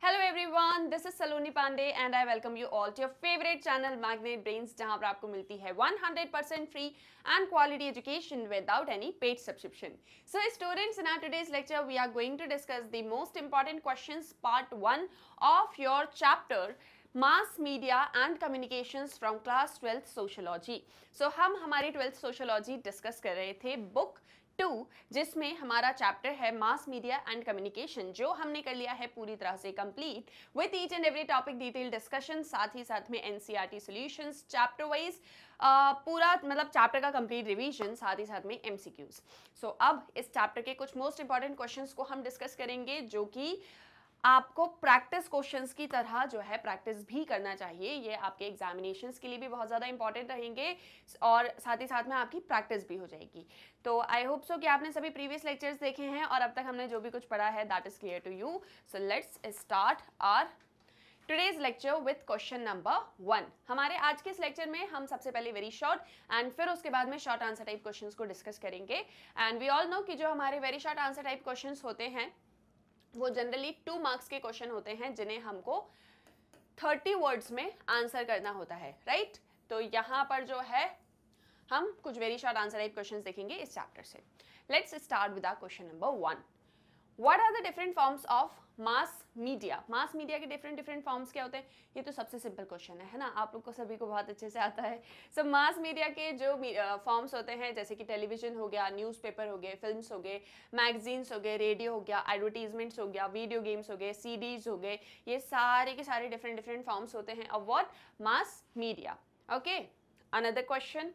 Hello everyone, this is Saloni Pandey and I welcome you all to your favorite channel Magnet Brains जहां पर आपको मिलती है 100% free and quality education without any paid subscription. So students, in our today's lecture we are going to discuss the most important questions part 1 of your chapter Mass Media and Communications from class 12th Sociology. So हम हमारी 12th Sociology discuss कर रहे थे book 2 जिसमें हमारा chapter है mass media and communication, जो हमने कर लिया है पूरी तरह से complete with each and every topic detail discussion, साथ ही साथ में एनसीईआरटी सॉल्यूशंस चैप्टर वाइज पूरा मतलब चैप्टर का कंप्लीट रिवीजन, साथ ही साथ में एमसीक्यूज. सो अब इस चैप्टर के कुछ मोस्ट इंपॉर्टेंट क्वेश्चंस को हम डिस्कस करेंगे जो कि आपको प्रैक्टिस क्वेश्चंस की तरह जो है प्रैक्टिस भी करना चाहिए. ये आपके एग्जामिनेशंस के लिए भी बहुत ज़्यादा इंपॉर्टेंट रहेंगे और साथ ही साथ में आपकी प्रैक्टिस भी हो जाएगी. तो आई होप सो कि आपने सभी प्रीवियस लेक्चर्स देखे हैं और अब तक हमने जो भी कुछ पढ़ा है that is clear to you. So let's start our today's lecture with question number 1. हमारे आज के इस लेक्चर में हम सबसे पहले वेरी शॉर्ट एंड फिर उसके बाद में शॉर्ट आंसर टाइप क्वेश्चंस को डिस्कस करेंगे. एंड वी ऑल नो कि जो हमारे very short answer type questions होते हैं वो जनरली 2 मार्क्स के क्वेश्चन होते हैं जिन्हें हमको 30 वर्ड्स में आंसर करना होता है, राइट? तो यहाँ पर जो है हम कुछ very short answer type questions देखेंगे इस चैप्टर से. Let's start with our question number 1. What are the different forms of mass media? Mass media के डिफरेंट फॉर्म्स क्या होते हैं? ये तो सबसे सिंपल क्वेश्चन है ना, आप लोग को सभी को बहुत अच्छे से आता है. सो मास मीडिया के जो फॉर्म्स होते हैं जैसे कि टेलीविजन हो गया, न्यूज़पेपर हो गए, फिल्म्स हो गए, मैगजीन्स हो गए, रेडियो हो गया, एडवर्टीजमेंट्स हो गया, वीडियो गेम्स हो गए, सीडीज हो गए, ये सारे के सारे डिफरेंट फॉर्म्स होते हैं of what? Mass media. Okay, another question,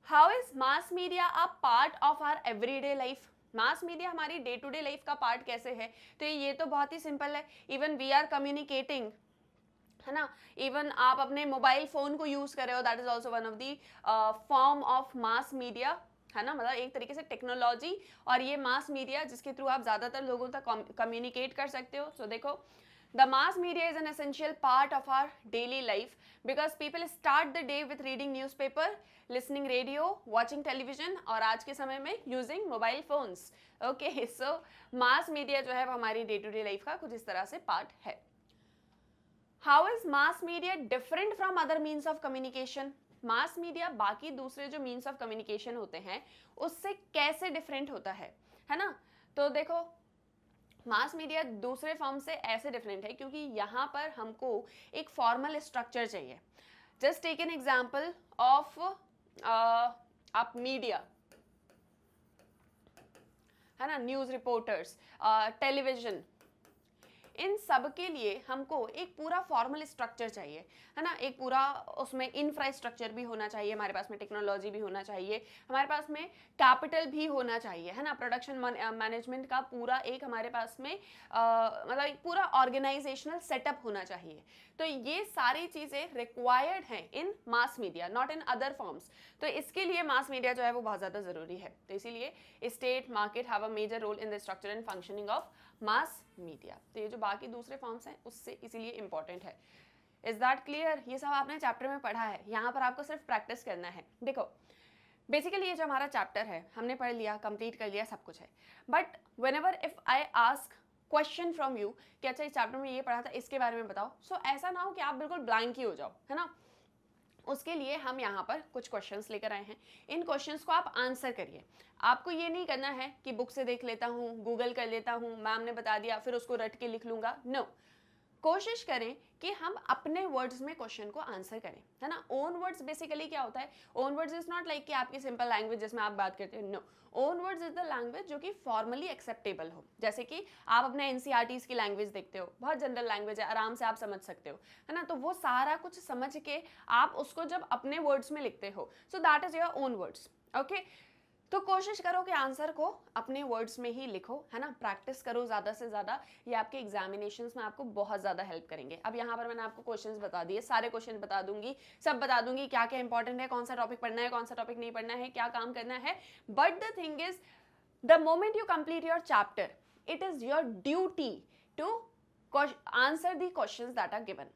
how is mass media a part of our everyday life? Mass media हमारी डे टू डे लाइफ का पार्ट कैसे है? तो ये तो बहुत ही सिंपल है. इवन वी आर कम्युनिकेटिंग, है ना, इवन आप अपने मोबाइल फोन को यूज कर रहे हो, that is also one of the form of mass media, है ना. मतलब एक तरीके से टेक्नोलॉजी और ये मास मीडिया जिसके थ्रू आप ज्यादातर लोगों तक कम्युनिकेट कर सकते हो. सो देखो, the mass media is an essential part of our daily life because people start the day with reading newspaper, listening radio, watching television और आज के समय में using mobile phones. Okay, so mass media जो है वो हमारी day to day life का कुछ इस तरह से part है. How is mass media different from other means of communication? Mass media बाकी दूसरे जो मीन्स ऑफ कम्युनिकेशन होते हैं उससे कैसे डिफरेंट होता है ना. तो देखो, मास मीडिया दूसरे फॉर्म से ऐसे डिफरेंट है क्योंकि यहाँ पर हमको एक फॉर्मल स्ट्रक्चर चाहिए. Just take an example of आप मीडिया, है ना, न्यूज रिपोर्टर्स, टेलीविजन, इन सब के लिए हमको एक पूरा फॉर्मल स्ट्रक्चर चाहिए, है ना. एक पूरा उसमें इंफ्रास्ट्रक्चर भी होना चाहिए, हमारे पास में टेक्नोलॉजी भी होना चाहिए, हमारे पास में कैपिटल भी होना चाहिए, है ना. प्रोडक्शन मैनेजमेंट का पूरा एक हमारे पास में मतलब एक पूरा ऑर्गेनाइजेशनल सेटअप होना चाहिए. तो ये सारी चीज़ें रिक्वायर्ड हैं in mass media, not in other forms. तो इसके लिए मास मीडिया जो है वो बहुत ज़्यादा ज़रूरी है. तो इसीलिए state market have a major role in the structure and functioning of mass media. तो ये जो बाकी दूसरे फॉर्म्स हैं उससे इसीलिए इंपॉर्टेंट है. Is that clear? ये सब आपने चैप्टर में पढ़ा है, यहाँ पर आपको सिर्फ प्रैक्टिस करना है. देखो, बेसिकली ये जो हमारा चैप्टर है हमने पढ़ लिया, कंप्लीट कर लिया, सब कुछ है. But when ever if I ask question from you कि अच्छा इस चैप्टर में ये पढ़ा था, इसके बारे में बताओ, सो ऐसा ना हो कि आप बिल्कुल ब्लैंक ही हो जाओ, है ना. उसके लिए हम यहाँ पर कुछ क्वेश्चंस लेकर आए हैं. इन क्वेश्चंस को आप आंसर करिए. आपको ये नहीं करना है कि बुक से देख लेता हूँ, गूगल कर लेता हूँ, मैम ने बता दिया फिर उसको रट के लिख लूँगा. नो, कोशिश करें कि हम अपने वर्ड्स में क्वेश्चन को आंसर करें, है ना. ओन वर्ड्स बेसिकली क्या होता है? Own words is not like कि आपकी सिंपल लैंग्वेज जिसमें आप बात करते हो. No, own words is the language जो कि फॉर्मली एक्सेप्टेबल हो. जैसे कि आप अपने एनसीईआरटीज़ की लैंग्वेज देखते हो, बहुत जनरल लैंग्वेज है, आराम से आप समझ सकते हो, है ना. तो वो सारा कुछ समझ के आप उसको जब अपने वर्ड्स में लिखते हो, so that is your own words. Okay, तो कोशिश करो कि आंसर को अपने वर्ड्स में ही लिखो, है ना. प्रैक्टिस करो ज़्यादा से ज़्यादा, ये आपके एग्जामिनेशंस में आपको बहुत ज़्यादा हेल्प करेंगे. अब यहाँ पर मैंने आपको क्वेश्चंस बता दिए, सारे क्वेश्चन बता दूंगी, सब बता दूंगी क्या क्या इंपॉर्टेंट है, कौन सा टॉपिक पढ़ना है, कौन सा टॉपिक नहीं पढ़ना है, क्या काम करना है. But the thing is, the moment you complete your chapter, it is your duty to answer the questions that are given.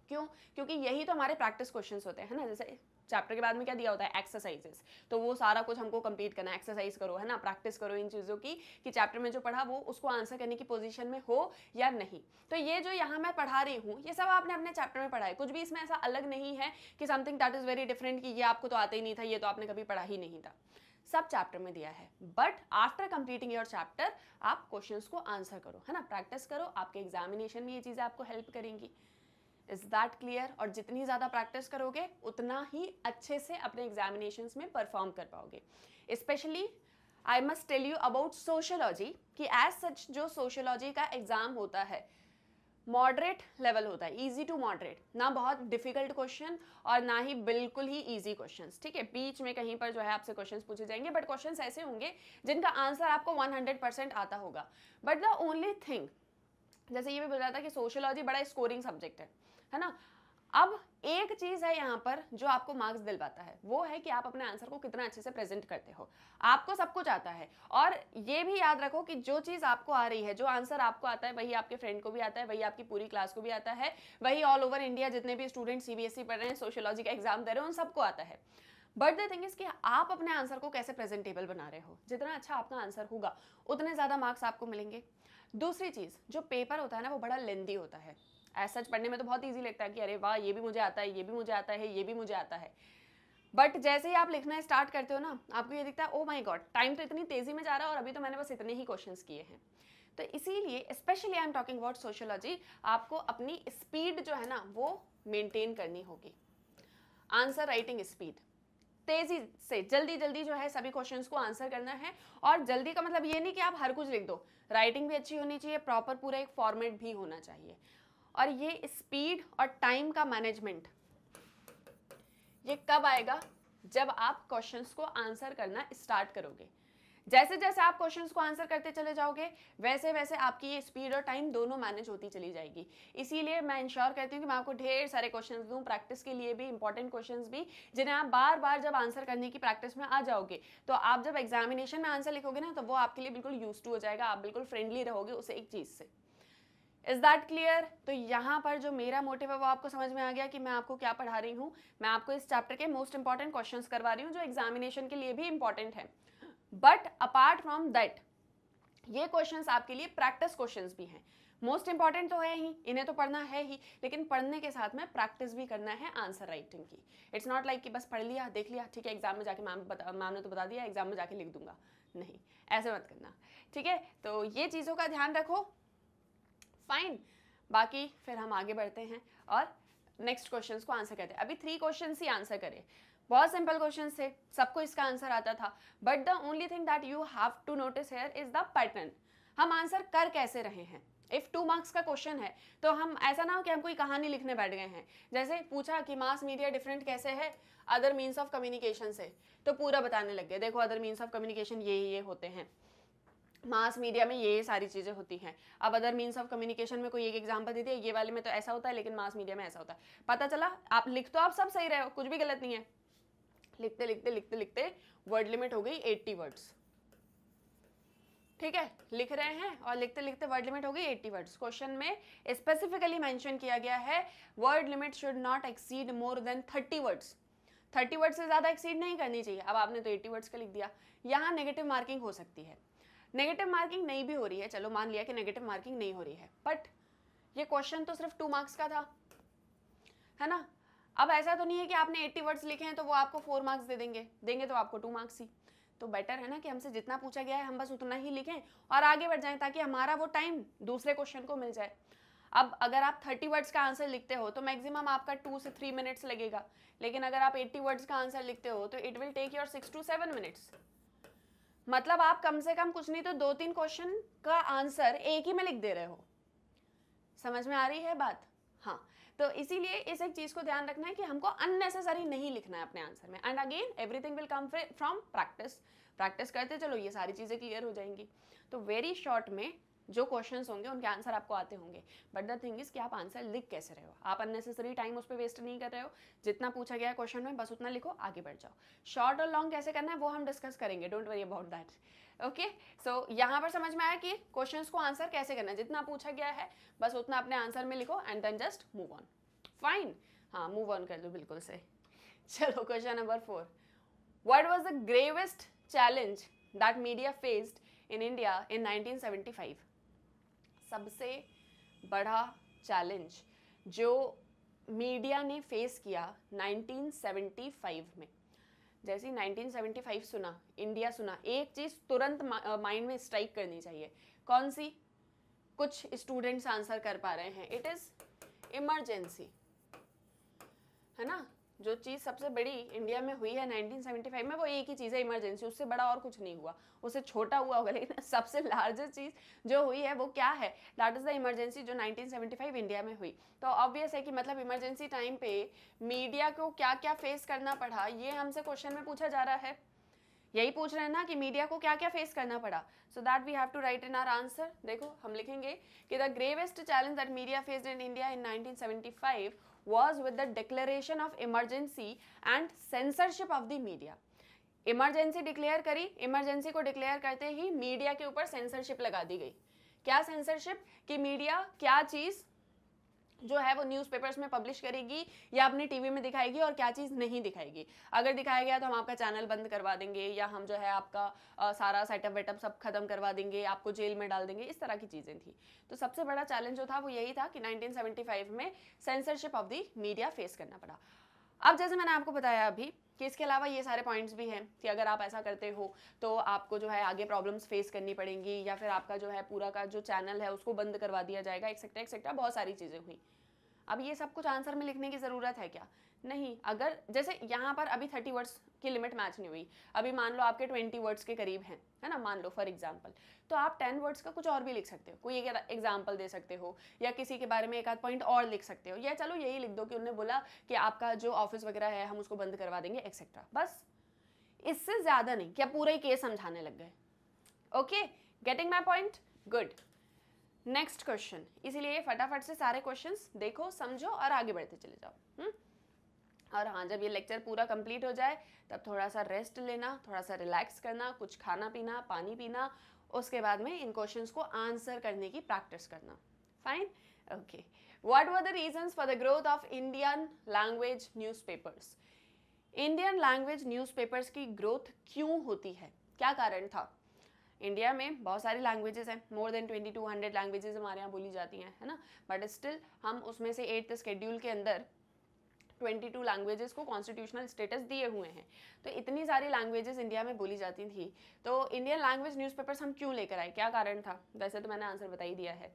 क्यों? क्योंकि यही तो हमारे प्रैक्टिस क्वेश्चंस होते हैं, है ना. जैसे चैप्टर के बाद में क्या दिया होता है, एक्सरसाइजेस, तो वो सारा कुछ हमको कंप्लीट करना है, एक्सरसाइज करो, है ना, प्रैक्टिस करो इन चीज़ों की कि चैप्टर में जो पढ़ा वो उसको आंसर करने की पोजीशन में हो या नहीं। तो ये जो यहाँ मैं पढ़ा रही हूँ ये सब आपने अपने चैप्टर में पढ़ा है, कुछ भी इसमें ऐसा अलग नहीं है कि something that is very different कि ये आपको तो आता ही नहीं था, ये तो आपने कभी पढ़ा ही नहीं था, सब चैप्टर में दिया है। But after completing your chapter आप क्वेश्चंस को आंसर करो, है ना, प्रैक्टिस करो, आपके एग्जामिनेशन में ये चीज़ें आपको हेल्प करेंगी। Is that clear? और जितनी ज़्यादा प्रैक्टिस करोगे उतना ही अच्छे से अपने एग्जामिनेशंस में परफॉर्म कर पाओगे। Specially I must tell you about sociology कि एज सच जो सोशियोलॉजी का एग्जाम होता है मॉडरेट लेवल होता है, इजी टू मॉडरेट, ना बहुत डिफिकल्ट क्वेश्चन और ना ही बिल्कुल ही इजी क्वेश्चंस, ठीक है, बीच में कहीं पर जो है आपसे क्वेश्चंस पूछे जाएंगे, बट क्वेश्चंस ऐसे होंगे जिनका आंसर आपको 100% आता होगा। बट द ओनली थिंग, जैसे ये भी बोला था कि सोशियोलॉजी बड़ा स्कोरिंग सब्जेक्ट है ना, अब एक चीज है यहाँ पर जो आपको मार्क्स दिलवाता है, वो है कि आप अपने आंसर को कितना अच्छे से प्रेजेंट करते हो। आपको सब कुछ आता है और ये भी याद रखो कि जो चीज आपको आ रही है, जो आंसर आपको आता है वही आपके फ्रेंड को भी आता है, वही आपकी पूरी क्लास को भी आता है, वही ऑल ओवर इंडिया जितने भी स्टूडेंट सीबीएसई पढ़ रहे हैं, सोशियोलॉजी का एग्जाम दे रहे हैं, उन सबको आता है। बट द थिंग इज कि आप अपने आंसर को कैसे प्रेजेंटेबल बना रहे हो, जितना अच्छा आपका आंसर होगा उतने ज्यादा मार्क्स आपको मिलेंगे। दूसरी चीज, जो पेपर होता है ना वो बड़ा लेंदी होता है, ऐसा सच पढ़ने में तो बहुत इजी लगता है कि अरे वाह ये भी मुझे आता है, ये भी मुझे आता है, ये भी मुझे आता है, बट जैसे ही आप लिखना स्टार्ट करते हो ना आपको ये दिखता है ओ माय गॉड टाइम तो इतनी तेजी में जा रहा है और अभी तो मैंने बस इतने ही क्वेश्चंस किए हैं। तो इसीलिए specially I am talking about sociology, आपको अपनी स्पीड जो है ना वो मेंटेन करनी होगी, आंसर राइटिंग स्पीड, तेजी से जल्दी जल्दी जो है सभी क्वेश्चंस को आंसर करना है। और जल्दी का मतलब ये नहीं कि आप हर कुछ लिख दो, राइटिंग भी अच्छी होनी चाहिए, प्रॉपर पूरा एक फॉर्मेट भी होना चाहिए। और ये स्पीड और टाइम का मैनेजमेंट ये कब आएगा, जब आप क्वेश्चंस को आंसर करना स्टार्ट करोगे। जैसे जैसे आप क्वेश्चंस को आंसर करते चले जाओगे वैसे वैसे आपकी ये स्पीड और टाइम दोनों मैनेज होती चली जाएगी। इसीलिए मैं इंश्योर करती हूँ कि मैं आपको ढेर सारे क्वेश्चंस दूँ प्रैक्टिस के लिए भी, इंपॉर्टेंट क्वेश्चंस भी, जिन्हें आप बार बार जब आंसर करने की प्रैक्टिस में आ जाओगे तो आप जब एग्जामिनेशन में आंसर लिखोगे ना तो वो आपके लिए बिल्कुल यूज टू हो जाएगा, आप बिल्कुल फ्रेंडली रहोगे उस एक चीज़ से। Is that clear? तो यहाँ पर जो मेरा मोटिव है वो आपको समझ में आ गया कि मैं आपको क्या पढ़ा रही हूँ। मैं आपको इस चैप्टर के मोस्ट इंपॉर्टेंट क्वेश्चंस करवा रही हूँ जो एग्जामिनेशन के लिए भी इंपॉर्टेंट है। बट अपार्ट फ्रॉम दैट ये क्वेश्चंस आपके लिए प्रैक्टिस क्वेश्चंस भी हैं। मोस्ट इंपॉर्टेंट तो है ही, इन्हें तो पढ़ना है ही, लेकिन पढ़ने के साथ में प्रैक्टिस भी करना है आंसर राइटिंग की। इट्स नॉट लाइक कि बस पढ़ लिया देख लिया ठीक है एग्जाम में जाके मैम ने तो बता दिया एग्जाम में जाके लिख दूंगा, नहीं ऐसे मत करना, ठीक है। तो ये चीज़ों का ध्यान रखो, फाइन। बाकी फिर हम आगे बढ़ते हैं और नेक्स्ट क्वेश्चंस को आंसर करते हैं। अभी 3 क्वेश्चंस ही आंसर करें, बहुत सिंपल क्वेश्चंस थे, सबको इसका आंसर आता था, but the only thing that you have to notice here is the pattern, हम आंसर कर कैसे रहे हैं। इफ 2 मार्क्स का क्वेश्चन है तो हम ऐसा ना हो कि हम कोई कहानी लिखने बैठ गए हैं, जैसे पूछा कि मास मीडिया डिफरेंट कैसे है अदर मीन्स ऑफ कम्युनिकेशन से, तो पूरा बताने लग गए, देखो अदर मीन्स ऑफ कम्युनिकेशन ये होते हैं, मास मीडिया में ये सारी चीज़ें होती हैं। अब अदर मीन्स ऑफ कम्युनिकेशन में कोई एक एग्जांपल दे दिया, ये वाले में तो ऐसा होता है लेकिन मास मीडिया में ऐसा होता है, पता चला आप लिख तो आप सब सही रहे हो, कुछ भी गलत नहीं है, लिखते लिखते लिखते लिखते वर्ड लिमिट हो गई 80 वर्ड्स, ठीक है, लिख रहे हैं और लिखते लिखते वर्ड लिमिट हो गई 80 वर्ड्स। क्वेश्चन में स्पेसिफिकली मेंशन किया गया है word limit should not exceed more than 30 words, 30 word से ज़्यादा एक्सीड नहीं करनी चाहिए। अब आपने तो 80 वर्ड्स का लिख दिया, यहाँ नेगेटिव मार्किंग हो सकती है, नेगेटिव मार्किंग नहीं भी हो रही है, चलो मान लिया कि नेगेटिव मार्किंग नहीं हो रही है, बट ये क्वेश्चन तो सिर्फ 2 मार्क्स का था, है ना। अब ऐसा तो नहीं है कि आपने 80 वर्ड्स लिखे हैं तो वो आपको 4 मार्क्स देंगे तो आपको 2 मार्क्स ही, तो बेटर है ना कि हमसे जितना पूछा गया है हम बस उतना ही लिखें और आगे बढ़ जाएं ताकि हमारा वो टाइम दूसरे क्वेश्चन को मिल जाए। अब अगर आप 30 वर्ड्स का आंसर लिखते हो तो मैक्सिमम आपका 2 से 3 मिनट्स लगेगा, लेकिन अगर आप 80 वर्ड्स का आंसर लिखते हो तो it will take your 6 to 7 minutes, मतलब आप कम से कम कुछ नहीं तो 2-3 क्वेश्चन का आंसर एक ही में लिख दे रहे हो। समझ में आ रही है बात? हाँ, तो इसीलिए इस एक चीज को ध्यान रखना है कि हमको अननेसेसरी नहीं लिखना है अपने आंसर में। And again everything will come from practice, practice करते चलो ये सारी चीजें क्लियर हो जाएंगी। तो वेरी शॉर्ट में जो क्वेश्चंस होंगे उनके आंसर आपको आते होंगे, बट द थिंग इज कि आप आंसर लिख कैसे रहे हो, आप अननेसेसरी टाइम उस पर वेस्ट नहीं कर रहे हो, जितना पूछा गया क्वेश्चन में बस उतना लिखो, आगे बढ़ जाओ। शॉर्ट और लॉन्ग कैसे करना है वो हम डिस्कस करेंगे, don't worry about that, okay. So यहाँ पर समझ में आया कि क्वेश्चंस को आंसर कैसे करना है, जितना पूछा गया है बस उतना अपने आंसर में लिखो and then just move on, fine. हाँ, मूव ऑन कर लो, बिल्कुल सही। चलो question number 4, what was the gravest challenge that media faced in India in 1975? सबसे बड़ा चैलेंज जो मीडिया ने फेस किया 1975 में। जैसे ही 1975 सुना, इंडिया सुना, एक चीज तुरंत माइंड में स्ट्राइक करनी चाहिए। कौन सी? कुछ स्टूडेंट्स आंसर कर पा रहे हैं, इट इज इमरजेंसी, है ना। जो चीज सबसे बड़ी इंडिया में हुई है 1975 में वो एक ही चीज है, इमरजेंसी। उससे बड़ा और कुछ नहीं हुआ, उससे छोटा हुआ होगा, लेकिन सबसे लार्जेस्ट चीज जो हुई है वो क्या है? दैट इज द इमरजेंसी जो 1975 इंडिया में हुई। तो ऑब्वियस है कि मतलब इमरजेंसी टाइम पे मीडिया को क्या क्या फेस करना पड़ा, ये हमसे क्वेश्चन में पूछा जा रहा है। यही पूछ रहे हैं ना कि मीडिया को क्या क्या फेस करना पड़ा। So that we have to write in our answer. देखो हम लिखेंगे कि the gravest challenge that media faced in India in 1975 was with the declaration of emergency and censorship of the media. Emergency declare करी, emergency को declare करते ही media के ऊपर censorship लगा दी गई। क्या सेंसरशिप? कि मीडिया क्या चीज जो है वो न्यूज़पेपर्स में पब्लिश करेगी या अपनी टीवी में दिखाएगी और क्या चीज़ नहीं दिखाएगी। अगर दिखाया गया तो हम आपका चैनल बंद करवा देंगे, या हम जो है आपका सारा सेटअप वेटअप सब खत्म करवा देंगे, आपको जेल में डाल देंगे, इस तरह की चीज़ें थी। तो सबसे बड़ा चैलेंज जो था वो यही था कि 1975 में censorship of the media face करना पड़ा। अब जैसे मैंने आपको बताया अभी कि इसके अलावा ये सारे पॉइंट्स भी हैं कि अगर आप ऐसा करते हो तो आपको जो है आगे प्रॉब्लम्स फेस करनी पड़ेंगी, या फिर आपका जो है पूरा का जो चैनल है उसको बंद करवा दिया जाएगा, एक्सेट्रा एक्सेट्रा, बहुत सारी चीज़ें हुई। अब ये सब कुछ आंसर में लिखने की ज़रूरत है क्या? नहीं। अगर जैसे यहाँ पर अभी 30 वर्ड्स की लिमिट मैच नहीं हुई, अभी मान लो आपके 20 वर्ड्स के करीब हैं, है ना, मान लो फॉर एग्जांपल, तो आप 10 वर्ड्स का कुछ और भी लिख सकते हो, कोई एक एग्जांपल दे सकते हो, या किसी के बारे में एक आध पॉइंट और लिख सकते हो, या चलो यही लिख दो कि उन्होंने बोला कि आपका जो ऑफिस वगैरह है हम उसको बंद करवा देंगे, एक्सेट्रा। बस, इससे ज़्यादा नहीं। क्या पूरा ही केस समझाने लग गए? Okay, getting my point? Good. Next question, इसीलिए फटाफट से सारे क्वेश्चंस देखो, समझो और आगे बढ़ते चले जाओ। और हाँ, जब ये लेक्चर पूरा कंप्लीट हो जाए तब थोड़ा सा रेस्ट लेना, थोड़ा सा रिलैक्स करना, कुछ खाना पीना, पानी पीना, उसके बाद में इन क्वेश्चंस को आंसर करने की प्रैक्टिस करना। Fine, okay. What were the reasons for the growth of Indian language newspapers? Indian language newspapers की ग्रोथ क्यों होती है? क्या कारण था? इंडिया में बहुत सारी लैंग्वेजेस हैं, मोर देन 2200 लैंग्वेजेस हमारे यहाँ बोली जाती हैं, है ना, बट स्टिल हम उसमें से 8th शेड्यूल के अंदर 22 लैंग्वेजेस को कॉन्स्टिट्यूशनल स्टेटस दिए हुए हैं। तो इतनी सारी लैंग्वेजेस इंडिया में बोली जाती थी, तो इंडियन लैंग्वेज न्यूज़पेपर्स हम क्यों लेकर आए? क्या कारण था? वैसे तो मैंने आंसर बता ही दिया है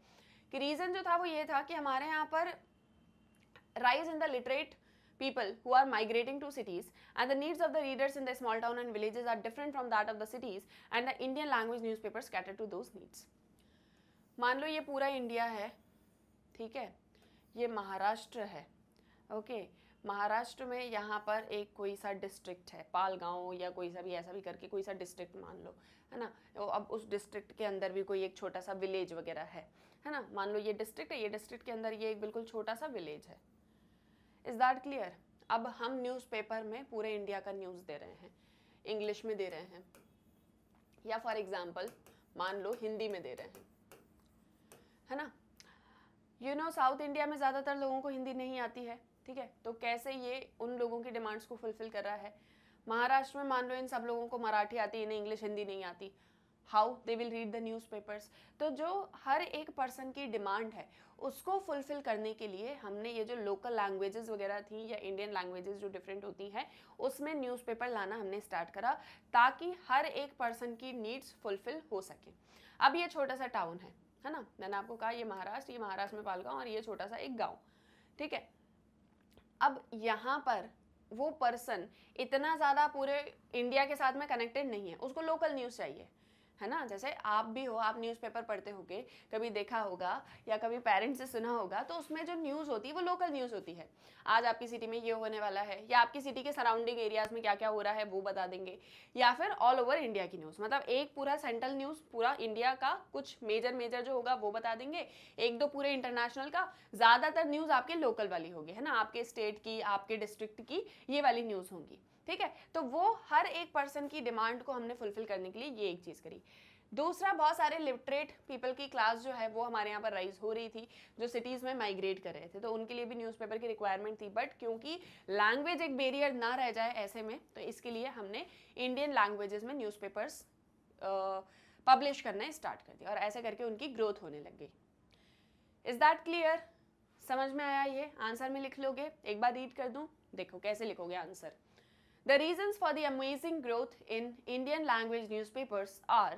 कि रीज़न जो था वो ये था कि हमारे यहाँ पर rise in the literate people who are migrating to cities, and the needs of the readers in the small town and villages are different from that of the cities, and the Indian language newspapers cater to those needs. मान लो ये पूरा India है, ठीक है, ये महाराष्ट्र है, okay, Maharashtra में यहाँ पर एक कोई सा डिस्ट्रिक्ट है, पालगांव या कोई सा भी ऐसा भी करके कोई सा डिस्ट्रिक्ट मान लो, है ना। तो अब उस डिस्ट्रिक्ट के अंदर भी कोई एक छोटा सा विलेज वगैरह है ना, मान लो ये डिस्ट्रिक्ट है, ये डिस्ट्रिक्ट के अंदर ये एक बिल्कुल छोटा सा विलेज है। Is that clear? अब हम न्यूज़पेपर में पूरे इंडिया का न्यूज़ दे रहे हैं, इंग्लिश में दे रहे हैं, या फॉर एग्जांपल मान लो हिंदी में दे रहे हैं, है ना। यू नो साउथ इंडिया में ज़्यादातर लोगों को हिंदी नहीं आती है, ठीक है, तो कैसे ये उन लोगों की डिमांड्स को फुलफिल कर रहा है? महाराष्ट्र में मान लो इन सब लोगों को मराठी आती है, इन्हें इंग्लिश हिंदी नहीं आती, how they will read the newspapers? तो जो हर एक पर्सन की डिमांड है उसको फुलफिल करने के लिए हमने ये जो लोकल लैंग्वेजेस वगैरह थी या इंडियन लैंग्वेजेस जो डिफरेंट होती हैं उसमें न्यूज़पेपर लाना हमने स्टार्ट करा, ताकि हर एक पर्सन की नीड्स फुलफिल हो सके। अब ये छोटा सा टाउन है ना, मैंने आपको कहा ये महाराष्ट्र में पालगांव, और ये छोटा सा एक गाँव, ठीक है। अब यहाँ पर वो पर्सन इतना ज़्यादा पूरे इंडिया के साथ में कनेक्टेड नहीं है, उसको लोकल न्यूज़ चाहिए, है ना। जैसे आप भी हो, आप न्यूज़पेपर पढ़ते होगे, कभी देखा होगा या कभी पेरेंट्स से सुना होगा, तो उसमें जो न्यूज़ होती है वो लोकल न्यूज़ होती है। आज आपकी सिटी में ये होने वाला है, या आपकी सिटी के सराउंडिंग एरियाज में क्या क्या हो रहा है वो बता देंगे, या फिर ऑल ओवर इंडिया की न्यूज़, मतलब एक पूरा सेंट्रल न्यूज़ पूरा इंडिया का कुछ मेजर जो होगा वो बता देंगे, एक दो पूरे इंटरनेशनल का, ज़्यादातर न्यूज़ आपके लोकल वाली होगी, है ना, आपके स्टेट की, आपके डिस्ट्रिक्ट की, ये वाली न्यूज़ होंगी, ठीक है। तो वो हर एक पर्सन की डिमांड को हमने फुलफिल करने के लिए ये एक चीज़ करी। दूसरा, बहुत सारे लिटरेट पीपल की क्लास जो है वो हमारे यहाँ पर राइज हो रही थी, जो सिटीज़ में माइग्रेट कर रहे थे, तो उनके लिए भी न्यूज़पेपर की रिक्वायरमेंट थी। बट क्योंकि लैंग्वेज एक बैरियर ना रह जाए ऐसे में, तो इसके लिए हमने इंडियन लैंग्वेजेस में न्यूज़पेपर्स पब्लिश करना स्टार्ट कर दिया और ऐसे करके उनकी ग्रोथ होने लग गई। Is that clear? समझ में आया? ये आंसर में लिख लोगे? एक बार रीड कर दूं, देखो कैसे लिखोगे answer. The reasons for the amazing growth in Indian language newspapers are: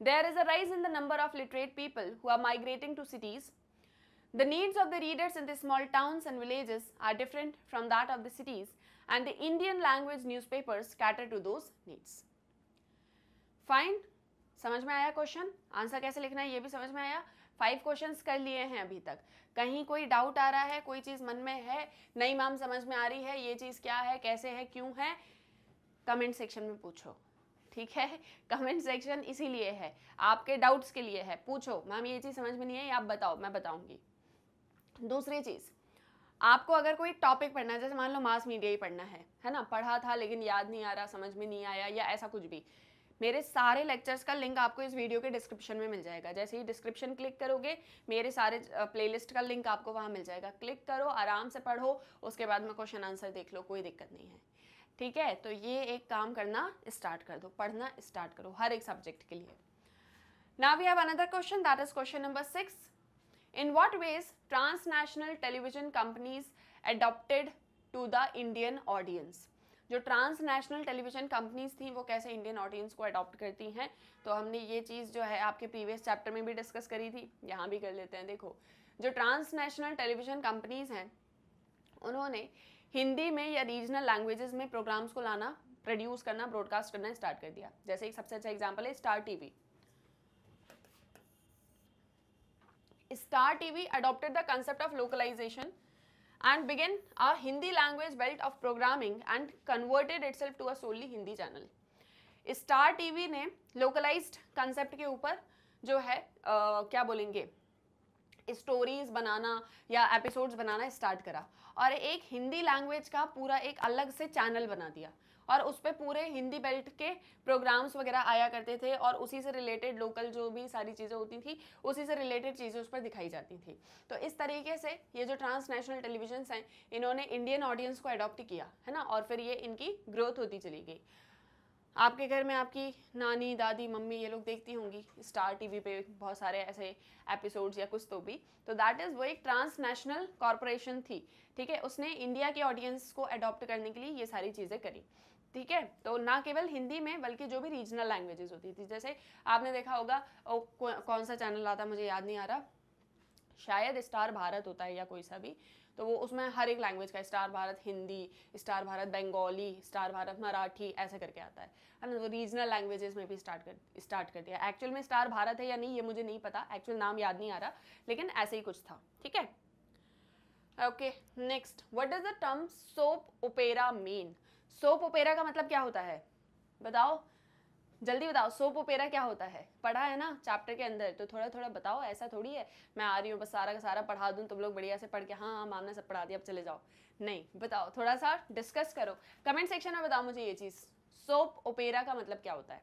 there is a rise in the number of literate people who are migrating to cities. The needs of the readers in the small towns and villages are different from that of the cities, and the Indian language newspapers cater to those needs. Fine? समझ में आया question? Answer कैसे लिखना है ये भी समझ में आया? 5 क्वेश्चंस कर लिए हैं अभी तक। कहीं कोई डाउट आ रहा है, कोई चीज़ मन में है, नहीं मैम समझ में आ रही है, ये चीज़ क्या है, कैसे है, क्यों है, कमेंट सेक्शन में पूछो, ठीक है? कमेंट सेक्शन इसीलिए है, आपके डाउट्स के लिए है। पूछो मैम ये चीज़ समझ में नहीं है, आप बताओ, मैं बताऊंगी। दूसरी चीज़, आपको अगर कोई टॉपिक पढ़ना है, जैसे मान लो मास मीडिया ही पढ़ना है ना, पढ़ा था लेकिन याद नहीं आ रहा, समझ में नहीं आया या ऐसा कुछ भी, मेरे सारे लेक्चर्स का लिंक आपको इस वीडियो के डिस्क्रिप्शन में मिल जाएगा। जैसे ही डिस्क्रिप्शन क्लिक करोगे, मेरे सारे प्लेलिस्ट का लिंक आपको वहाँ मिल जाएगा। क्लिक करो, आराम से पढ़ो, उसके बाद में क्वेश्चन आंसर देख लो, कोई दिक्कत नहीं है, ठीक है? तो ये एक काम करना स्टार्ट कर दो, पढ़ना स्टार्ट करो हर एक सब्जेक्ट के लिए। Now we have another question, that is question number 6. In what ways transnational television companies adopted to the Indian audience? जो ट्रांसनेशनल टेलीविजन कंपनीज थी वो कैसे इंडियन ऑडियंस को अडॉप्ट करती हैं, तो हमने ये चीज़ जो है आपके प्रीवियस चैप्टर में भी डिस्कस करी थी, यहाँ भी कर लेते हैं। देखो, जो ट्रांसनेशनल टेलीविजन कंपनीज हैं उन्होंने हिंदी में या रीजनल लैंग्वेजेस में प्रोग्राम्स को लाना, प्रोड्यूस करना, ब्रॉडकास्ट करना स्टार्ट कर दिया। जैसे एक सबसे अच्छा एग्जाम्पल है star TV. Star TV adopted the concept of localization and began a Hindi language belt of programming and converted itself to a solely Hindi channel. Star TV ने localized concept के ऊपर जो है क्या बोलेंगे, स्टोरीज बनाना या episodes बनाना start करा और एक हिंदी लैंग्वेज का पूरा एक अलग से चैनल बना दिया और उस पर पूरे हिंदी बेल्ट के प्रोग्राम्स वगैरह आया करते थे और उसी से रिलेटेड लोकल जो भी सारी चीज़ें होती थी उसी से रिलेटेड चीज़ें उस पर दिखाई जाती थी। तो इस तरीके से ये जो ट्रांसनेशनल टेलीविजन्स हैं इन्होंने इंडियन ऑडियंस को अडॉप्ट किया है ना, और फिर ये इनकी ग्रोथ होती चली गई। आपके घर में आपकी नानी, दादी, मम्मी ये लोग देखती होंगी स्टार टीवी पे बहुत सारे ऐसे एपिसोड्स या कुछ तो भी, तो दैट इज़ वो एक ट्रांसनेशनल कॉरपोरेशन थी, ठीक है? उसने इंडिया के ऑडियंस को अडॉप्ट करने के लिए ये सारी चीज़ें करी, ठीक है? तो ना केवल हिंदी में बल्कि जो भी रीजनल लैंग्वेजेस होती थी, जैसे आपने देखा होगा कौन सा चैनल आता मुझे याद नहीं आ रहा, शायद स्टार भारत होता है या कोई सा भी, तो वो उसमें हर एक लैंग्वेज का, star Bharat Hindi, star Bharat Bengali, star Bharat Marathi, ऐसे करके आता है ना। तो रीजनल लैंग्वेजेस में भी स्टार्ट कर दिया। एक्चुअल में स्टार भारत है या नहीं ये मुझे नहीं पता, एक्चुअल नाम याद नहीं आ रहा, लेकिन ऐसे ही कुछ था, ठीक है? Okay, next, what does the term soap opera mean? Soap opera का मतलब क्या होता है, बताओ जल्दी बताओ। सोप ओपेरा क्या होता है? पढ़ा है ना चैप्टर के अंदर, तो थोड़ा थोड़ा बताओ। ऐसा थोड़ी है मैं आ रही हूँ बस सारा का सारा पढ़ा दूँ, तुम लोग बढ़िया से पढ़ के हाँ हाँ मैम ने सब पढ़ा दिया अब चले जाओ, नहीं, बताओ, थोड़ा सा डिस्कस करो, कमेंट सेक्शन में बताओ मुझे ये चीज़, सोप ओपेरा का मतलब क्या होता है?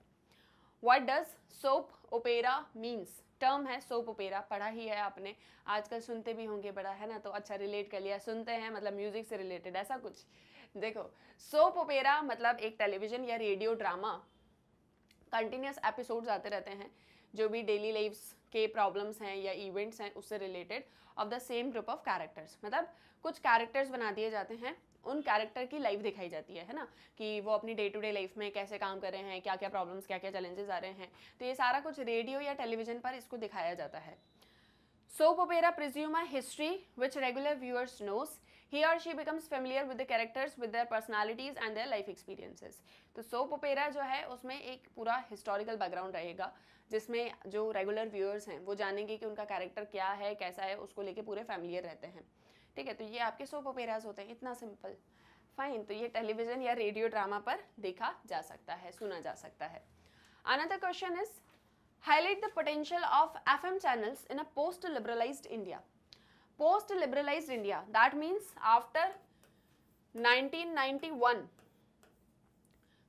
What does soap opera means? Term है सोप ओपेरा, पढ़ा ही है आपने, आजकल सुनते भी होंगे बड़ा, है ना, तो अच्छा रिलेट कर लिया, सुनते हैं मतलब म्यूजिक से रिलेटेड ऐसा कुछ। देखो, सोप ओपेरा मतलब एक टेलीविजन या रेडियो ड्रामा, कंटिन्यूस एपिसोड्स आते रहते हैं जो भी डेली लाइफ्स के प्रॉब्लम्स हैं या इवेंट्स हैं उससे related, of the same group of characters, मतलब कुछ कैरेक्टर्स बना दिए जाते हैं, उन कैरेक्टर की लाइफ दिखाई जाती है ना, कि वो अपनी डे टू डे लाइफ में कैसे काम कर रहे हैं, क्या क्या प्रॉब्लम्स, क्या क्या चैलेंजेस आ रहे हैं, तो ये सारा कुछ रेडियो या टेलीविजन पर इसको दिखाया जाता है। Soap opera presume a history which regular viewers knows. He or she becomes familiar with the characters, with their personalities and their life experiences. तो सोप ओपेरा जो है उसमें एक पूरा हिस्टोरिकल बैकग्राउंड रहेगा जिसमें जो रेगुलर व्यूअर्स हैं वो जानेंगे कि उनका कैरेक्टर क्या है, कैसा है, उसको लेके पूरे फैमिलियर रहते हैं, ठीक है? तो ये आपके सोप ओपेराज होते हैं, इतना सिंपल, फाइन। तो ये टेलीविजन या रेडियो ड्रामा पर देखा जा सकता है, सुना जा सकता है। Another question is highlight the potential of FM channels in a post-liberalized India. Post-liberalized India, that means after 1991,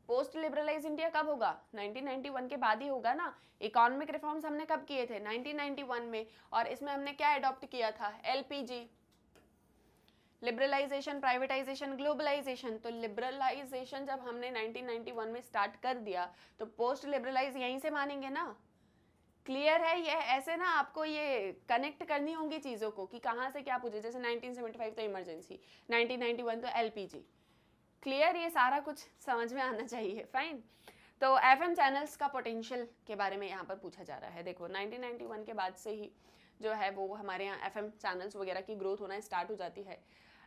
post liberalise India कब होगा? 1991 के बाद ही होगा ना। इकोनॉमिक रिफॉर्म्स हमने कब किए थे? 1991 में। और इसमें हमने क्या अडॉप्ट किया था? LPG, liberalisation, privatisation, globalisation. तो लिबरलाइजेशन जब हमने 1991 में स्टार्ट कर दिया तो पोस्ट लिबरलाइज यहीं से मानेंगे ना। क्लियर है ये? ऐसे ना आपको ये कनेक्ट करनी होंगी चीज़ों को कि कहाँ से क्या पूछे। जैसे 1975 तो इमरजेंसी, 1991 तो एलपीजी। क्लियर? ये सारा कुछ समझ में आना चाहिए। फाइन। तो एफएम चैनल्स का पोटेंशियल के बारे में यहाँ पर पूछा जा रहा है। देखो 1991 के बाद से ही जो है वो हमारे यहाँ एफएम चैनल्स वगैरह की ग्रोथ होना स्टार्ट हो जाती है।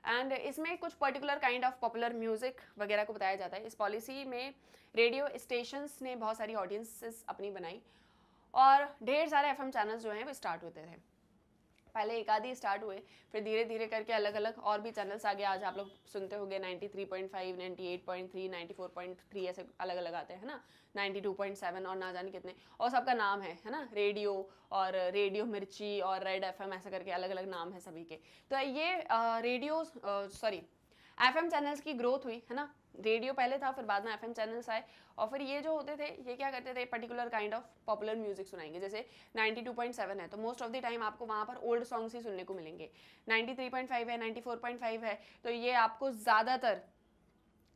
एंड इसमें कुछ particular kind of popular music वगैरह को बताया जाता है। इस पॉलिसी में रेडियो स्टेशंस ने बहुत सारी ऑडियंसेस अपनी बनाई और ढेर सारे एफएम चैनल्स जो हैं वो स्टार्ट होते थे। पहले एक आधी स्टार्ट हुए, फिर धीरे धीरे करके अलग अलग और भी चैनल्स आ गए। आज आप लोग सुनते होंगे 93.5, 98.3, 94.3 ऐसे अलग अलग आते हैं ना, 92.7 और ना जाने कितने, और सबका नाम है ना, रेडियो और रेडियो मिर्ची और रेड एफएम ऐसा करके अलग अलग नाम है सभी के। तो ये रेडियो एफएम चैनल्स की ग्रोथ हुई है ना। रेडियो पहले था, फिर बाद में एफएम चैनल्स आए और फिर ये जो होते थे ये क्या करते थे, particular kind of popular music सुनाएंगे। जैसे 92.7 है तो मोस्ट ऑफ द टाइम आपको वहाँ पर ओल्ड सॉन्ग्स ही सुनने को मिलेंगे। 93.5 है, 94.5 है तो ये आपको ज़्यादातर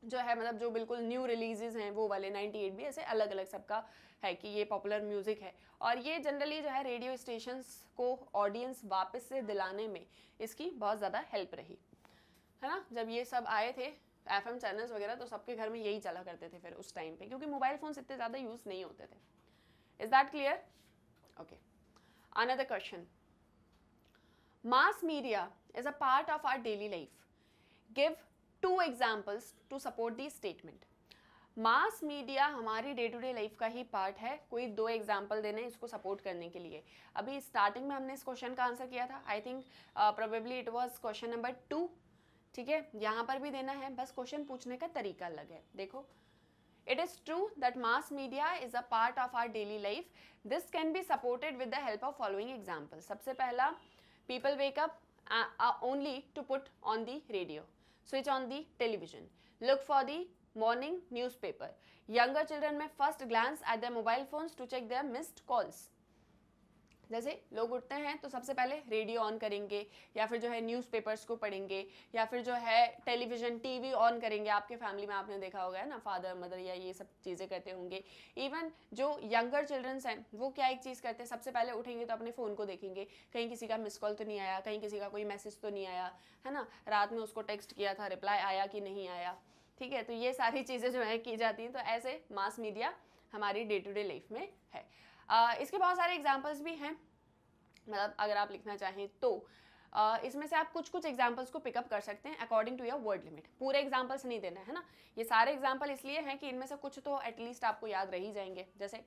जो है मतलब जो बिल्कुल न्यू रिलीजेस हैं वो वाले, 98 भी, ऐसे अलग अलग सबका है कि ये पॉपुलर म्यूजिक है। और ये जनरली जो है रेडियो स्टेशंस को ऑडियंस वापस से दिलाने में इसकी बहुत ज़्यादा हेल्प रही है ना। जब ये सब आए थे एफएम चैनल्स वगैरह तो सबके घर में यही चला करते थे फिर उस टाइम पे, क्योंकि मोबाइल फोन्स इतने ज़्यादा यूज़ नहीं होते थे। Is that clear? Okay, another question. Mass media is a part of our daily life. Give 2 examples to support the statement. Mass media हमारी डे टू डे लाइफ का ही पार्ट है। कोई 2 एग्जाम्पल देने इसको सपोर्ट करने के लिए। अभी स्टार्टिंग में हमने इस क्वेश्चन का आंसर किया था, I think probably it was question number 2। ठीक है, यहाँ पर भी देना है, बस क्वेश्चन पूछने का तरीका अलग है। देखो, it is true that mass media is a part of our daily life. This can be supported with the help of following example. सबसे पहला, people wake up only to put on the radio, switch on the television, look for the morning newspaper. Younger children may first glance at their mobile phones to check their missed calls. जैसे लोग उठते हैं तो सबसे पहले radio on करेंगे या फिर जो है न्यूज़पेपर्स को पढ़ेंगे या फिर जो है टेलीविज़न टीवी ऑन करेंगे। आपके फैमिली में आपने देखा होगा है ना, फादर मदर या ये सब चीज़ें करते होंगे। इवन जो यंगर चिल्ड्रंस हैं वो क्या एक चीज़ करते हैं, सबसे पहले उठेंगे तो अपने फ़ोन को देखेंगे, कहीं किसी का मिस कॉल तो नहीं आया, कहीं किसी का कोई मैसेज तो नहीं आया है ना, रात में उसको टेक्स्ट किया था, रिप्लाई आया कि नहीं आया। ठीक है, तो ये सारी चीज़ें जो है की जाती हैं। तो ऐसे मास मीडिया हमारी डे टू डे लाइफ में है। इसके बहुत सारे एग्जाम्पल्स भी हैं, मतलब अगर आप लिखना चाहें तो इसमें से आप कुछ कुछ एग्जाम्पल्स को पिकअप कर सकते हैं according to your word limit. पूरे एग्जाम्पल्स नहीं देना है ना, ये सारे एग्जाम्पल इसलिए हैं कि इनमें से कुछ तो एटलीस्ट आपको याद रह ही जाएंगे। जैसे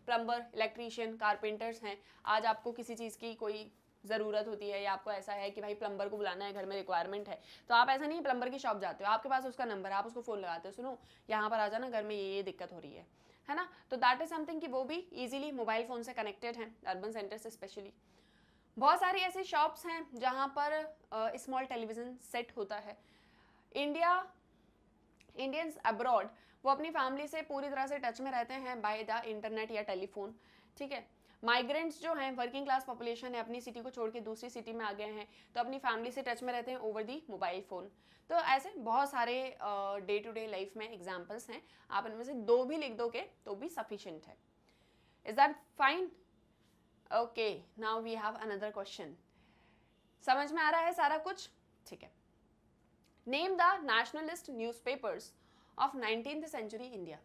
प्लम्बर, इलेक्ट्रीशियन, कारपेंटर्स हैं। आज आपको किसी चीज़ की कोई ज़रूरत होती है या आपको ऐसा है कि भाई प्लम्बर को बुलाना है, घर में रिक्वायरमेंट है, तो आप ऐसा नहीं प्लम्बर की शॉप जाते हो, आपके पास उसका नंबर है, आप उसको फ़ोन लगाते हो, सुनो यहाँ पर आ जाना, घर में ये दिक्कत हो रही है ना। तो दैट इज़ समथिंग कि वो भी ईजिली मोबाइल फ़ोन से कनेक्टेड हैं, अर्बन सेंटर से स्पेशली। बहुत सारी ऐसी शॉप्स हैं जहाँ पर स्मॉल टेलीविज़न सेट होता है। इंडियंस अब्रॉड वो अपनी फैमिली से पूरी तरह से टच में रहते हैं बाय द इंटरनेट या टेलीफोन। ठीक है, माइग्रेंट्स जो हैं, वर्किंग क्लास पॉपुलेशन है, अपनी सिटी को छोड़ के दूसरी सिटी में आ गए हैं तो अपनी फैमिली से टच में रहते हैं ओवर दी मोबाइल फ़ोन। तो ऐसे बहुत सारे डे टू डे लाइफ में एग्जाम्पल्स हैं, आप इनमें से 2 भी लिख दोगे तो भी सफिशिएंट है। Is that fine? Okay, now we have another question. समझ में आ रहा है सारा कुछ? ठीक है। Name the nationalist newspapers of 19th century India.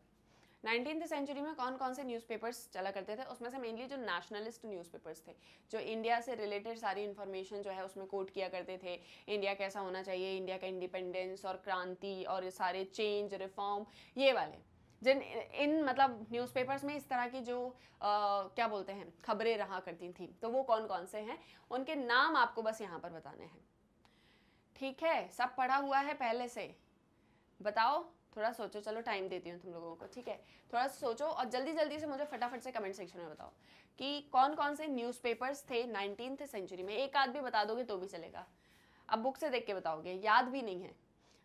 19th century में कौन कौन से न्यूज़पेपर्स चला करते थे? उसमें से मेनली जो नेशनलिस्ट न्यूज़पेपर्स थे, जो इंडिया से रिलेटेड सारी इन्फॉर्मेशन जो है उसमें कोट किया करते थे। इंडिया कैसा होना चाहिए, इंडिया का इंडिपेंडेंस और क्रांति और ये सारे चेंज, रिफॉर्म, ये वाले जिन इन मतलब न्यूज़पेपर्स में इस तरह की जो क्या बोलते हैं खबरें रहा करती थी, तो वो कौन कौन से हैं, उनके नाम आपको बस यहाँ पर बताने हैं। ठीक है, सब पढ़ा हुआ है पहले से? बताओ, थोड़ा सोचो, चलो टाइम देती हूँ तुम लोगों को। ठीक है, थोड़ा सोचो और जल्दी जल्दी से मुझे फटाफट से कमेंट सेक्शन में बताओ कि कौन कौन से न्यूज़पेपर्स थे 19th सेंचुरी में। एक आध भी बता दोगे तो भी चलेगा, अब बुक से देख के बताओगे, याद भी नहीं है।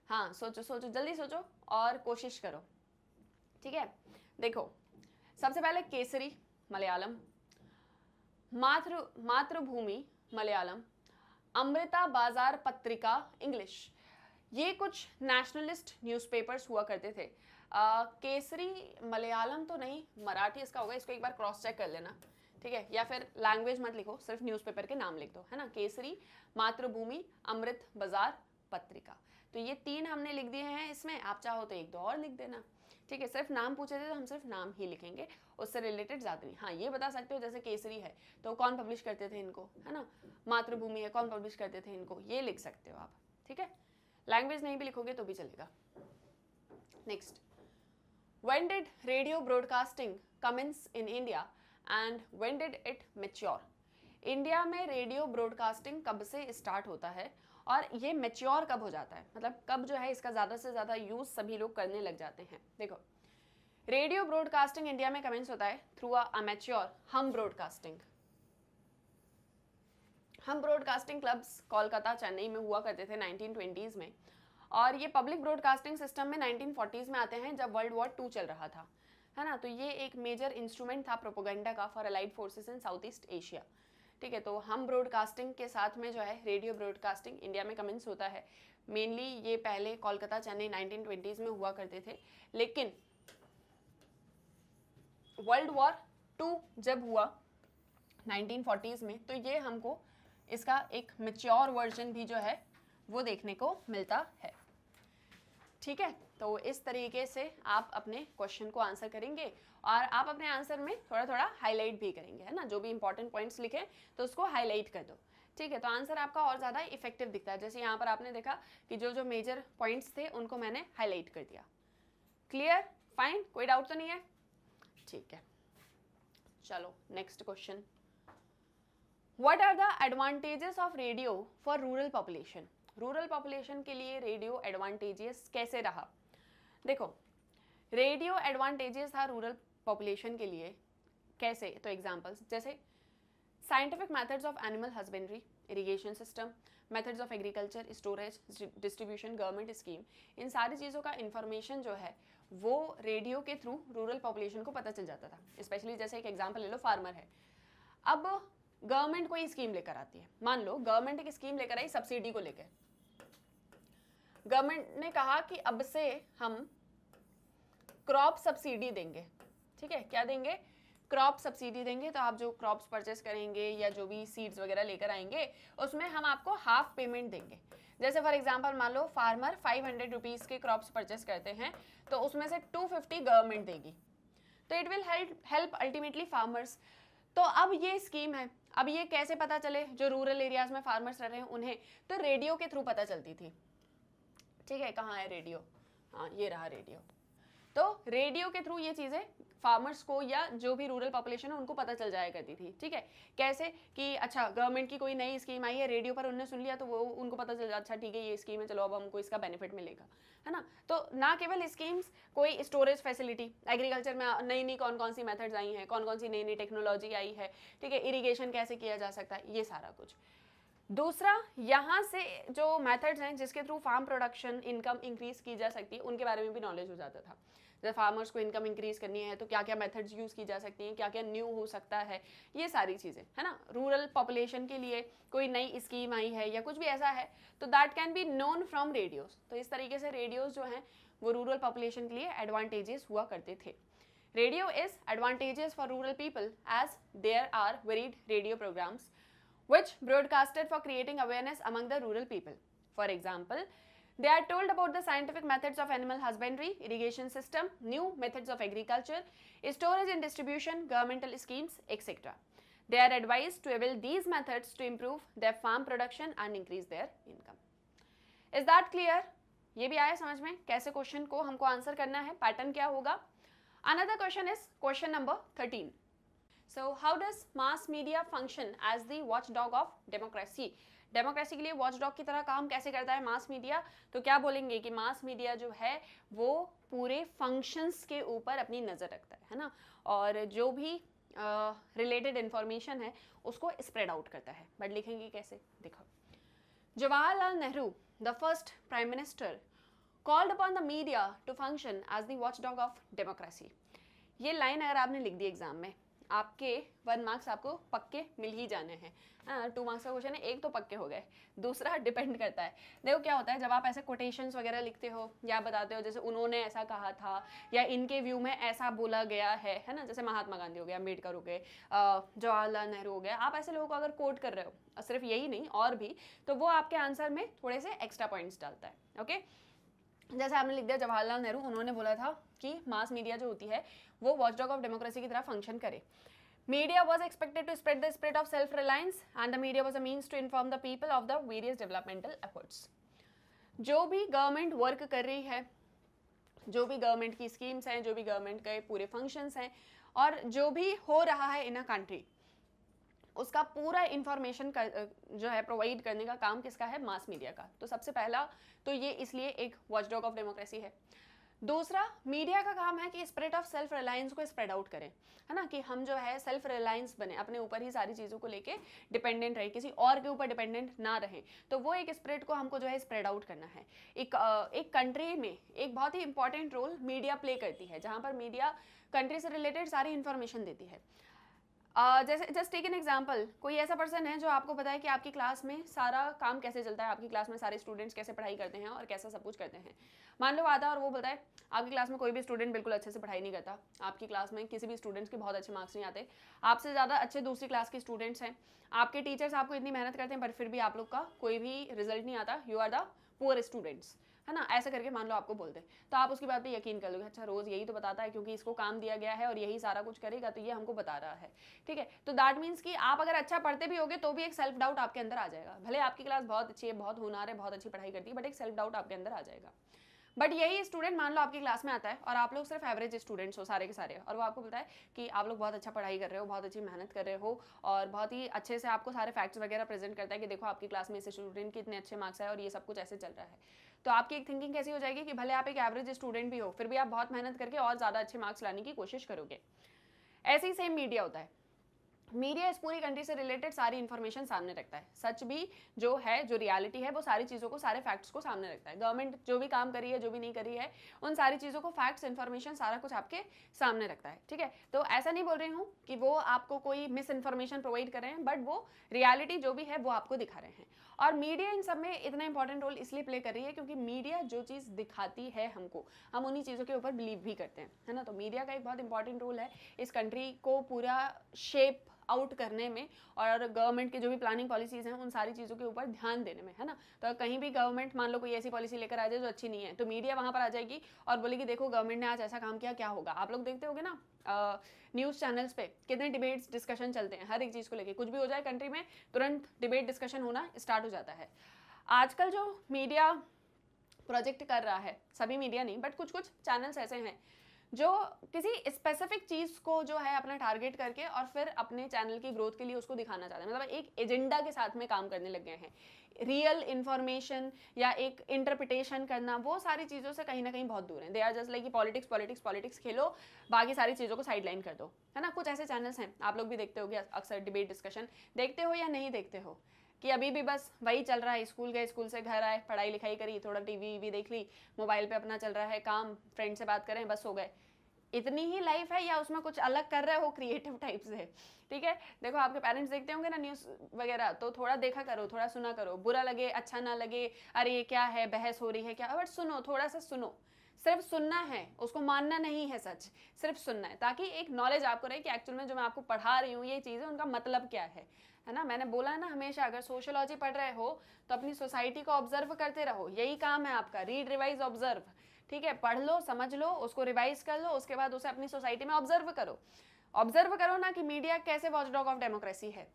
हाँ, सोचो सोचो, जल्दी सोचो और कोशिश करो। ठीक है, देखो सबसे पहले केसरी मलयालम, मातृभूमि मलयालम, अमृता बाजार पत्रिका इंग्लिश, ये कुछ नेशनलिस्ट न्यूज़पेपर्स हुआ करते थे। केसरी मलयालम तो नहीं, मराठी इसका होगा, इसको एक बार क्रॉस चेक कर लेना, ठीक है, या फिर लैंग्वेज मत लिखो, सिर्फ न्यूज़पेपर के नाम लिख दो, है ना। केसरी, मातृभूमि, अमृत बाजार पत्रिका, तो ये 3 हमने लिख दिए हैं इसमें। आप चाहो तो 1-2 और लिख देना, ठीक है। सिर्फ नाम पूछे थे तो हम सिर्फ नाम ही लिखेंगे, उससे रिलेटेड ज़्यादा नहीं। हाँ, ये बता सकते हो जैसे केसरी है तो कौन पब्लिश करते थे इनको, है ना। मातृभूमि है, कौन पब्लिश करते थे इनको, ये लिख सकते हो आप, ठीक है। लैंग्वेज नहीं भी लिखोगे तो भी चलेगा। Next, when did radio broadcasting commence in India and when did it mature? India में रेडियो ब्रॉडकास्टिंग कब से स्टार्ट होता है और ये मैच्योर कब हो जाता है, मतलब कब जो है इसका ज़्यादा से ज़्यादा यूज़ सभी लोग करने लग जाते हैं। देखो, रेडियो ब्रॉडकास्टिंग इंडिया में कमेंस होता है थ्रू अ मैच्योर हम ब्रॉडकास्टिंग। हम ब्रॉडकास्टिंग क्लब्स कोलकाता, चेन्नई में हुआ करते थे 1920s में, और ये पब्लिक ब्रॉडकास्टिंग सिस्टम में 1940s में आते हैं जब वर्ल्ड वॉर 2 चल रहा था, है ना। तो ये एक मेजर इंस्ट्रूमेंट था प्रोपेगेंडा का for allied forces in south east Asia, ठीक है। तो हम ब्रॉडकास्टिंग के साथ में जो है रेडियो ब्रॉडकास्टिंग इंडिया में कमेंस होता है। मेनली ये पहले कोलकाता, चेन्नई 1920s में हुआ करते थे, लेकिन वर्ल्ड वॉर 2 जब हुआ 1940s में, तो ये हमको इसका एक मैच्योर वर्जन भी जो है वो देखने को मिलता है, ठीक है। तो इस तरीके से आप अपने क्वेश्चन को आंसर करेंगे और आप अपने आंसर में थोड़ा थोड़ा हाईलाइट भी करेंगे, है ना। जो भी इंपॉर्टेंट पॉइंट्स लिखे तो उसको हाईलाइट कर दो, ठीक है। तो आंसर आपका और ज़्यादा इफेक्टिव दिखता है। जैसे यहाँ पर आपने देखा कि जो जो मेजर पॉइंट्स थे उनको मैंने हाईलाइट कर दिया। क्लियर, फाइन, कोई डाउट तो नहीं है, ठीक है। चलो next question, what are the advantages of radio for rural population? Rural population के लिए रेडियो एडवांटेजियस कैसे रहा? देखो, रेडियो एडवांटेजियस था रूरल पॉपुलेशन के लिए कैसे, तो एग्जांपल्स जैसे scientific methods of animal husbandry, irrigation system, methods of agriculture, storage, distribution, government scheme, इन सारी चीज़ों का इंफॉर्मेशन जो है वो रेडियो के थ्रू रूरल पॉपुलेशन को पता चल जाता था। स्पेशली जैसे एक एग्जांपल ले लो, फार्मर है, अब गवर्नमेंट कोई स्कीम लेकर आती है, मान लो गवर्नमेंट एक स्कीम लेकर आई सब्सिडी को लेकर, गवर्नमेंट ने कहा कि अब से हम क्रॉप सब्सिडी देंगे, ठीक है। क्या देंगे? क्रॉप सब्सिडी देंगे। तो आप जो क्रॉप्स परचेस करेंगे या जो भी सीड्स वगैरह लेकर आएंगे उसमें हम आपको हाफ पेमेंट देंगे। जैसे फॉर एग्जांपल मान लो फार्मर 500 रुपीज़ के क्रॉप्स परचेस करते हैं तो उसमें से 250 गवर्नमेंट देगी, तो it will help ultimately farmers. तो अब ये स्कीम है, अब ये कैसे पता चले जो रूरल एरियाज में फार्मर्स रह रहे हैं उन्हें, तो रेडियो के थ्रू पता चलती थी, ठीक है। कहाँ है रेडियो? हाँ, ये रहा रेडियो। तो रेडियो के थ्रू ये चीज़ें फार्मर्स को या जो भी रूरल पॉपुलेशन है उनको पता चल जाया करती थी, ठीक है। कैसे कि अच्छा गवर्नमेंट की कोई नई स्कीम आई है, रेडियो पर उन्होंने सुन लिया तो वो उनको पता चल जाता, अच्छा ठीक है ये स्कीम है, चलो अब हमको इसका बेनिफिट मिलेगा, है ना। तो ना केवल स्कीम्स, कोई स्टोरेज फैसिलिटी, एग्रीकल्चर में नई नई कौन कौन सी मेथड्स आई हैं, कौन कौन सी नई नई टेक्नोलॉजी आई है, ठीक है, इरीगेशन कैसे किया जा सकता है, ये सारा कुछ। दूसरा, यहाँ से जो मेथड्स हैं जिसके through farm production income increase की जा सकती है उनके बारे में भी नॉलेज हो जाता था। जैसे फार्मर्स को इनकम इंक्रीज करनी है तो क्या क्या मेथड्स यूज़ की जा सकती हैं, क्या क्या न्यू हो सकता है, ये सारी चीज़ें, है ना। रूरल पॉपुलेशन के लिए कोई नई स्कीम आई है या कुछ भी ऐसा है तो that can be known from radios. तो इस तरीके से रेडियोज जो हैं वो रूरल पॉपुलेशन के लिए एडवांटेजेस हुआ करते थे। Radio is advantages for rural people as there are varied radio programmes which broadcasted for creating awareness among the rural people. For example, they are told about the scientific methods of animal husbandry, irrigation system, new methods of agriculture, storage and distribution, governmental schemes, etc. They are advised to avail these methods to improve their farm production and increase their income. Is that clear? ये भी आया समझ में कैसे question को हमको answer करना है, पैटर्न क्या होगा। Another question is question number 13. So how does mass media function as the watchdog of democracy? Democracy के लिए वॉचडॉग की तरह काम कैसे करता है मास मीडिया? तो क्या बोलेंगे कि मास मीडिया जो है वो पूरे फंक्शंस के ऊपर अपनी नज़र रखता है ना, और जो भी रिलेटेड इंफॉर्मेशन है उसको स्प्रेड आउट करता है। बट लिखेंगे कैसे? देखो, Jawaharlal Nehru, the first prime minister called upon the media to function as the watchdog of democracy. ये लाइन अगर आपने लिख दी एग्जाम में, आपके 1 मार्क्स आपको पक्के मिल ही जाने हैं। 2 मार्क्स का क्वेश्चन है, एक तो पक्के हो गए, दूसरा डिपेंड करता है। देखो क्या होता है, जब आप ऐसे कोटेशंस वगैरह लिखते हो या बताते हो जैसे उन्होंने ऐसा कहा था या इनके व्यू में ऐसा बोला गया है ना, जैसे महात्मा गांधी हो गया, अम्बेडकर हो गए, जवाहरलाल नेहरू हो गया, आप ऐसे लोगों को अगर कोट कर रहे हो, सिर्फ यही नहीं और भी, तो वो आपके आंसर में थोड़े से एक्स्ट्रा पॉइंट्स डालता है। ओके, जैसे आपने लिख दिया जवाहरलाल नेहरू, उन्होंने बोला था कि मास मीडिया जो होती है वो वॉचडॉग ऑफ डेमोक्रेसी की तरह फंक्शन करे। Media was expected to spread the spirit of self-reliance and the media was a means to inform the people of the various developmental efforts. जो भी गवर्नमेंट वर्क कर रही है, जो भी गवर्नमेंट की स्कीम्स हैं, जो भी गवर्नमेंट के पूरे फंक्शंस हैं और जो भी हो रहा है इन अ कंट्री, उसका पूरा इंफॉर्मेशन जो है प्रोवाइड करने का काम किसका है? मास मीडिया का। तो सबसे पहला तो ये इसलिए एक वॉचडॉग ऑफ डेमोक्रेसी है। दूसरा, मीडिया का काम है कि स्प्रेड ऑफ सेल्फ रिलायंस को स्प्रेड आउट करें, है ना, कि हम जो है सेल्फ रिलायंस बने, अपने ऊपर ही सारी चीज़ों को लेके डिपेंडेंट रहे, किसी और के ऊपर डिपेंडेंट ना रहें। तो वो एक स्प्रेड को हमको जो है स्प्रेड आउट करना है। एक कंट्री में एक बहुत ही इंपॉर्टेंट रोल मीडिया प्ले करती है, जहाँ पर मीडिया कंट्री से रिलेटेड सारी इन्फॉर्मेशन देती है। जैसे जस्ट टेक एन एग्जाम्पल, कोई ऐसा पर्सन है जो आपको बताए कि आपकी क्लास में सारा काम कैसे चलता है, आपकी क्लास में सारे स्टूडेंट्स कैसे पढ़ाई करते हैं और कैसा सब कुछ करते हैं। मान लो आता है और वो बताए आपकी क्लास में कोई भी स्टूडेंट बिल्कुल अच्छे से पढ़ाई नहीं करता, आपकी क्लास में किसी भी स्टूडेंट्स के बहुत अच्छे मार्क्स नहीं आते, आपसे ज़्यादा अच्छे दूसरी क्लास के स्टूडेंट्स हैं, आपके टीचर्स आपको इतनी मेहनत करते हैं पर फिर भी आप लोग का कोई भी रिजल्ट नहीं आता, you are the poor students, है ना, ऐसा करके मान लो आपको बोलते, तो आप उसकी बात पे यकीन कर लोगे, अच्छा रोज यही तो बताता है क्योंकि इसको काम दिया गया है और यही सारा कुछ करेगा तो ये हमको बता रहा है, ठीक है। तो दैट मीन्स कि आप अगर अच्छा पढ़ते भी होगे तो भी एक सेल्फ डाउट आपके अंदर आ जाएगा। भले आपकी क्लास बहुत अच्छी है, बहुत होनहार है, बहुत अच्छी पढ़ाई करती है, बट एक सेल्फ डाउट आपके अंदर आ जाएगा। बट यही स्टूडेंट मान लो आपकी क्लास में आता है और आप लोग सिर्फ एवरेज स्टूडेंट्स हो सारे के सारे, और वो आपको बोलता है कि आप लोग बहुत अच्छा पढ़ाई कर रहे हो, बहुत अच्छी मेहनत कर रहे हो और बहुत ही अच्छे से आपको सारे फैक्ट्स वगैरह प्रेजेंट करता है कि देखो आपकी क्लास में इस स्टूडेंट के इतने अच्छे मार्क्स है और ये सब कुछ ऐसे चल रहा है। तो आपकी एक थिंकिंग कैसी हो जाएगी कि भले आप एक एवरेज स्टूडेंट भी हो फिर भी आप बहुत मेहनत करके और ज़्यादा अच्छे मार्क्स लाने की कोशिश करोगे। ऐसे ही सेम मीडिया होता है। मीडिया इस पूरी कंट्री से रिलेटेड सारी इन्फॉर्मेशन सामने रखता है, सच भी जो है, जो रियलिटी है, वो सारी चीज़ों को, सारे फैक्ट्स को सामने रखता है। गवर्नमेंट जो भी काम करी है, जो भी नहीं करी है, उन सारी चीज़ों को, फैक्ट्स, इन्फॉर्मेशन, सारा कुछ आपके सामने रखता है, ठीक है। तो ऐसा नहीं बोल रही हूँ कि वो आपको कोई मिस इन्फॉर्मेशन प्रोवाइड कर रहे हैं, बट वो रियलिटी जो भी है वो आपको दिखा रहे हैं। और मीडिया इन सब में इतना इंपॉर्टेंट रोल इसलिए प्ले कर रही है क्योंकि मीडिया जो चीज़ दिखाती है हमको, हम उन्हीं चीज़ों के ऊपर बिलीव भी करते हैं, है ना। तो मीडिया का एक बहुत इंपॉर्टेंट रोल है इस कंट्री को पूरा शेप आउट करने में और गवर्नमेंट की जो भी प्लानिंग पॉलिसीज हैं उन सारी चीज़ों के ऊपर ध्यान देने में, है ना। तो कहीं भी गवर्नमेंट मान लो कोई ऐसी पॉलिसी लेकर आ जाए जो अच्छी नहीं है, तो मीडिया वहाँ पर आ जाएगी और बोलेगी देखो गवर्नमेंट ने आज ऐसा काम किया, क्या होगा। आप लोग देखते होगे ना न्यूज़ चैनल्स पे कितने डिबेट्स डिस्कशन चलते हैं, हर एक चीज़ को लेकर, कुछ भी हो जाए कंट्री में तुरंत डिबेट डिस्कशन होना स्टार्ट हो जाता है। आजकल जो मीडिया प्रोजेक्ट कर रहा है, सभी मीडिया नहीं बट कुछ कुछ चैनल्स ऐसे हैं जो किसी स्पेसिफिक चीज़ को जो है अपना टारगेट करके और फिर अपने चैनल की ग्रोथ के लिए उसको दिखाना चाहते हैं, मतलब एक एजेंडा के साथ में काम करने लग गए हैं। रियल इन्फॉर्मेशन या एक इंटरप्रिटेशन करना, वो सारी चीज़ों से कहीं ना कहीं बहुत दूर है। They are just like politics politics politics खेलो, बाकी सारी चीज़ों को साइड लाइन कर दो, है ना। कुछ ऐसे चैनल्स हैं, आप लोग भी देखते होगे अक्सर, डिबेट डिस्कशन देखते हो या नहीं देखते हो, कि अभी भी बस वही चल रहा है, स्कूल गए, स्कूल से घर आए, पढ़ाई लिखाई करी, थोड़ा टीवी वी देख ली, मोबाइल पे अपना चल रहा है काम, फ्रेंड से बात करें, बस हो गए, इतनी ही लाइफ है, या उसमें कुछ अलग कर रहे हो क्रिएटिव टाइप से, ठीक है। देखो आपके पेरेंट्स देखते होंगे ना न्यूज़ वगैरह, तो थोड़ा देखा करो, थोड़ा सुना करो, बुरा लगे अच्छा ना लगे, अरे ये क्या है, बहस हो रही है क्या, बट सुनो, थोड़ा सा सुनो, सिर्फ सुनना है, उसको मानना नहीं है सच, सिर्फ सुनना है, ताकि एक नॉलेज आपको रहे कि एक्चुअल में जो मैं आपको पढ़ा रही हूँ ये चीज़ें उनका मतलब क्या है ना। मैंने बोला है ना हमेशा, अगर सोशियोलॉजी पढ़ रहे हो तो अपनी सोसाइटी को ऑब्जर्व करते रहो, यही काम है आपका, रीड रिवाइज ऑब्जर्व, ठीक है। पढ़ लो, समझ लो, उसको रिवाइज कर लो, उसके बाद उसे अपनी सोसाइटी में ऑब्जर्व करो। ऑब्जर्व करो ना कि मीडिया कैसे वॉचडॉग ऑफ डेमोक्रेसी है।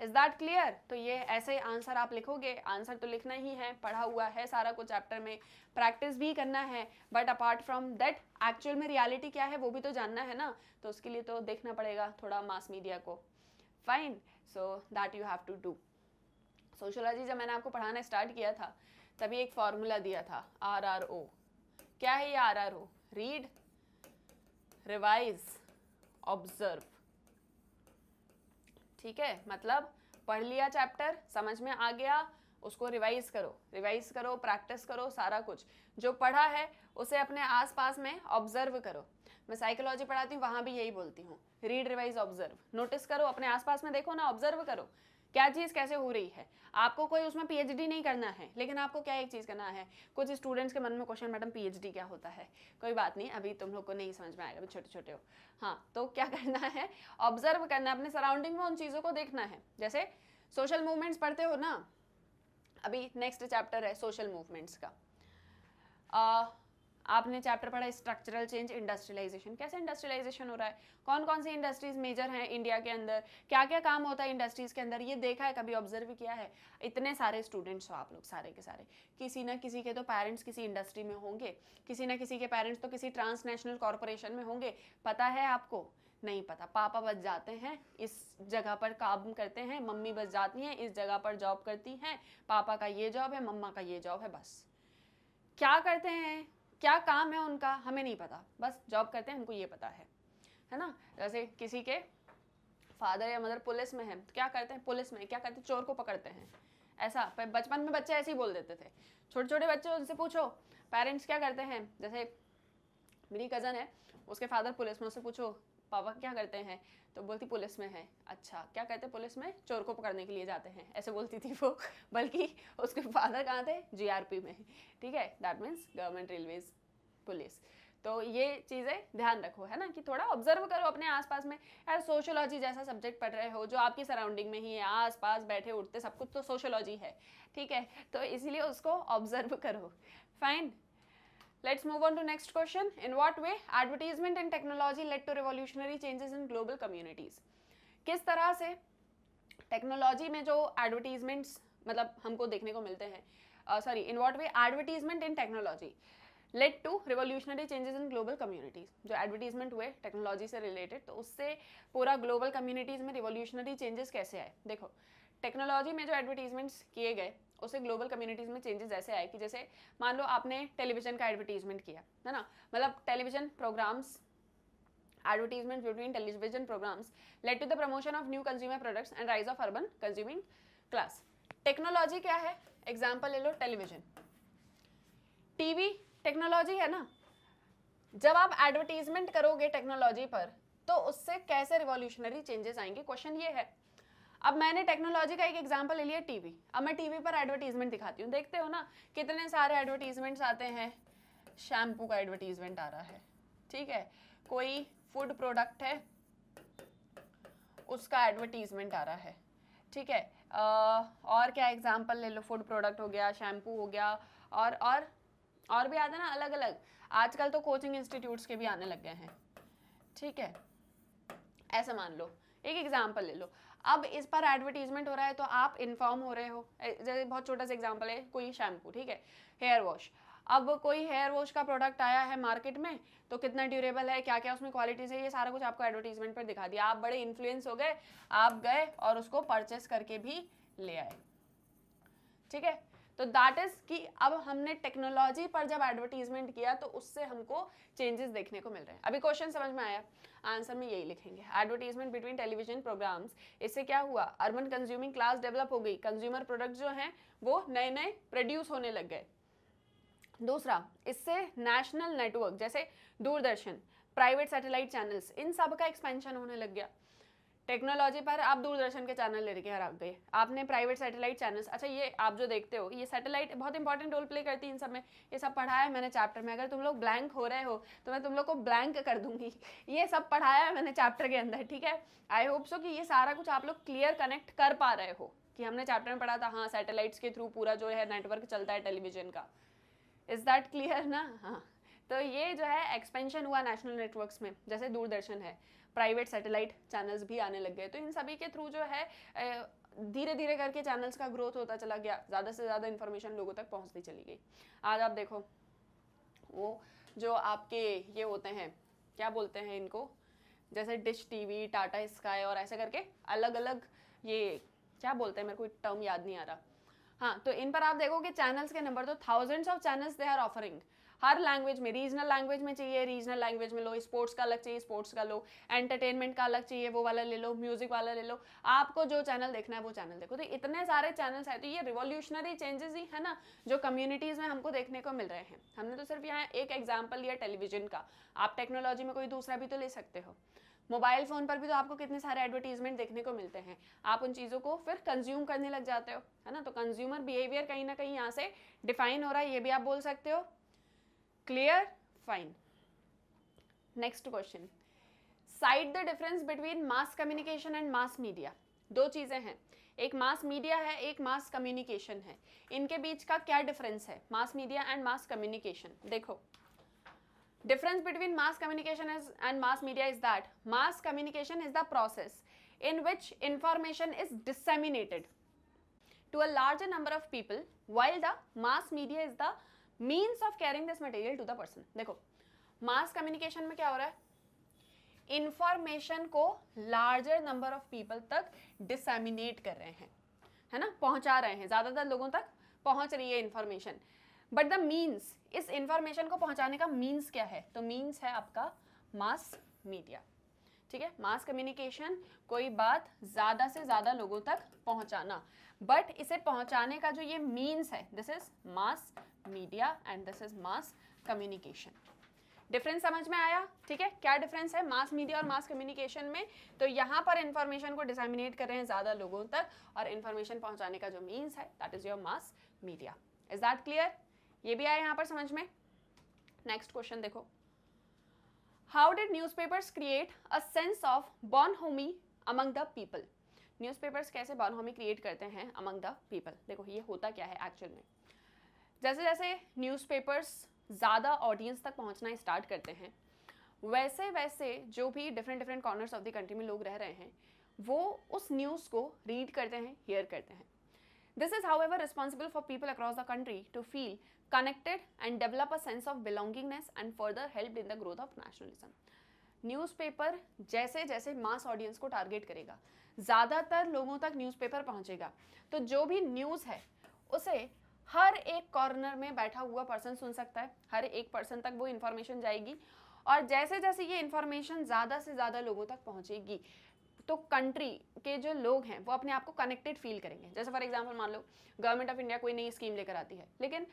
Is that clear? तो ये ऐसे आंसर आप लिखोगे, आंसर तो लिखना ही है, पढ़ा हुआ है सारा कुछ चैप्टर में, प्रैक्टिस भी करना है, but apart from that actual में रियलिटी क्या है वो भी तो जानना है ना, तो उसके लिए तो देखना पड़ेगा थोड़ा मास मीडिया को। Fine, so that you have to do. Sociology जब मैंने आपको पढ़ाना स्टार्ट किया था तभी एक फॉर्मूला दिया था, RRO। क्या है ये RRO? रीड, रिवाइज, ऑब्जर्व, ठीक है। मतलब पढ़ लिया चैप्टर, समझ में आ गया, उसको रिवाइज करो, प्रैक्टिस करो, सारा कुछ जो पढ़ा है उसे अपने आसपास में ऑब्जर्व करो। मैं साइकोलॉजी पढ़ाती हूँ, वहाँ भी यही बोलती हूँ, रीड रिवाइज ऑब्जर्व। नोटिस करो, अपने आसपास में देखो ना, ऑब्जर्व करो क्या चीज़ कैसे हो रही है। आपको कोई उसमें पीएचडी नहीं करना है, लेकिन आपको क्या एक चीज़ करना है। कुछ स्टूडेंट्स के मन में क्वेश्चन, मैडम पीएचडी क्या होता है? कोई बात नहीं, अभी तुम लोग को नहीं समझ में आएगा, अभी छोटे छोटे हो। हाँ, तो क्या करना है, ऑब्जर्व करना है, अपने सराउंडिंग में उन चीज़ों को देखना है। जैसे सोशल मूवमेंट्स पढ़ते हो ना, अभी नेक्स्ट चैप्टर है सोशल मूवमेंट्स का। आपने चैप्टर पढ़ा स्ट्रक्चरल चेंज, इंडस्ट्रियलाइजेशन। कैसे इंडस्ट्रियलाइजेशन हो रहा है, कौन कौन सी इंडस्ट्रीज मेजर हैं इंडिया के अंदर, क्या क्या काम होता है इंडस्ट्रीज के अंदर, ये देखा है, कभी ऑब्जर्व किया है? इतने सारे स्टूडेंट्स हो आप लोग, सारे के सारे, किसी ना किसी के तो पेरेंट्स किसी इंडस्ट्री में होंगे, किसी ना किसी के पेरेंट्स तो किसी ट्रांसनेशनल कॉरपोरेशन में होंगे। पता है आपको? नहीं पता। पापा बस जाते हैं, इस जगह पर काम करते हैं, मम्मी बस जाती हैं, इस जगह पर जॉब करती हैं, पापा का ये जॉब है, मम्मा का ये जॉब है, बस। क्या करते हैं, क्या काम है उनका, हमें नहीं पता, बस जॉब करते हैं, उनको ये पता है ना। जैसे किसी के फादर या मदर पुलिस में है, तो क्या करते हैं, पुलिस में क्या करते हैं, चोर को पकड़ते हैं। ऐसा बचपन में बच्चे ऐसे ही बोल देते थे, छोटे छोटे बच्चे, उनसे पूछो पेरेंट्स क्या करते हैं। जैसे मेरी कज़न है, उसके फादर पुलिस में, उससे पूछो पापा क्या करते हैं, तो बोलती पुलिस में है। अच्छा, क्या कहते हैं पुलिस में? चोर को पकड़ने के लिए जाते हैं, ऐसे बोलती थी वो। बल्कि उसके फादर कहाँ थे? जीआरपी में, ठीक है, that means government railways police. तो ये चीज़ें ध्यान रखो, है ना, कि थोड़ा ऑब्जर्व करो अपने आसपास में। यार सोशियोलॉजी जैसा सब्जेक्ट पढ़ रहे हो जो आपकी सराउंडिंग में ही है, आसपास बैठे उठते सब कुछ तो सोशियोलॉजी है, ठीक है, तो इसीलिए उसको ऑब्जर्व करो। Fine, let's move on to next question. In what way advertisement and technology led to revolutionary changes in global communities? किस तरह से टेक्नोलॉजी में जो एडवर्टीजमेंट्स मतलब हमको देखने को मिलते हैं, sorry, in what way advertisement in technology led to revolutionary changes in global communities. जो एडवर्टीजमेंट हुए टेक्नोलॉजी से रिलेटेड, तो उससे पूरा ग्लोबल कम्युनिटीज में रिवोल्यूशनरी चेंजेस कैसे आए। देखो, टेक्नोलॉजी में जो एडवर्टीजमेंट्स किए गए उससे ग्लोबल कम्युनिटीज में चेंजेस ऐसे आए कि जैसे मान लो आपने टेलीविजन का एडवर्टीजमेंट किया, है ना, मतलब television programmes, advertisements between television programs led to the promotion of new consumer products and rise of urban consuming class. Technology क्या है, एग्जाम्पल ले लो, टेलीविजन, टीवी टेक्नोलॉजी है ना। जब आप एडवर्टीजमेंट करोगे टेक्नोलॉजी पर तो उससे कैसे रिवॉल्यूशनरी चेंजेस आएंगे, क्वेश्चन ये है। अब मैंने टेक्नोलॉजी का एक एग्जांपल ले लिया टीवी, अब मैं टीवी पर एडवर्टीजमेंट दिखाती हूँ, देखते हो ना कितने सारे एडवर्टीजमेंट्स आते हैं। शैम्पू का एडवर्टीजमेंट आ रहा है, ठीक है, कोई फूड प्रोडक्ट है उसका एडवर्टीजमेंट आ रहा है, ठीक है, और क्या एग्जांपल ले लो, फूड प्रोडक्ट हो गया, शैम्पू हो गया, और भी आते हैं ना अलग अलग। आजकल तो कोचिंग इंस्टीट्यूट्स के भी आने लग गए हैं, ठीक है, ऐसा मान लो, एक एग्जांपल ले लो। अब इस पर एडवर्टीजमेंट हो रहा है तो आप इन्फॉर्म हो रहे हो। जैसे बहुत छोटा सा एग्जांपल है, कोई शैम्पू, ठीक है, हेयर वॉश। अब कोई हेयर वॉश का प्रोडक्ट आया है मार्केट में, तो कितना ड्यूरेबल है, क्या क्या उसमें क्वालिटीज है, ये सारा कुछ आपको एडवर्टीजमेंट पर दिखा दिया। आप बड़े इन्फ्लुएंस हो गए, आप गए और उसको परचेस करके भी ले आए, ठीक है। तो दैट इज कि अब हमने टेक्नोलॉजी पर जब एडवर्टीजमेंट किया तो उससे हमको चेंजेस देखने को मिल रहे हैं। अभी क्वेश्चन समझ में आया, आंसर में यही लिखेंगे, एडवर्टीजमेंट बिटवीन टेलीविजन प्रोग्राम्स। इससे क्या हुआ, अर्बन कंज्यूमिंग क्लास डेवलप हो गई, कंज्यूमर प्रोडक्ट जो हैं वो नए नए प्रोड्यूस होने लग गए। दूसरा, इससे नेशनल नेटवर्क जैसे दूरदर्शन, प्राइवेट सैटेलाइट चैनल्स, इन सब का एक्सपेंशन होने लग गया। टेक्नोलॉजी पर आप दूरदर्शन के चैनल लेके आ गए, आपने प्राइवेट सैटेलाइट चैनल्स, अच्छा ये आप जो देखते हो ये सैटेलाइट बहुत इंपॉर्टेंट रोल प्ले करती है इन सब में। ये सब पढ़ाया है मैंने चैप्टर में, अगर तुम लोग ब्लैंक हो रहे हो तो मैं तुम लोग को ब्लैंक कर दूंगी, ये सब पढ़ाया है मैंने चैप्टर के अंदर, ठीक है। आई होप सो कि ये सारा कुछ आप लोग क्लियर कनेक्ट कर पा रहे हो कि हमने चैप्टर में पढ़ा था, हाँ सैटेलाइट्स के थ्रू पूरा जो है नेटवर्क चलता है टेलीविजन का। इज दैट क्लियर ना? हाँ, तो ये जो है एक्सपेंशन हुआ नेशनल नेटवर्क्स में, जैसे दूरदर्शन है, प्राइवेट सैटेलाइट चैनल्स भी आने लग गए, तो इन सभी के थ्रू जो है धीरे धीरे करके चैनल्स का ग्रोथ होता चला गया, ज़्यादा से ज़्यादा इन्फॉर्मेशन लोगों तक पहुंचती चली गई। आज आप देखो वो जो आपके ये होते हैं, क्या बोलते हैं इनको, जैसे डिश टीवी, टाटा स्काई और ऐसे करके अलग अलग, ये क्या बोलते हैं, मेरे को टर्म याद नहीं आ रहा, हाँ, तो इन पर आप देखोगे चैनल्स के नंबर तो thousands of channels they are offering, हर लैंग्वेज में, रीजनल लैंग्वेज में चाहिए रीजनल लैंग्वेज में लो, स्पोर्ट्स का अलग चाहिए स्पोर्ट्स का लो, एंटरटेनमेंट का अलग चाहिए वो वाला ले लो, म्यूजिक वाला ले लो, आपको जो चैनल देखना है वो चैनल देखो। तो इतने सारे चैनल्स हैं, तो ये रिवॉल्यूशनरी चेंजेस ही है ना जो कम्युनिटीज में हमको देखने को मिल रहे हैं। हमने तो सिर्फ यहाँ एक एग्जाम्पल लिया टेलीविजन का, आप टेक्नोलॉजी में कोई दूसरा भी तो ले सकते हो। मोबाइल फ़ोन पर भी तो आपको कितने सारे एडवर्टीजमेंट देखने को मिलते हैं, आप उन चीज़ों को फिर कंज्यूम करने लग जाते हो, है ना। तो कंज्यूमर बिहेवियर कहीं ना कहीं यहाँ से डिफाइन हो रहा है, ये भी आप बोल सकते हो। Clear, fine. Next question, side the difference between mass communication and mass media. दो चीज़ें हैं, एक मास मीडिया है, एक मास कम्युनिकेशन है, इनके बीच का क्या डिफरेंस है, mass media and mass communication. देखो, difference between mass communication and mass media is that mass communication is the process in which information is disseminated to a larger number of people, while the mass media is the means of carrying this material to the person। देखो, mass communication में क्या हो रहा है, information को larger number of people तक disseminate कर रहे हैं, है ना, पहुंचा रहे हैं, ज़्यादातर लोगों तक पहुंच रही है इंफॉर्मेशन। बट द मीन्स, इस इंफॉर्मेशन को पहुंचाने का मीन्स क्या है, तो मीन्स है आपका मास मीडिया। ठीक है, मास कम्युनिकेशन कोई बात ज़्यादा से ज़्यादा लोगों तक पहुंचाना, बट इसे पहुंचाने का जो ये मीन्स है, this is mass media and this is mass communication. Difference समझ में आया? ठीक है, क्या डिफरेंस है मास मीडिया और मास कम्युनिकेशन में? तो यहाँ पर इंफॉर्मेशन को डिसेमिनेट कर रहे हैं ज़्यादा लोगों तक, और इंफॉर्मेशन पहुंचाने का जो मीन्स है that is your mass media. Is that clear? ये भी आया यहाँ पर समझ में। नेक्स्ट क्वेश्चन देखो, how did newspapers create a sense of bonhomie among the people. Newspapers कैसे बॉनहोमी क्रिएट करते हैं अमंग द पीपल। देखो, ये होता क्या है एक्चुअल में, जैसे जैसे न्यूज़पेपर्स ज़्यादा ऑडियंस तक पहुँचना स्टार्ट करते हैं, वैसे वैसे जो भी different corners of the country में लोग रह रहे हैं वो उस न्यूज़ को रीड करते हैं, हियर करते हैं। This is, however, responsible for people across the country to feel connected and develop a sense of belongingness and further helped in the growth of nationalism. Newspaper जैसे जैसे मास ऑडियंस को target करेगा, ज़्यादातर लोगों तक newspaper पहुंचेगा, तो जो भी न्यूज़ है उसे हर एक कॉर्नर में बैठा हुआ पर्सन सुन सकता है, हर एक पर्सन तक वो इन्फॉर्मेशन जाएगी, और जैसे जैसे ये इन्फॉर्मेशन ज़्यादा से ज़्यादा लोगों तक पहुंचेगी तो कंट्री के जो लोग हैं वो अपने आप को कनेक्टेड फील करेंगे। जैसे फॉर एग्जांपल मान लो गवर्नमेंट ऑफ इंडिया कोई नई स्कीम लेकर आती है, लेकिन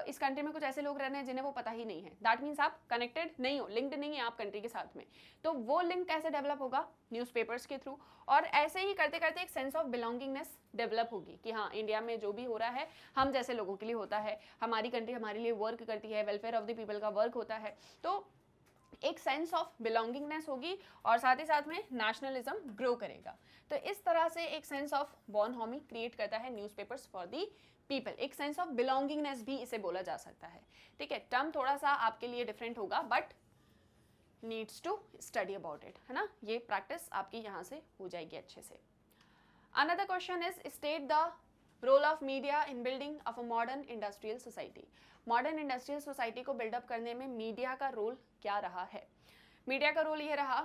इस कंट्री में कुछ ऐसे लोग रह रहे हैं जिन्हें वो पता ही नहीं है, दैट मीन्स आप कनेक्टेड नहीं हो, लिंक्ड नहीं है आप कंट्री के साथ में। तो वो लिंक कैसे डेवलप होगा? न्यूज़पेपर्स के थ्रू, और ऐसे ही करते करते एक सेंस ऑफ बिलोंगिंगनेस डेवलप होगी कि हाँ, इंडिया में जो भी हो रहा है हम जैसे लोगों के लिए होता है, हमारी कंट्री हमारे लिए वर्क करती है, वेलफेयर ऑफ द पीपल का वर्क होता है। तो एक सेंस ऑफ बिलोंगिंगनेस होगी और साथ ही साथ में नेशनलिज्म ग्रो करेगा। तो इस तरह से एक सेंस ऑफ बॉनहोमी क्रिएट करता है न्यूज़पेपर्स फॉर दी पीपल। एक सेंस ऑफ बिलोंगिंगनेस भी इसे बोला जा सकता है। ठीक है, टर्म थोड़ा सा आपके लिए डिफरेंट होगा but needs to study about it, है ना। ये प्रैक्टिस आपकी यहाँ से हो जाएगी अच्छे से। Another question is state the role of media in building of a modern industrial society. मॉडर्न इंडस्ट्रियल सोसाइटी को बिल्डअप करने में मीडिया का रोल क्या रहा है? मीडिया का रोल ये रहा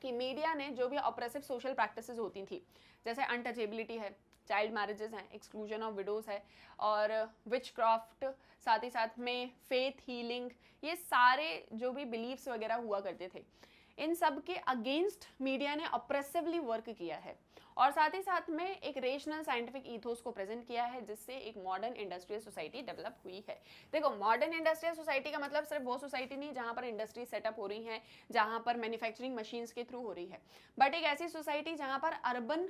कि मीडिया ने जो भी ऑपरेसिव सोशल प्रैक्टिसेस होती थी, जैसे अनटचेबिलिटी है, चाइल्ड मैरिजेस हैं, एक्सक्लूजन ऑफ विडोज है, और विच क्राफ्ट, साथ ही साथ में फेथ हीलिंग, ये सारे जो भी बिलीव्स वगैरह हुआ करते थे, इन सब के अगेंस्ट मीडिया ने ऑपरेसिवली वर्क किया है, और साथ ही साथ में एक रेशनल साइंटिफिक ईथोस को प्रेजेंट किया है, जिससे एक मॉडर्न इंडस्ट्रियल सोसाइटी डेवलप हुई है। देखो, मॉडर्न इंडस्ट्रियल सोसाइटी का मतलब सिर्फ वो सोसाइटी नहीं जहाँ पर इंडस्ट्री सेटअप हो रही है, जहाँ पर मैन्युफैक्चरिंग मशीन्स के थ्रू हो रही है, बट एक ऐसी सोसाइटी जहाँ पर अर्बन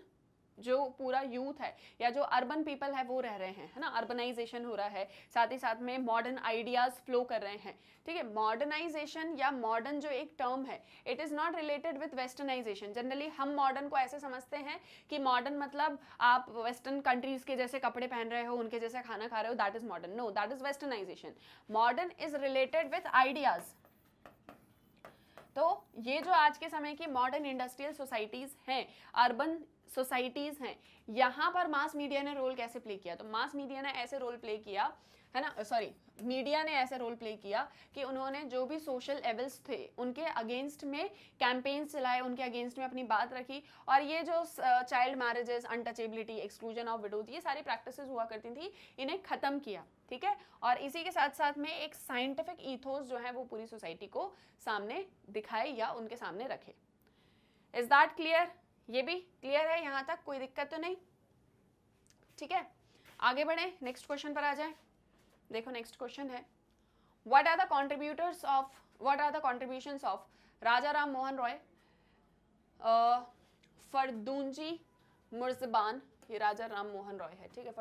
जो पूरा यूथ है या जो अर्बन पीपल है वो रह रहे हैं, है ना, अर्बनाइजेशन हो रहा है, साथ ही साथ में मॉडर्न आइडियाज फ्लो कर रहे हैं। ठीक है, मॉडर्नाइजेशन या मॉडर्न जो एक टर्म है, it is not related with westernisation. Generally हम मॉडर्न को ऐसे समझते हैं कि मॉडर्न मतलब आप वेस्टर्न कंट्रीज के जैसे कपड़े पहन रहे हो, उनके जैसे खाना खा रहे हो, that is modern. No, that is westernisation. Modern is related with ideas. तो ये जो आज के समय की मॉडर्न इंडस्ट्रियल सोसाइटीज हैं, अर्बन सोसाइटीज हैं, यहाँ पर मास मीडिया ने रोल कैसे प्ले किया? तो मास मीडिया ने ऐसे रोल प्ले किया है ना, सॉरी मीडिया ने ऐसे रोल प्ले किया कि उन्होंने जो भी सोशल एविल्स थे उनके अगेंस्ट में कैंपेन्स चलाए, उनके अगेंस्ट में अपनी बात रखी, और ये जो child marriages, untouchability, exclusion of widows, ये सारी प्रैक्टिसेस हुआ करती थी, इन्हें खत्म किया, ठीक है। और इसी के साथ साथ में एक साइंटिफिक ईथोस जो है वो पूरी सोसाइटी को सामने दिखाए या उनके सामने रखे। Is that clear? ये भी क्लियर है यहाँ तक? कोई दिक्कत तो नहीं? ठीक है, आगे बढ़े, नेक्स्ट क्वेश्चन पर आ जाए। देखो नेक्स्ट क्वेश्चन है, what are the contributions of Raja Ram Mohan Roy, Fardunji Murzban, ये राजा राम मोहन रॉय है, ठीक है,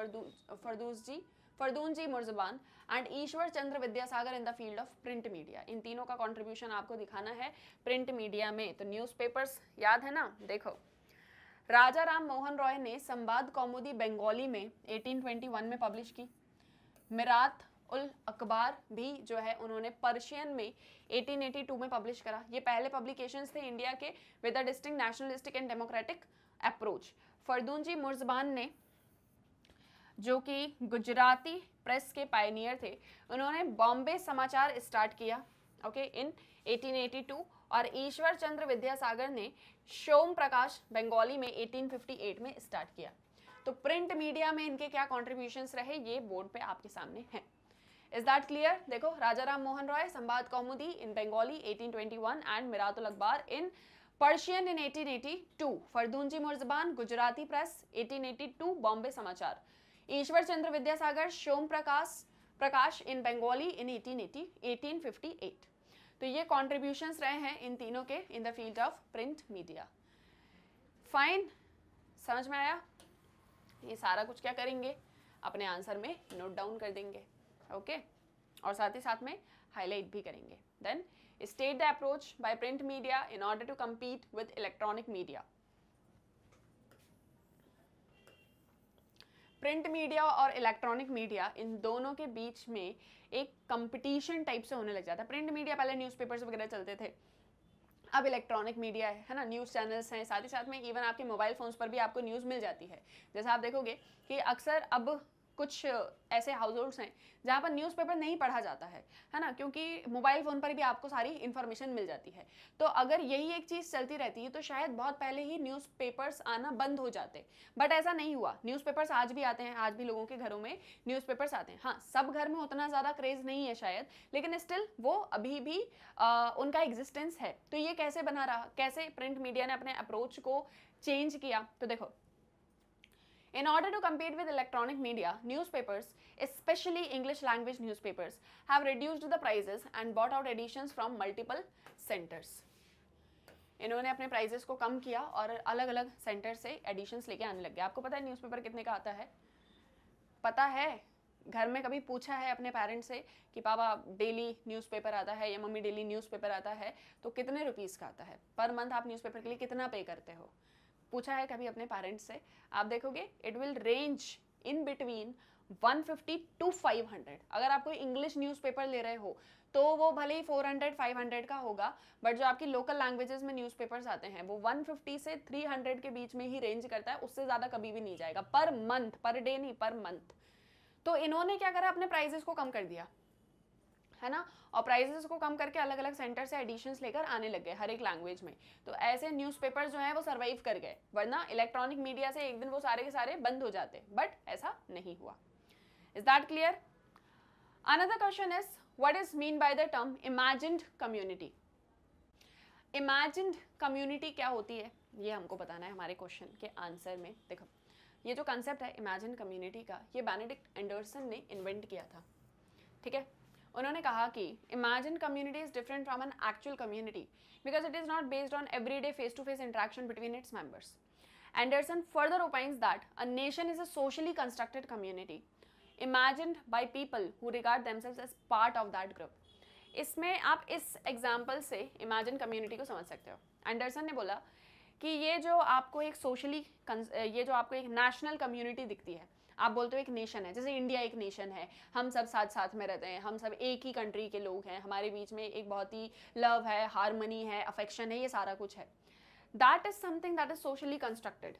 Fardunji Murzban and Ishwar Chandra Vidyasagar in the field of print media. इन तीनों का कंट्रीब्यूशन आपको दिखाना है प्रिंट मीडिया में। तो न्यूज़पेपर्स याद है ना? देखो, राजा राम मोहन रॉय ने संवाद कौमुदी बंगाली में 1821 में पब्लिश की। मिरात उल अखबार भी जो है उन्होंने पर्शियन में 1882 में पब्लिश करा। ये पहले पब्लिकेशंस थे इंडिया के with a distinct nationalistic and democratic approach. Fardunji Murzban ने, जो कि गुजराती प्रेस के पायनियर थे, उन्होंने बॉम्बे समाचार स्टार्ट किया, ओके, इन 1882, और ईश्वर चंद्र विद्यासागर ने सोम प्रकाश बंगाली में 1858 में स्टार्ट किया। तो प्रिंट मीडिया में इनके क्या कॉन्ट्रीब्यूशंस रहे ये बोर्ड पे आपके सामने हैं। Is that clear? देखो, राजा राम मोहन रॉय संवाद कौमुदी इन Bengali 1821 and Miratul Akhbar in Persian in 1882, Fardunji Murzban Gujarati press 1882 Bombay Samachar, Ishwar Chandra Vidyasagar सोम प्रकाश इन बंगाली इन 1858। तो ये कॉन्ट्रीब्यूशंस रहे हैं इन तीनों के इन the field of print media. Fine, समझ में आया? ये सारा कुछ क्या करेंगे? अपने आंसर में नोट डाउन कर देंगे, ओके, और साथ ही साथ में हाईलाइट भी करेंगे। Then state the approach by print media in order to compete with electronic media. Print media और इलेक्ट्रॉनिक मीडिया, इन दोनों के बीच में एक कंपटीशन टाइप से होने लग जाता है। प्रिंट मीडिया पहले न्यूज़पेपर्स वगैरह चलते थे, अब इलेक्ट्रॉनिक मीडिया है ना, न्यूज़ चैनल्स हैं, साथ ही साथ में इवन आपके मोबाइल फोन्स पर भी आपको न्यूज़ मिल जाती है। जैसे आप देखोगे कि अक्सर अब कुछ ऐसे हाउस होल्ड्स हैं जहाँ पर न्यूज़पेपर नहीं पढ़ा जाता है ना, क्योंकि मोबाइल फ़ोन पर भी आपको सारी इन्फॉर्मेशन मिल जाती है। तो अगर यही एक चीज़ चलती रहती है तो शायद बहुत पहले ही न्यूज़पेपर्स आना बंद हो जाते, बट ऐसा नहीं हुआ। न्यूज़पेपर्स आज भी आते हैं, आज भी लोगों के घरों में न्यूज़पेपर्स आते हैं। हाँ, सब घर में उतना ज़्यादा क्रेज़ नहीं है शायद, लेकिन स्टिल वो अभी भी उनका एग्जिस्टेंस है। तो ये कैसे बना रहा, कैसे प्रिंट मीडिया ने अपने अप्रोच को चेंज किया? तो देखो, in order to compete with electronic media, newspapers, especially English language newspapers, have reduced the prices and bought out editions from multiple centers. इन्होंने अपने प्राइजेस को कम किया और अलग अलग सेंटर से एडिशंस लेके आने लग गए। आपको पता है न्यूज़पेपर कितने का आता है? पता है? घर में कभी पूछा है अपने पेरेंट्स से कि पापा डेली न्यूज़पेपर आता है या मम्मी डेली न्यूज़पेपर आता है, तो कितने रुपीज़ का आता है? पर मंथ आप न्यूज़पेपर के लिए कितना पे करते हो? पूछा है कभी अपने पेरेंट्स से? आप देखोगे it will range in between 150 to 500। अगर आप कोई इंग्लिश न्यूज़पेपर ले रहे हो तो वो भले ही 400-500 का होगा, बट जो आपकी लोकल लैंग्वेजेस में न्यूज़पेपर्स आते हैं वो 150 से 300 के बीच में ही रेंज करता है, उससे ज़्यादा कभी भी नहीं जाएगा पर मंथ, पर डे नहीं, पर मंथ। तो इन्होंने क्या करा, अपने प्राइजेस को कम कर दिया है ना, और प्राइजेस को कम करके अलग अलग सेंटर से एडिशंस लेकर आने लग गए हर एक लैंग्वेज में। तो ऐसे न्यूज़पेपर जो है वो सर्वाइव कर गए, वरना इलेक्ट्रॉनिक मीडिया से एक दिन वो सारे के सारे बंद हो जाते, बट ऐसा नहीं हुआ। Is that clear? Another question is what is mean by the term imagined community. Imagined community क्या होती है ये हमको बताना है हमारे क्वेश्चन के आंसर में। देखो, ये जो कंसेप्ट है इमेजिन्ड कम्युनिटी का, ये बेनेडिक्ट एंडरसन ने इन्वेंट किया था, ठीक है। उन्होंने कहा कि imagine community is different from an actual community because it is not based on everyday face to face interaction between its members. Anderson further opines that a nation is a socially constructed community imagined by people who regard themselves as part of that group। इसमें आप इस example से imagine community को समझ सकते हो। Anderson ने बोला कि ये जो आपको एक सोशली, ये जो आपको एक नेशनल कम्युनिटी दिखती है, आप बोलते हो एक नेशन है, जैसे इंडिया एक नेशन है, हम सब साथ साथ में रहते हैं, हम सब एक ही कंट्री के लोग हैं, हमारे बीच में एक बहुत ही लव है, हारमनी है, अफेक्शन है, ये सारा कुछ है। That is something that is socially constructed,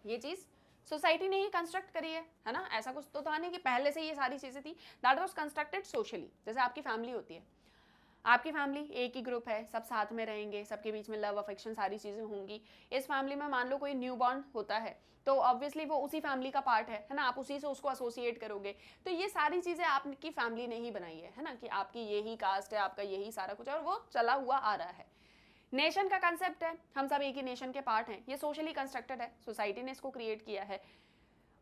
ये चीज़ सोसाइटी ने ही कंस्ट्रक्ट करी है ना, ऐसा कुछ तो था नहीं कि पहले से ये सारी चीज़ें थी, दैट वाज कंस्ट्रक्टेड सोशली। जैसे आपकी फैमिली होती है, आपकी फैमिली एक ही ग्रुप है, सब साथ में रहेंगे, सबके बीच में लव अफेक्शन सारी चीज़ें होंगी। इस फैमिली में मान लो कोई न्यू बॉर्न होता है तो ऑब्वियसली वो उसी फैमिली का पार्ट है ना, आप उसी से उसको एसोसिएट करोगे। तो ये सारी चीज़ें आपकी फैमिली ने ही बनाई है ना, कि आपकी यही कास्ट है, आपका यही सारा कुछ है, और वो चला हुआ आ रहा है। नेशन का कंसेप्ट है, हम सब एक ही नेशन के पार्ट हैं, ये सोशली कंस्ट्रक्टेड है, सोसाइटी ने इसको क्रिएट किया है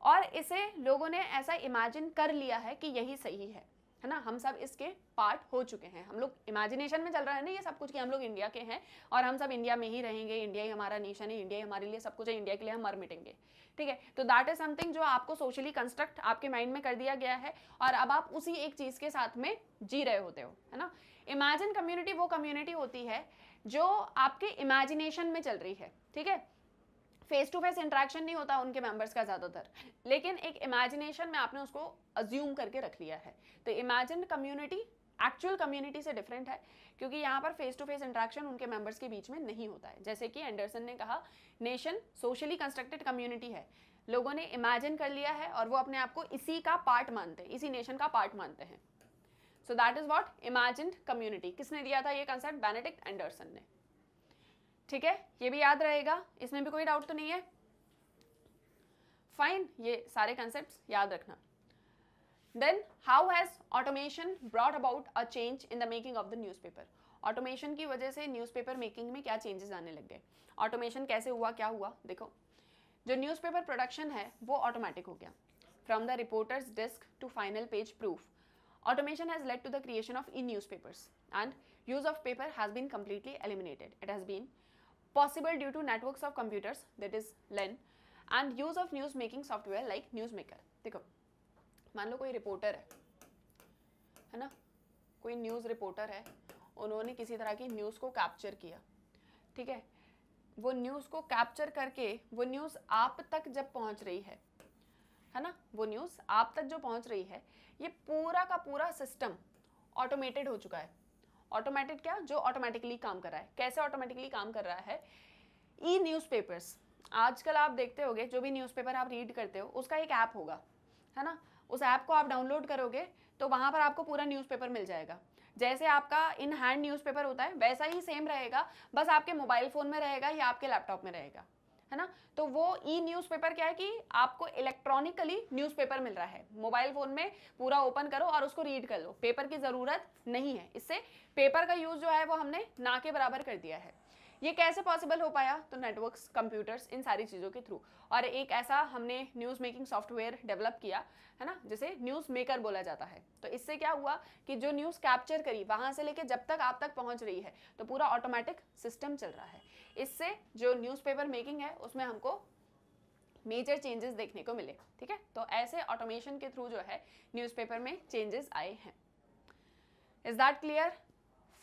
और इसे लोगों ने ऐसा इमेजिन कर लिया है कि यही सही है ना, हम सब इसके पार्ट हो चुके हैं। हम लोग इमेजिनेशन में चल रहा है ना ये सब कुछ कि हम लोग इंडिया के हैं और हम सब इंडिया में ही रहेंगे, इंडिया ही हमारा नेशन है, इंडिया ही हमारे लिए सब कुछ है, इंडिया के लिए हम मर मिटेंगे, ठीक है। तो दैट इज समथिंग जो आपको सोशली कंस्ट्रक्ट आपके माइंड में कर दिया गया है और अब आप उसी एक चीज़ के साथ में जी रहे होते हो, है ना। इमेजिन कम्युनिटी वो कम्युनिटी होती है जो आपके इमेजिनेशन में चल रही है, ठीक है। फेस टू फेस इंटरेक्शन नहीं होता उनके मेंबर्स का ज़्यादातर, लेकिन एक इमेजिनेशन में आपने उसको अज्यूम करके रख लिया है। तो इमेजिन कम्युनिटी एक्चुअल कम्युनिटी से डिफरेंट है क्योंकि यहाँ पर फेस टू फेस इंटरेक्शन उनके मेंबर्स के बीच में नहीं होता है। जैसे कि एंडरसन ने कहा, नेशन सोशली कंस्ट्रक्टेड कम्युनिटी है, लोगों ने इमेजिन कर लिया है और वो अपने आप को इसी का पार्ट मानते हैं, इसी नेशन का पार्ट मानते हैं। So that is what imagined community. किसने दिया था ये कंसेप्ट? बेनेडिक्ट एंडरसन ने, ठीक है। ये भी याद रहेगा, इसमें भी कोई डाउट तो नहीं है? फाइन, ये सारे कंसेप्ट्स याद रखना। Then how has automation brought about a change in the making of the newspaper. Automation की वजह से न्यूज़पेपर मेकिंग में क्या चेंजेस आने लग गए? ऑटोमेशन कैसे हुआ, क्या हुआ? देखो, जो न्यूज़पेपर प्रोडक्शन है वो ऑटोमेटिक हो गया, from the reporter's desk to final page proof. Automation has led to the creation of e-newspapers and use of paper has been completely eliminated. It has been possible due to networks of computers, that is LAN, and use of news making software like Newsmaker. देखो, मान लो कोई reporter है ना, कोई news reporter है, उन्होंने किसी तरह की न्यूज़ को कैप्चर किया, ठीक है। वो न्यूज़ को कैप्चर करके वो न्यूज़ आप तक जब पहुंच रही है ना, वो न्यूज़ आप तक जो पहुंच रही है, ये पूरा का पूरा सिस्टम ऑटोमेटेड हो चुका है। ऑटोमेटेड क्या? जो ऑटोमेटिकली काम कर रहा है। कैसे ऑटोमेटिकली काम कर रहा है? ई न्यूज़पेपर्स, आजकल आप देखते होगे, जो भी न्यूज़पेपर आप रीड करते हो उसका एक ऐप होगा, है ना। उस ऐप को आप डाउनलोड करोगे तो वहाँ पर आपको पूरा न्यूज़पेपर मिल जाएगा। जैसे आपका इन हैंड न्यूज़पेपर होता है वैसा ही सेम रहेगा, बस आपके मोबाइल फ़ोन में रहेगा या आपके लैपटॉप में रहेगा, है ना। तो वो ई न्यूज़पेपर क्या है कि आपको इलेक्ट्रॉनिकली न्यूज़पेपर मिल रहा है, मोबाइल फ़ोन में पूरा ओपन करो और उसको रीड कर लो, पेपर की ज़रूरत नहीं है। इससे पेपर का यूज़ जो है वो हमने ना के बराबर कर दिया है। ये कैसे पॉसिबल हो पाया? तो नेटवर्क्स, कंप्यूटर्स, इन सारी चीज़ों के थ्रू। और एक ऐसा हमने न्यूज़ मेकिंग सॉफ्टवेयर डेवलप किया है ना, जिसे न्यूज़ मेकर बोला जाता है। तो इससे क्या हुआ कि जो न्यूज़ कैप्चर करी वहाँ से लेके जब तक आप तक पहुँच रही है तो पूरा ऑटोमेटिक सिस्टम चल रहा है। इससे जो न्यूज़पेपर मेकिंग है उसमें हमको मेजर चेंजेस देखने को मिले, ठीक है। तो ऐसे ऑटोमेशन के थ्रू जो है न्यूज़पेपर में चेंजेस आए हैं। Is that clear?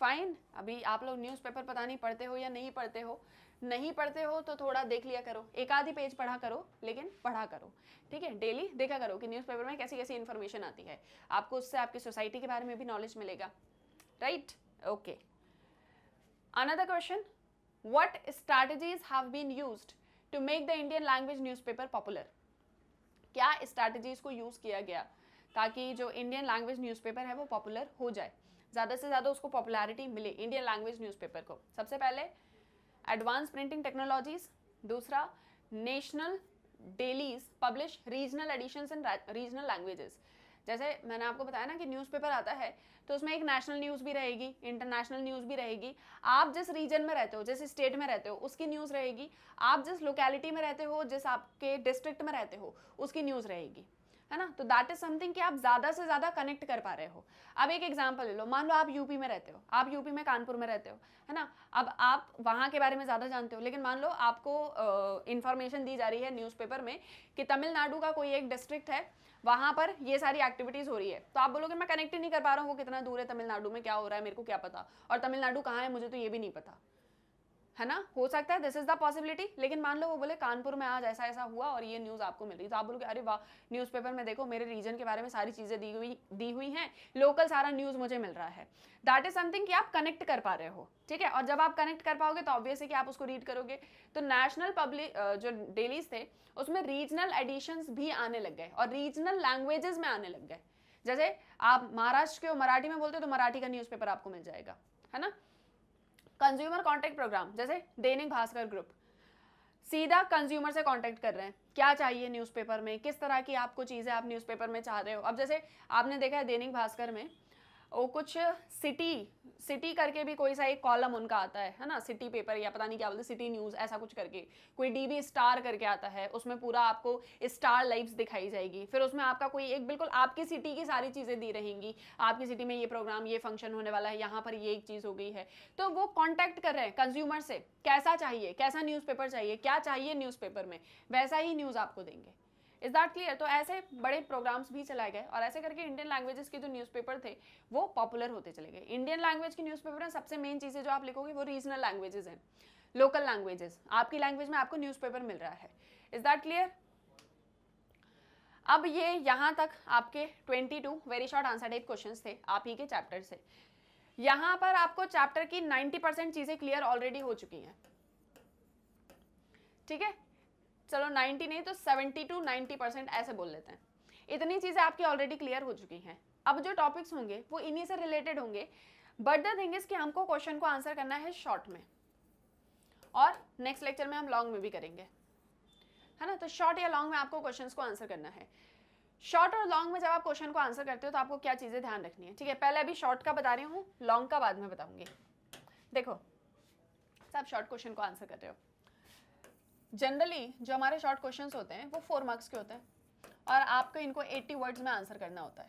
फाइन। अभी आप लोग न्यूज़पेपर पता नहीं पढ़ते हो या नहीं पढ़ते हो, नहीं पढ़ते हो तो थोड़ा देख लिया करो, एक आधी पेज पढ़ा करो, लेकिन पढ़ा करो, ठीक है। डेली देखा करो कि न्यूज़पेपर में कैसी कैसी इन्फॉर्मेशन आती है, आपको उससे आपकी सोसाइटी के बारे में भी नॉलेज मिलेगा, right? Okay. Another question, what strategies have been used to make the Indian language newspaper popular? क्या strategies को यूज़ किया गया ताकि जो इंडियन लैंग्वेज न्यूज़पेपर है वो पॉपुलर हो जाए, ज़्यादा से ज़्यादा उसको पॉपुलैरिटी मिले इंडियन लैंग्वेज न्यूज़पेपर को? सबसे पहले एडवांस प्रिंटिंग टेक्नोलॉजीज, दूसरा national dailies publish regional editions in regional languages. जैसे मैंने आपको बताया ना कि न्यूज़पेपर आता है तो उसमें एक नेशनल न्यूज़ भी रहेगी, इंटरनेशनल न्यूज़ भी रहेगी। आप जिस रीजन में रहते हो, जिस स्टेट में रहते हो उसकी न्यूज़ रहेगी, आप जिस लोकेलिटी में रहते हो, जिस आपके डिस्ट्रिक्ट में रहते हो उसकी न्यूज़ रहेगी, है ना। तो दैट इज समथिंग कि आप ज़्यादा से ज़्यादा कनेक्ट कर पा रहे हो। अब एक एग्जांपल ले लो, मान लो आप यूपी में रहते हो, आप यूपी में कानपुर में रहते हो, है ना। अब आप वहाँ के बारे में ज़्यादा जानते हो, लेकिन मान लो आपको इन्फॉर्मेशन दी जा रही है न्यूज़पेपर में कि तमिलनाडु का कोई एक डिस्ट्रिक्ट है, वहाँ पर ये सारी एक्टिविटीज़ हो रही है, तो आप बोलोगे मैं कनेक्ट ही नहीं कर पा रहा हूँ, वो कितना दूर है, तमिलनाडु में क्या हो रहा है मेरे को क्या पता, और तमिलनाडु कहाँ है मुझे तो ये भी नहीं पता। है ना, हो सकता है, दिस इज द पॉसिबिलिटी। लेकिन मान लो वो बोले कानपुर में आज ऐसा ऐसा हुआ और ये न्यूज़ आपको मिल रही, तो आप बोलोगे अरे वाह, न्यूज़पेपर में देखो मेरे रीजन के बारे में सारी चीज़ें दी हुई हैं, लोकल सारा न्यूज़ मुझे मिल रहा है। दैट इज समथिंग कि आप कनेक्ट कर पा रहे हो, ठीक है। और जब आप कनेक्ट कर पाओगे तो ऑब्वियस है कि आप उसको रीड करोगे। तो नेशनल पब्लिक जो डेलीज थे उसमें रीजनल एडिशंस भी आने लग गए और रीजनल लैंग्वेजेस में आने लग गए। जैसे आप महाराष्ट्र के मराठी में बोलते हो तो मराठी का न्यूज़पेपर आपको मिल जाएगा, है ना। कंज्यूमर कांटेक्ट प्रोग्राम, जैसे दैनिक भास्कर ग्रुप सीधा कंज्यूमर से कांटेक्ट कर रहे हैं, क्या चाहिए न्यूज़पेपर में, किस तरह की आपको चीज़ें आप न्यूज़पेपर में चाह रहे हो। अब जैसे आपने देखा है दैनिक भास्कर में वो कुछ सिटी करके भी कोई सा एक कॉलम उनका आता है ना, सिटी पेपर या पता नहीं क्या बोलते, सिटी न्यूज़ ऐसा कुछ करके, कोई डीबी स्टार करके आता है, उसमें पूरा आपको स्टार लाइव्स दिखाई जाएगी। फिर उसमें आपका कोई एक बिल्कुल आपकी सिटी की सारी चीज़ें दी रहेंगी, आपकी सिटी में ये प्रोग्राम, ये फंक्शन होने वाला है, यहाँ पर ये एक चीज़ हो गई है। तो वो कॉन्टैक्ट कर रहे हैं कंज्यूमर से, कैसा चाहिए, कैसा न्यूज़पेपर चाहिए, क्या चाहिए न्यूज़पेपर में, वैसा ही न्यूज़ आपको देंगे। Is that clear. तो ऐसे बड़े प्रोग्राम्स भी चलाए गए और ऐसे करके इंडियन लैंग्वेजेस के जो न्यूज़पेपर थे वो पॉपुलर होते चले गए। इंडियन लैंग्वेज के न्यूज़पेपर में सबसे मेन चीज़ें जो आप लिखोगे वो रीजनल लैंग्वेजेस हैं, लोकल लैंग्वेजेस, आपकी लैंग्वेज में आपको न्यूज़पेपर मिल रहा है। Is that clear. अब ये यहाँ तक आपके 22 very short answer type questions थे आप ही के चैप्टर से। यहाँ पर आपको चैप्टर की 90% चीज़ें क्लियर ऑलरेडी हो चुकी हैं, ठीक है। चलो 90 नहीं तो 70 to 90% ऐसे बोल लेते हैं। इतनी चीज़ें आपकी ऑलरेडी क्लियर हो चुकी हैं। अब जो टॉपिक्स होंगे वो इन्हीं से रिलेटेड होंगे, बट द थिंग इज कि हमको क्वेश्चन को आंसर करना है शॉर्ट में, और नेक्स्ट लेक्चर में हम लॉन्ग में भी करेंगे, है ना। तो शॉर्ट या लॉन्ग में आपको क्वेश्चन को आंसर करना है। शॉर्ट और लॉन्ग में जब आप क्वेश्चन को आंसर करते हो तो आपको क्या चीज़ें ध्यान रखनी है, ठीक है। पहले अभी शॉर्ट का बता रही हूँ, लॉन्ग का बाद में बताऊंगी। देखो सब शॉर्ट क्वेश्चन को आंसर कर रहे हो, जनरली जो हमारे शॉर्ट क्वेश्चंस होते हैं वो 4 मार्क्स के होते हैं और आपको इनको 80 वर्ड्स में आंसर करना होता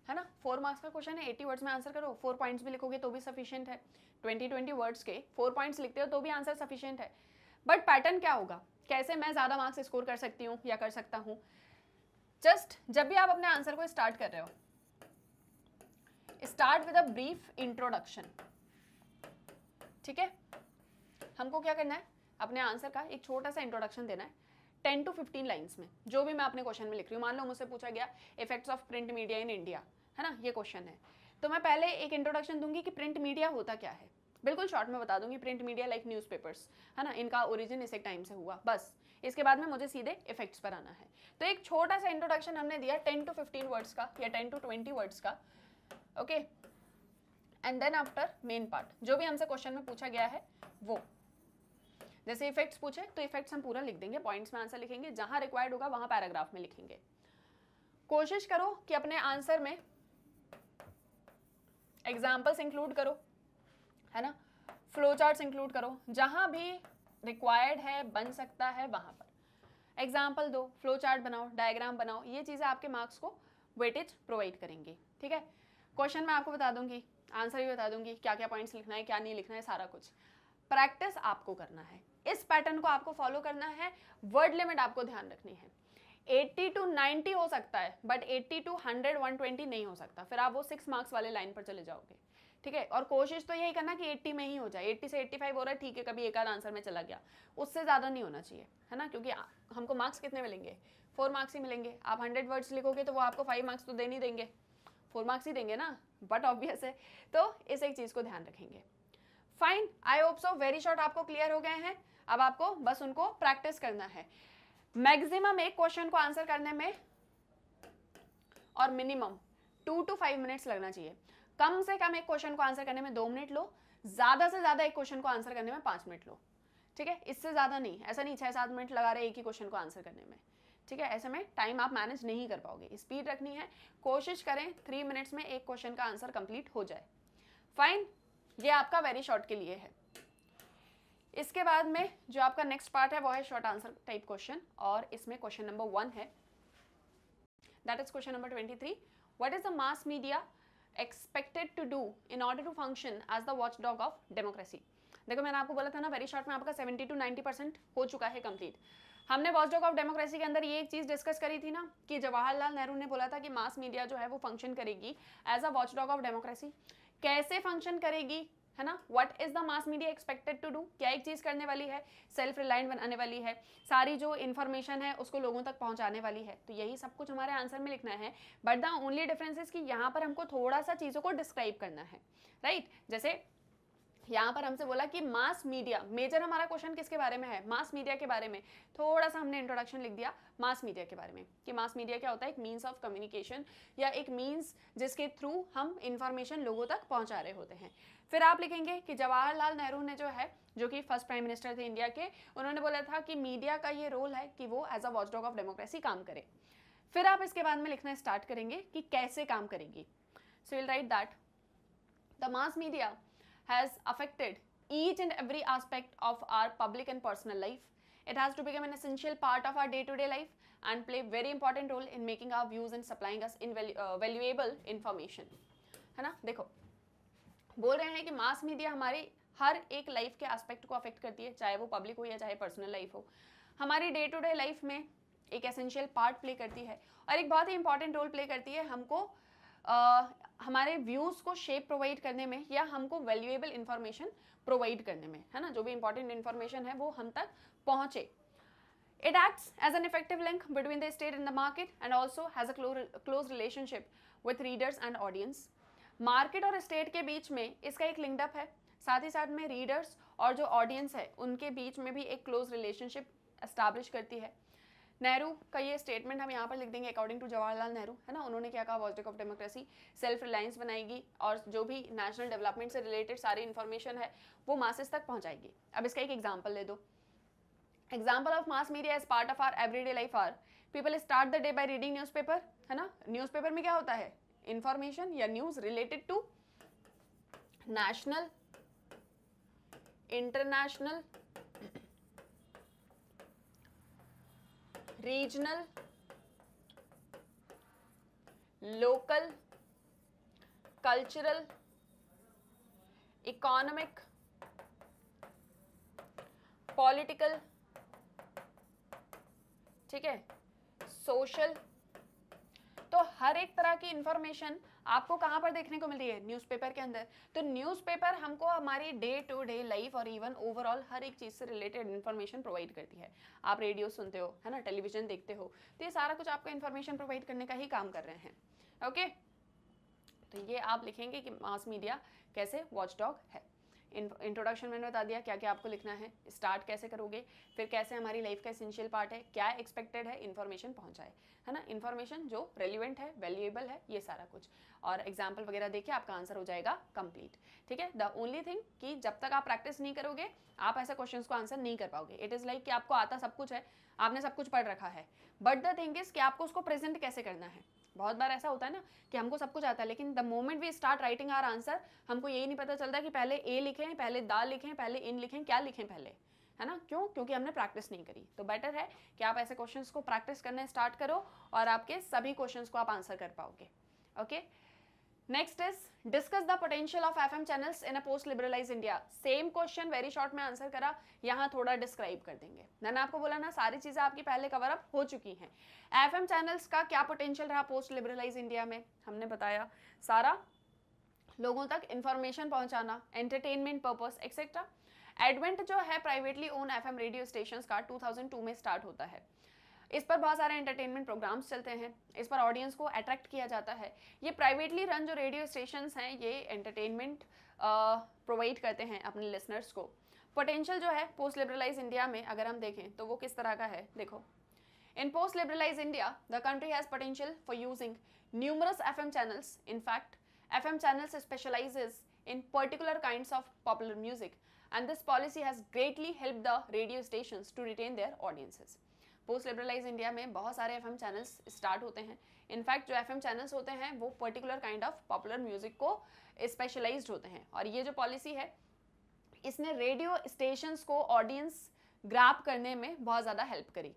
है ना। 4 मार्क्स का क्वेश्चन है, 80 वर्ड्स में आंसर करो। 4 पॉइंट्स भी लिखोगे तो भी सफिशिएंट है। 20 वर्ड्स के 4 पॉइंट्स लिखते हो तो भी आंसर सफिशिएंट है। बट पैटर्न क्या होगा, कैसे मैं ज़्यादा मार्क्स स्कोर कर सकती हूँ या कर सकता हूँ। जस्ट जब भी आप अपने आंसर को स्टार्ट कर रहे हो, start with a brief introduction, ठीक है। हमको क्या करना है, अपने आंसर का एक छोटा सा इंट्रोडक्शन देना है 10 to 15 लाइंस में, जो भी मैं अपने क्वेश्चन में लिख रही हूँ। मान लो मुझसे पूछा गया effects of print media in India, है ना, ये क्वेश्चन है, तो मैं पहले एक इंट्रोडक्शन दूंगी कि प्रिंट मीडिया होता क्या है, बिल्कुल शॉर्ट में बता दूंगी। प्रिंट मीडिया लाइक न्यूज़पेपर्स, है ना, इनका ओरिजिन इस एक टाइम से हुआ, बस। इसके बाद में मुझे सीधे इफेक्ट्स पर आना है। तो एक छोटा सा इंट्रोडक्शन हमने दिया 10 to 15 वर्ड्स का या 10 to 20 वर्ड्स का, ओके। And then after main part, जो भी हमसे क्वेश्चन में पूछा गया है वो, जैसे इफेक्ट्स पूछे तो इफेक्ट्स हम पूरा लिख देंगे, पॉइंट्स में आंसर लिखेंगे, जहां रिक्वायर्ड होगा वहां पैराग्राफ में लिखेंगे। कोशिश करो कि अपने आंसर में एग्जाम्पल्स इंक्लूड करो, है ना, फ्लो चार्ट्स इंक्लूड करो, जहां भी रिक्वायर्ड है, बन सकता है, वहां पर एग्जाम्पल दो, फ्लो चार्ट बनाओ, डायग्राम बनाओ। ये चीज़ें आपके मार्क्स को वेटेज प्रोवाइड करेंगी, ठीक है। क्वेश्चन मैं आपको बता दूंगी, आंसर भी बता दूंगी, क्या क्या पॉइंट्स लिखना है, क्या नहीं लिखना है, सारा कुछ। प्रैक्टिस आपको करना है, इस पैटर्न को आपको फॉलो करना है। वर्ड लिमिट आपको ध्यान रखनी है, 80 to 90 हो सकता है, बट 80 to 100 120 नहीं हो सकता, फिर आप वो 6 मार्क्स वाले लाइन पर चले जाओगे, ठीक है। और कोशिश तो यही करना कि 80 में ही हो जाए। 80 से 85 हो रहा है, ठीक है, कभी एक आध आंसर में चला गया, उससे ज़्यादा नहीं होना चाहिए, है ना, क्योंकि हमको मार्क्स कितने मिलेंगे, 4 मार्क्स ही मिलेंगे। आप 100 वर्ड्स लिखोगे तो वो आपको 5 मार्क्स तो दे नहीं देंगे, 4 मार्क्स ही देंगे ना, बट ऑब्वियस है। तो इस एक चीज़ को ध्यान रखेंगे। Fine, I hope so very short आपको क्लियर हो गए हैं। अब आपको बस उनको प्रैक्टिस करना है। मैक्सिमम एक क्वेश्चन को आंसर करने में और मिनिमम 2 to 5 मिनट्स लगना चाहिए। कम से कम एक क्वेश्चन को आंसर करने में 2 मिनट लो, ज्यादा से ज्यादा एक क्वेश्चन को आंसर करने में 5 मिनट लो, ठीक है। इससे ज्यादा नहीं, ऐसा नहीं 6-7 मिनट लगा रहे एक ही क्वेश्चन को आंसर करने में, ठीक है। ऐसे में टाइम आप मैनेज नहीं कर पाओगे, स्पीड रखनी है। कोशिश करें 3 मिनट्स में एक क्वेश्चन का आंसर कंप्लीट हो जाए। फाइन, ये आपका वेरी शॉर्ट के लिए है। इसके बाद में जो आपका नेक्स्ट पार्ट है वो है शॉर्ट आंसर टाइप क्वेश्चन, और इसमें क्वेश्चन नंबर 1 है, that is question number 23। What is the mass media expected to do in order to function as the watchdog of democracy. देखो मैंने आपको बोला था ना, वेरी शॉर्ट में आपका 70 to 90% हो चुका है कंप्लीट। हमने वॉचडॉग ऑफ डेमोक्रेसी के अंदर ये एक चीज डिस्कस करी थी ना, कि जवाहरलाल नेहरू ने बोला था कि मास मीडिया जो है वो फंक्शन करेगी as a watchdog of democracy. कैसे फंक्शन करेगी, है ना। What is the mass media expected to do, क्या एक चीज करने वाली है, सेल्फ रिलायंट बनाने वाली है, सारी जो इन्फॉर्मेशन है उसको लोगों तक पहुंचाने वाली है। तो यही सब कुछ हमारे आंसर में लिखना है, but the only difference is कि यहाँ पर हमको थोड़ा सा चीजों को डिस्क्राइब करना है, राइट। जैसे यहाँ पर हमसे बोला कि मास मीडिया, मेजर हमारा क्वेश्चन किसके बारे में है, मास मीडिया के बारे में। थोड़ा सा हमने इंट्रोडक्शन लिख दिया मास मीडिया के बारे में कि मास मीडिया क्या होता है, एक मीन्स ऑफ कम्युनिकेशन या एक मीन्स जिसके थ्रू हम इंफॉर्मेशन लोगों तक पहुंचा रहे होते हैं। फिर आप लिखेंगे कि जवाहरलाल नेहरू ने जो है, जो कि फर्स्ट प्राइम मिनिस्टर थे इंडिया के, उन्होंने बोला था कि मीडिया का ये रोल है कि वो as a watchdog of democracy काम करे। फिर आप इसके बाद में लिखना स्टार्ट करेंगे कि कैसे काम करेंगी। So will write that the mass media has affected each and every aspect of our public and personal life. It has to become an essential part of our day-to-day life and play very important role in making our views and supplying us valuable information. है ना। देखो बोल रहे हैं कि मास media हमारी हर एक life के एस्पेक्ट को अफेक्ट करती है, चाहे वो पब्लिक हो या चाहे पर्सनल लाइफ हो। हमारी डे टू डे लाइफ में एक एसेंशियल पार्ट प्ले करती है और एक बहुत ही इंपॉर्टेंट रोल प्ले करती है हमको हमारे व्यूज़ को शेप प्रोवाइड करने में या हमको वैल्यूएबल इंफॉर्मेशन प्रोवाइड करने में, है ना। जो भी इंपॉर्टेंट इंफॉर्मेशन है वो हम तक पहुंचे। It acts as an effective link between the state and the market and also has a close relationship with readers and audience. Market और स्टेट के बीच में इसका एक लिंकअप है, साथ ही साथ में रीडर्स और जो ऑडियंस है उनके बीच में भी एक क्लोज रिलेशनशिप एस्टैब्लिश करती है। नेहरू का ये स्टेटमेंट हम यहाँ पर लिख देंगे अकॉर्डिंग टू जवाहरलाल नेहरू, है ना। उन्होंने क्या कहा, watchdog of democracy self reliance बनाएगी और जो भी नेशनल डेवलपमेंट से रिलेटेड सारी इन्फॉर्मेशन है वो मासेस तक पहुँचाएगी। अब इसका एक एग्जाम्पल ले दो। Example of mass media as part of our everyday life our people start the day by reading newspaper, है ना। न्यूज़पेपर में क्या होता है, इंफॉर्मेशन या news related to national, international, regional, local, cultural, economic, political, ठीक है, सोशल। तो हर एक तरह की इंफॉर्मेशन आपको कहाँ पर देखने को मिल रही है, न्यूज़पेपर के अंदर। तो न्यूज़पेपर हमको हमारी डे टू डे लाइफ और इवन ओवरऑल हर एक चीज़ से रिलेटेड इन्फॉर्मेशन प्रोवाइड करती है। आप रेडियो सुनते हो, है ना, टेलीविजन देखते हो, तो ये सारा कुछ आपको इन्फॉर्मेशन प्रोवाइड करने का ही काम कर रहे हैं। ओके, तो ये आप लिखेंगे कि मास मीडिया कैसे वॉचडॉग है। इंट्रोडक्शन मैंने बता दिया क्या क्या आपको लिखना है, स्टार्ट कैसे करोगे, फिर कैसे हमारी लाइफ का एसेंशियल पार्ट है, क्या एक्सपेक्टेड है इन्फॉर्मेशन पहुंचाए, है ना, इन्फॉर्मेशन जो रेलिवेंट है, वैल्यूएबल है, ये सारा कुछ, और एग्जाम्पल वगैरह देखिए आपका आंसर हो जाएगा कंप्लीट। ठीक है, द ओनली थिंग कि जब तक आप प्रैक्टिस नहीं करोगे आप ऐसे क्वेश्चन को आंसर नहीं कर पाओगे। इट इज़ लाइक कि आपको आता सब कुछ है, आपने सब कुछ पढ़ रखा है, बट द थिंग इज कि आपको उसको प्रेजेंट कैसे करना है। बहुत बार ऐसा होता है ना कि हमको सब कुछ आता है, लेकिन the moment we start writing our answer हमको यही नहीं पता चलता कि पहले ए लिखें, पहले दा लिखें, पहले इन लिखें, क्या लिखें पहले, है ना। क्यों? क्योंकि हमने प्रैक्टिस नहीं करी। तो बेटर है कि आप ऐसे क्वेश्चंस को प्रैक्टिस करने स्टार्ट करो और आपके सभी क्वेश्चंस को आप आंसर कर पाओगे। Okay, next is discuss the potential of FM channels in a post liberalise India. Same question very short में आंसर करा, यहाँ थोड़ा डिस्क्राइब कर देंगे। मैंने आपको बोला ना सारी चीजें आपकी पहले कवर अप हो चुकी हैं। एफएम चैनल्स का क्या पोटेंशियल रहा पोस्ट लिबरलाइज इंडिया में, हमने बताया सारा लोगों तक इंफॉर्मेशन पहुंचाना, एंटरटेनमेंट पर्पस एक्सेट्रा। एडवेंट जो है privately own FM radio stations का 2002 में स्टार्ट होता है। इस पर बहुत सारे एंटरटेनमेंट प्रोग्राम्स चलते हैं, इस पर ऑडियंस को अट्रैक्ट किया जाता है। ये प्राइवेटली रन जो रेडियो स्टेशंस हैं ये एंटरटेनमेंट प्रोवाइड करते हैं अपने लिसनर्स को। पोटेंशियल जो है पोस्ट लिबरलाइज इंडिया में अगर हम देखें तो वो किस तरह का है, देखो। In post-liberalized India, the country has potential for using numerous FM channels. In fact, FM channels specializes in particular kinds of popular music, and this policy has greatly helped the radio stations to retain their audiences. Post-liberalized India में बहुत सारे FM channels start होते हैं. In fact, जो FM channels होते हैं वो particular kind of popular music को specialized होते हैं. और ये जो policy है, इसने radio stations को audience grab करने में बहुत ज़्यादा help करी।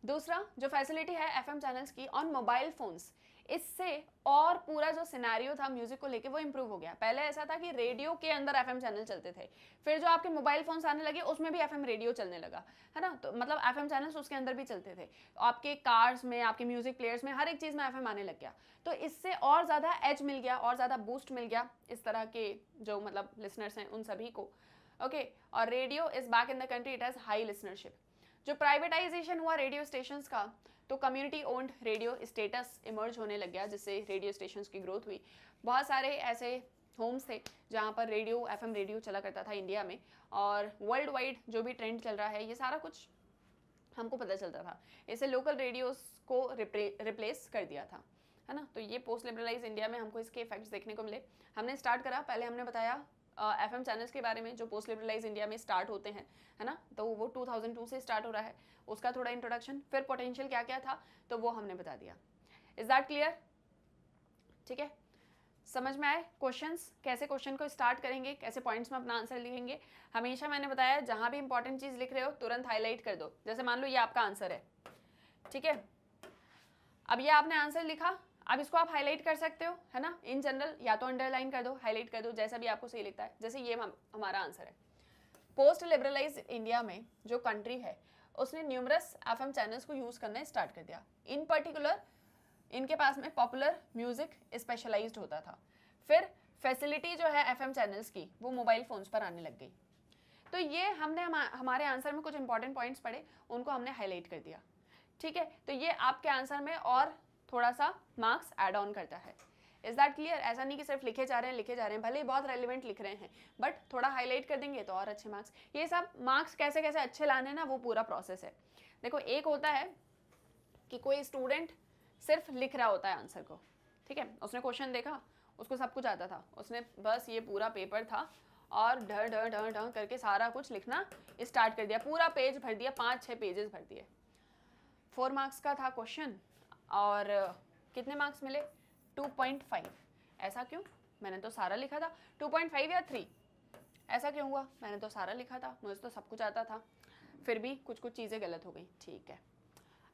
दूसरा जो फैसिलिटी है एफएम चैनल्स की ऑन मोबाइल फोन्स, इससे और पूरा जो सिनेरियो था म्यूजिक को लेके वो इम्प्रूव हो गया। पहले ऐसा था कि रेडियो के अंदर एफएम चैनल चलते थे, फिर जो आपके मोबाइल फोन्स आने लगे उसमें भी एफएम रेडियो चलने लगा, है ना। तो मतलब एफएम चैनल्स उसके अंदर भी चलते थे, आपके कार्स में, आपके म्यूजिक प्लेयर्स में, हर एक चीज़ में एफएम आने लग गया। तो इससे और ज़्यादा एज मिल गया, और ज़्यादा बूस्ट मिल गया इस तरह के जो मतलब लिसनर्स हैं उन सभी को। ओके, और radio is back in the country, it has high listenership. जो प्राइवेटाइजेशन हुआ रेडियो स्टेशंस का, तो community owned radio status emerge होने लग गया, जिससे रेडियो स्टेशंस की ग्रोथ हुई। बहुत सारे ऐसे होम्स थे जहाँ पर रेडियो, एफएम रेडियो चला करता था इंडिया में, और वर्ल्ड वाइड जो भी ट्रेंड चल रहा है ये सारा कुछ हमको पता चलता था। इसे लोकल रेडियोस को रिप्लेस कर दिया था, है ना। तो ये पोस्ट लिबरलाइज इंडिया में हमको इसके इफेक्ट्स देखने को मिले। हमने स्टार्ट करा, पहले हमने बताया एफएम चैनल्स के बारे में जो पोस्ट लिबरलाइज इंडिया में स्टार्ट होते हैं, है ना। तो वो 2002 से स्टार्ट हो रहा है, उसका थोड़ा इंट्रोडक्शन, फिर पोटेंशियल क्या क्या था तो वो हमने बता दिया। Is that clear? ठीक है, समझ में आए क्वेश्चंस, कैसे क्वेश्चन को स्टार्ट करेंगे, कैसे पॉइंट्स में अपना आंसर लिखेंगे। हमेशा मैंने बताया जहाँ भी इंपॉर्टेंट चीज़ लिख रहे हो तुरंत हाईलाइट कर दो। जैसे मान लो ये आपका आंसर है, ठीक है, अब ये आपने आंसर लिखा, अब इसको आप हाईलाइट कर सकते हो, है ना। इन जनरल या तो अंडरलाइन कर दो, हाईलाइट कर दो, जैसा भी आपको सही लगता है। जैसे ये हमारा आंसर है। पोस्ट लिबरलाइज इंडिया में जो कंट्री है उसने न्यूमरस एफएम चैनल्स को यूज़ करना स्टार्ट कर दिया। इन पर्टिकुलर इनके पास में पॉपुलर म्यूजिक स्पेशलाइज्ड होता था। फिर फैसिलिटी जो है एफएम चैनल्स की वो मोबाइल फोन्स पर आने लग गई। तो ये हमने हमारे आंसर में कुछ इंपॉर्टेंट पॉइंट्स पढ़े, उनको हमने हाईलाइट कर दिया, ठीक है। तो ये आपके आंसर में और थोड़ा सा मार्क्स ऐड ऑन करता है। Is that clear? ऐसा नहीं कि सिर्फ लिखे जा रहे हैं, भले ही बहुत रेलिवेंट लिख रहे हैं, बट थोड़ा हाईलाइट कर देंगे तो और अच्छे मार्क्स। ये सब मार्क्स कैसे कैसे अच्छे लाने ना, वो पूरा प्रोसेस है। देखो, एक होता है कि कोई स्टूडेंट सिर्फ लिख रहा होता है आंसर को, ठीक है, उसने क्वेश्चन देखा, उसको सब कुछ आता था, उसने बस ये पूरा पेपर था और ढ ढ ढ ढ करके सारा कुछ लिखना स्टार्ट कर दिया, पूरा पेज भर दिया, 5-6 पेजेस भर दिए। 4 मार्क्स का था क्वेश्चन और कितने मार्क्स मिले? 2.5। ऐसा क्यों? मैंने तो सारा लिखा था। 2.5 या 3? ऐसा क्यों हुआ? मैंने तो सारा लिखा था, मुझे तो सब कुछ आता था, फिर भी कुछ कुछ चीज़ें गलत हो गई, ठीक है।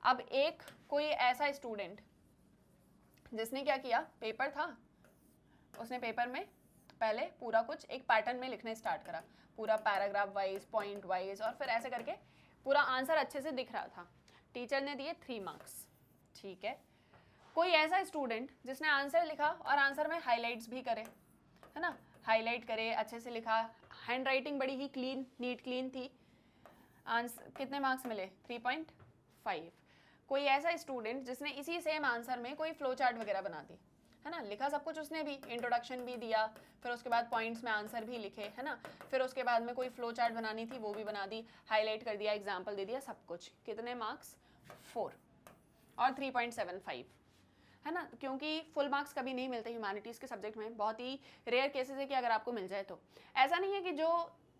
अब एक कोई ऐसा स्टूडेंट जिसने क्या किया, पेपर था, उसने पेपर में पहले पूरा कुछ एक पैटर्न में लिखना स्टार्ट करा, पूरा पैराग्राफ वाइज, पॉइंट वाइज, और फिर ऐसे करके पूरा आंसर अच्छे से दिख रहा था। टीचर ने दिए 3 मार्क्स, ठीक है। कोई ऐसा स्टूडेंट जिसने आंसर लिखा और आंसर में हाईलाइट्स भी करे, है ना, हाईलाइट करे, अच्छे से लिखा, हैंड राइटिंग बड़ी ही क्लीन, नीट क्लीन थी, आंसर कितने मार्क्स मिले? 3.5। कोई ऐसा स्टूडेंट जिसने इसी सेम आंसर में कोई फ्लो चार्ट वगैरह बना दी, है ना, लिखा सब कुछ उसने भी, इंट्रोडक्शन भी दिया, फिर उसके बाद पॉइंट्स में आंसर भी लिखे, है ना, फिर उसके बाद में कोई फ्लो चार्ट बनानी थी वो भी बना दी, हाईलाइट कर दिया, एग्जाम्पल दे दिया, सब कुछ। कितने मार्क्स? 4 और 3.75, है ना, क्योंकि फुल मार्क्स कभी नहीं मिलते ह्यूमैनिटीज़ के सब्जेक्ट में, बहुत ही रेयर केसेस है कि अगर आपको मिल जाए तो। ऐसा नहीं है कि जो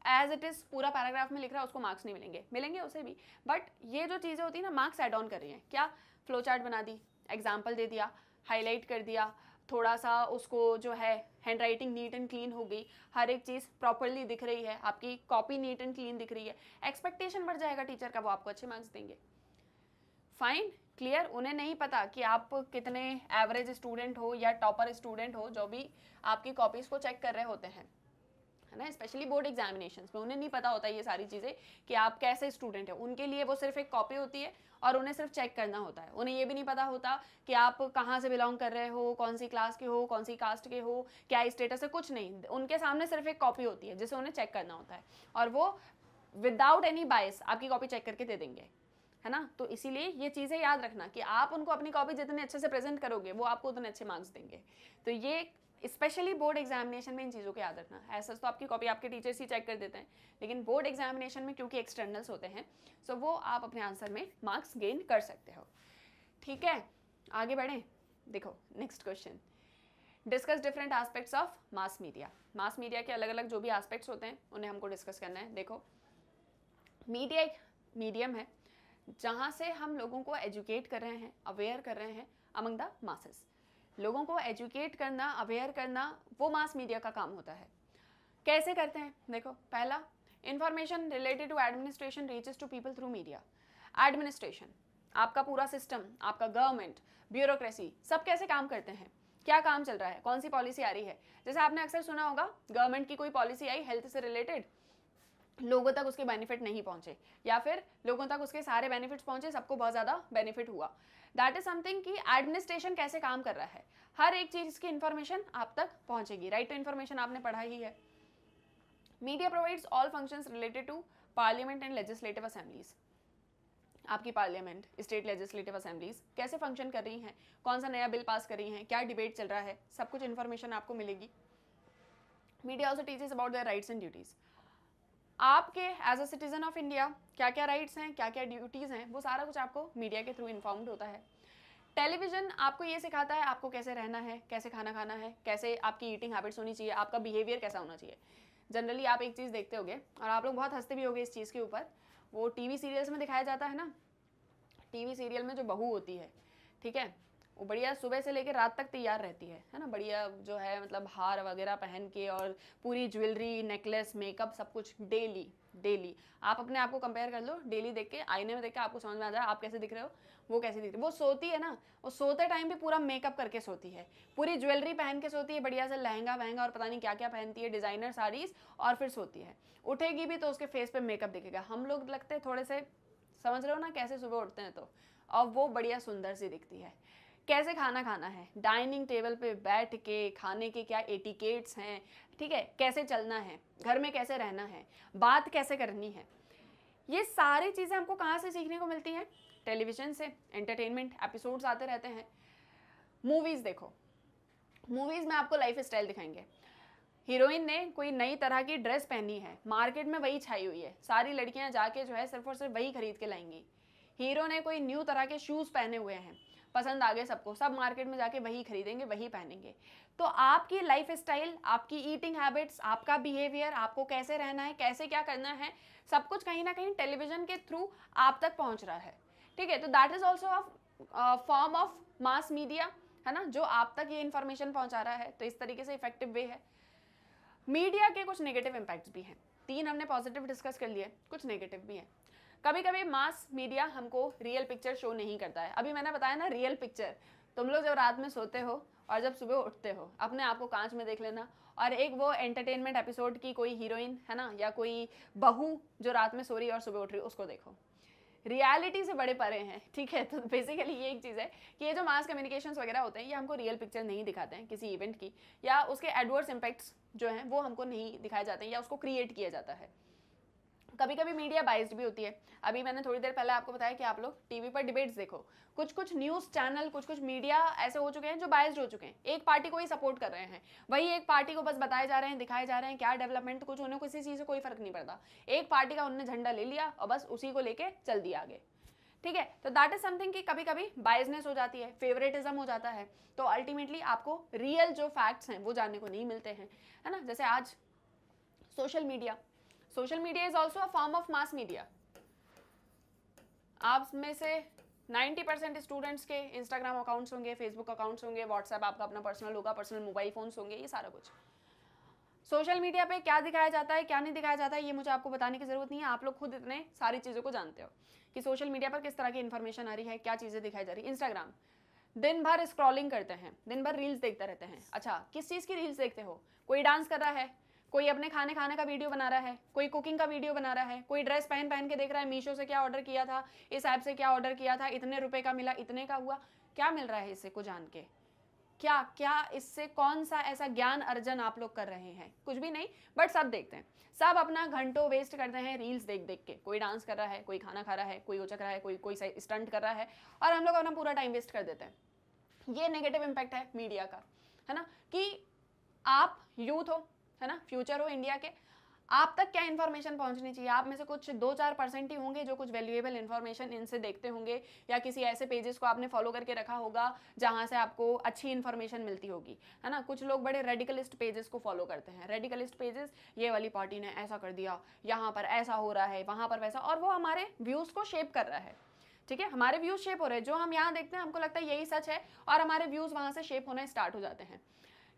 एज इट इज़ पूरा पैराग्राफ में लिख रहा है उसको मार्क्स नहीं मिलेंगे, मिलेंगे उसे भी, बट ये जो चीज़ें होती है ना, मार्क्स ऐड ऑन कर रही हैं। क्या? फ्लो चार्ट बना दी, एग्जाम्पल दे दिया, हाईलाइट कर दिया, थोड़ा सा उसको जो है hand writing neat and clean हो गई, हर एक चीज़ प्रॉपरली दिख रही है, आपकी कॉपी नीट एंड क्लीन दिख रही है, एक्सपेक्टेशन बढ़ जाएगा टीचर का, वो आपको अच्छे मार्क्स देंगे। Fine, clear. उन्हें नहीं पता कि आप कितने एवरेज स्टूडेंट हो या टॉपर स्टूडेंट हो, जो भी आपकी कॉपीज़ को चेक कर रहे होते हैं, है ना, स्पेशली बोर्ड एग्जामिनेशंस में, उन्हें नहीं पता होता ये सारी चीज़ें कि आप कैसे स्टूडेंट हैं। उनके लिए वो सिर्फ एक कॉपी होती है और उन्हें सिर्फ चेक करना होता है। उन्हें ये भी नहीं पता होता कि आप कहाँ से बिलोंग कर रहे हो, कौन सी क्लास के हो, कौन सी कास्ट के हो, क्या स्टेटस है, कुछ नहीं। उनके सामने सिर्फ एक कॉपी होती है जिसे उन्हें चेक करना होता है, और वो विदाउट एनी बायस आपकी कॉपी चेक करके दे देंगे, है ना। तो इसीलिए ये चीज़ें याद रखना कि आप उनको अपनी कॉपी जितने अच्छे से प्रेजेंट करोगे वो आपको उतने अच्छे मार्क्स देंगे। तो ये स्पेशली बोर्ड एग्जामिनेशन में इन चीज़ों को याद रखना। ऐसा तो आपकी कॉपी आपके टीचर्स ही चेक कर देते हैं, लेकिन बोर्ड एग्जामिनेशन में क्योंकि एक्सटर्नल्स होते हैं, सो वो आप अपने आंसर में मार्क्स गेन कर सकते हो, ठीक है। आगे बढ़ें, देखो next question, discuss different aspects of mass media. Mass media के अलग अलग जो भी एस्पेक्ट्स होते हैं उन्हें हमको डिस्कस करना है। देखो, मीडिया एक मीडियम है जहाँ से हम लोगों को एजुकेट कर रहे हैं, अवेयर कर रहे हैं अमंग द मासेस। लोगों को एजुकेट करना, अवेयर करना, वो मास मीडिया का काम होता है। कैसे करते हैं? देखो, पहला, information related to administration reaches to people through media. Administration, आपका पूरा सिस्टम, आपका गवर्नमेंट, ब्यूरोक्रेसी, सब कैसे काम करते हैं, क्या काम चल रहा है, कौन सी पॉलिसी आ रही है। जैसे आपने अक्सर सुना होगा गवर्नमेंट की कोई पॉलिसी आई हेल्थ से रिलेटेड, लोगों तक उसके बेनिफिट नहीं पहुंचे, या फिर लोगों तक उसके सारे बेनिफिट्स पहुंचे, सबको बहुत ज़्यादा बेनिफिट हुआ। दैट इज समथिंग कि एडमिनिस्ट्रेशन कैसे काम कर रहा है, हर एक चीज़ की इन्फॉर्मेशन आप तक पहुंचेगी। राइट टू इन्फॉर्मेशन आपने पढ़ा ही है। Media provides all functions related to parliament and legislative assemblies. आपकी पार्लियामेंट, स्टेट लेजिस्लेटिव असेंबलीज कैसे फंक्शन कर रही हैं, कौन सा नया बिल पास कर रही हैं, क्या डिबेट चल रहा है, सब कुछ इन्फॉर्मेशन आपको मिलेगी। Media also teaches about their rights and duties. आपके as a citizen of India क्या क्या राइट्स हैं, क्या क्या ड्यूटीज़ हैं, वो सारा कुछ आपको मीडिया के थ्रू इन्फॉर्म्ड होता है। टेलीविजन आपको ये सिखाता है आपको कैसे रहना है, कैसे खाना खाना है, कैसे आपकी ईटिंग हैबिट्स होनी चाहिए, आपका बिहेवियर कैसा होना चाहिए। जनरली आप एक चीज़ देखते होगे और आप लोग बहुत हंसते भी होगे इस चीज़ के ऊपर, वो टीवी सीरियल्स में दिखाया जाता है ना, टीवी सीरियल में जो बहू होती है, ठीक है, वो बढ़िया सुबह से लेकर रात तक तैयार रहती है ना, बढ़िया जो है मतलब हार वगैरह पहन के और पूरी ज्वेलरी, नेकलेस, मेकअप, सब कुछ डेली आप अपने आप को कंपेयर कर लो, डेली देख के आईने में देख के आपको समझ में आ जाए आप कैसे दिख रहे हो, वो कैसी दिख रही है। वो सोती है ना, वो सोते टाइम भी पूरा मेकअप करके सोती है, पूरी ज्वेलरी पहन के सोती है, बढ़िया से लहंगा वहंगा और पता नहीं क्या क्या पहनती है, डिजाइनर साड़ीज, और फिर सोती है। उठेगी भी तो उसके फेस पे मेकअप दिखेगा। हम लोग लगते हैं थोड़े से, समझ रहे हो ना, कैसे सुबह उठते हैं तो, और वो बढ़िया सुंदर सी दिखती है। कैसे खाना खाना है, डाइनिंग टेबल पे बैठ के खाने के क्या एटिकेट्स हैं, ठीक है, कैसे चलना है, घर में कैसे रहना है, बात कैसे करनी है, ये सारी चीज़ें हमको कहाँ से सीखने को मिलती हैं, टेलीविज़न से। एंटरटेनमेंट एपिसोड्स आते रहते हैं। मूवीज़ देखो, मूवीज़ में आपको लाइफ स्टाइल दिखाएंगे। हीरोइन ने कोई नई तरह की ड्रेस पहनी है, मार्केट में वही छाई हुई है, सारी लड़कियां जाके जो है सिर्फ और सिर्फ वही खरीद के लाएंगी। हीरो ने कोई न्यू तरह के शूज़ पहने हुए हैं, पसंद आ गए सबको, सब मार्केट में जाके वही खरीदेंगे, वही पहनेंगे। तो आपकी लाइफ स्टाइल, आपकी ईटिंग हैबिट्स, आपका बिहेवियर, आपको कैसे रहना है, कैसे क्या करना है, सब कुछ कहीं ना कहीं टेलीविजन के थ्रू आप तक पहुंच रहा है, ठीक है। तो that is also a form of mass media, है ना, जो आप तक ये इन्फॉर्मेशन पहुंचा रहा है। तो इस तरीके से इफेक्टिव वे है। मीडिया के कुछ नेगेटिव इम्पैक्ट्स भी हैं। 3 हमने पॉजिटिव डिस्कस कर लिए, कुछ नेगेटिव भी हैं। कभी कभी मास मीडिया हमको रियल पिक्चर शो नहीं करता है। अभी मैंने बताया ना, रियल पिक्चर, तुम लोग जब रात में सोते हो और जब सुबह उठते हो, अपने आप को कांच में देख लेना, और एक वो एंटरटेनमेंट एपिसोड की कोई हीरोइन है ना, या कोई बहू जो रात में सो रही है और सुबह उठ रही है, उसको देखो। रियलिटी से बड़े परे हैं, ठीक है। तो बेसिकली ये एक चीज़ है कि ये जो मास कम्युनिकेशंस वगैरह होते हैं, ये हमको रियल पिक्चर नहीं दिखाते हैं किसी इवेंट की, या उसके एडवर्स इम्पैक्ट्स जो हैं वो हमको नहीं दिखाए जाते हैं, या उसको क्रिएट किया जाता है। कभी कभी मीडिया बाइज्ड भी होती है। अभी मैंने थोड़ी देर पहले आपको बताया कि आप लोग टीवी पर डिबेट्स देखो, कुछ कुछ न्यूज़ चैनल, कुछ कुछ मीडिया ऐसे हो चुके हैं जो बाइज्ड हो चुके हैं, एक पार्टी को ही सपोर्ट कर रहे हैं, वही एक पार्टी को बस बताए जा रहे हैं, दिखाए जा रहे हैं क्या डेवलपमेंट, कुछ उन्हें किसी चीज़ से कोई फर्क नहीं पड़ता। एक पार्टी का उन्होंने झंडा ले लिया और बस उसी को लेके चल दिया आगे, ठीक है। तो दैट इज समथिंग कि कभी कभी बायसनेस हो जाती है, फेवरेटिज्म हो जाता है, तो अल्टीमेटली आपको रियल जो फैक्ट्स हैं वो जानने को नहीं मिलते हैं, है ना। जैसे आज social media is also a form of mass media. आप में से 90% स्टूडेंट्स के इंस्टाग्राम अकाउंट्स होंगे, फेसबुक अकाउंट्स होंगे, व्हाट्सएप आपका अपना पर्सनल होगा, पर्सनल मोबाइल फोन्स होंगे, ये सारा कुछ। सोशल मीडिया पे क्या दिखाया जाता है, क्या नहीं दिखाया जाता है, ये मुझे आपको बताने की जरूरत नहीं है। आप लोग खुद इतने सारी चीज़ों को जानते हो कि सोशल मीडिया पर किस तरह की इन्फॉर्मेशन आ रही है, क्या चीज़ें दिखाई जा रही है। इंस्टाग्राम, दिन भर स्क्रॉलिंग करते हैं, दिन भर रील्स देखते रहते हैं। अच्छा, किस चीज़ की रील्स देखते हो? कोई डांस कर रहा है, कोई अपने खाने का वीडियो बना रहा है, कोई कुकिंग का वीडियो बना रहा है, कोई ड्रेस पहन पहन के देख रहा है, मीशो से क्या ऑर्डर किया था, इस ऐप से क्या ऑर्डर किया था, इतने रुपए का मिला, इतने का हुआ। क्या मिल रहा है इससे को जान के? क्या क्या इससे कौन सा ऐसा ज्ञान अर्जन आप लोग कर रहे हैं? कुछ भी नहीं, बट सब देखते हैं, सब अपना घंटों वेस्ट करते हैं रील्स देख देख के। कोई डांस कर रहा है, कोई खाना खा रहा है, कोई उचक रहा है, कोई स्टंट कर रहा है, और हम लोग अपना पूरा टाइम वेस्ट कर देते हैं। ये नेगेटिव इम्पैक्ट है मीडिया का, है ना, कि आप यूथ हो, है ना, फ्यूचर हो इंडिया के, आप तक क्या इन्फॉर्मेशन पहुंचनी चाहिए। आप में से कुछ 2-4% ही होंगे जो कुछ वैल्यूएबल इन्फॉर्मेशन इनसे देखते होंगे, या किसी ऐसे पेजेस को आपने फॉलो करके रखा होगा जहां से आपको अच्छी इन्फॉर्मेशन मिलती होगी, है ना। कुछ लोग बड़े रेडिकलिस्ट पेजेस को फॉलो करते हैं। रेडिकलिस्ट पेजेस, ये वाली पार्टी ने ऐसा कर दिया, यहाँ पर ऐसा हो रहा है, वहाँ पर वैसा, और वो हमारे व्यूज़ को शेप कर रहा है, ठीक है। हमारे व्यूज़ शेप हो रहे हैं, जो हम यहाँ देखते हैं हमको लगता है यही सच है, और हमारे व्यूज़ वहाँ से शेप होना स्टार्ट हो जाते हैं।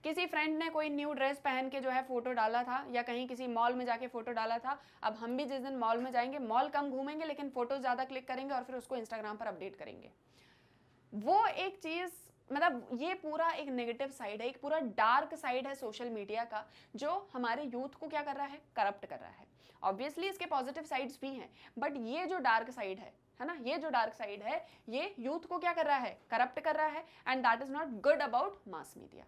किसी फ्रेंड ने कोई न्यू ड्रेस पहन के जो है फोटो डाला था, या कहीं किसी मॉल में जाके फोटो डाला था। अब हम भी जिस दिन मॉल में जाएंगे, मॉल कम घूमेंगे लेकिन फोटो ज़्यादा क्लिक करेंगे और फिर उसको इंस्टाग्राम पर अपडेट करेंगे। वो एक चीज़, मतलब ये पूरा एक नेगेटिव साइड है, एक पूरा डार्क साइड है सोशल मीडिया का, जो हमारे यूथ को क्या कर रहा है, करप्ट कर रहा है। ऑब्वियसली इसके पॉजिटिव साइड्स भी हैं, बट ये जो डार्क साइड है ना, ये जो डार्क साइड है, ये यूथ को क्या कर रहा है, करप्ट कर रहा है, and that is not good about mass media.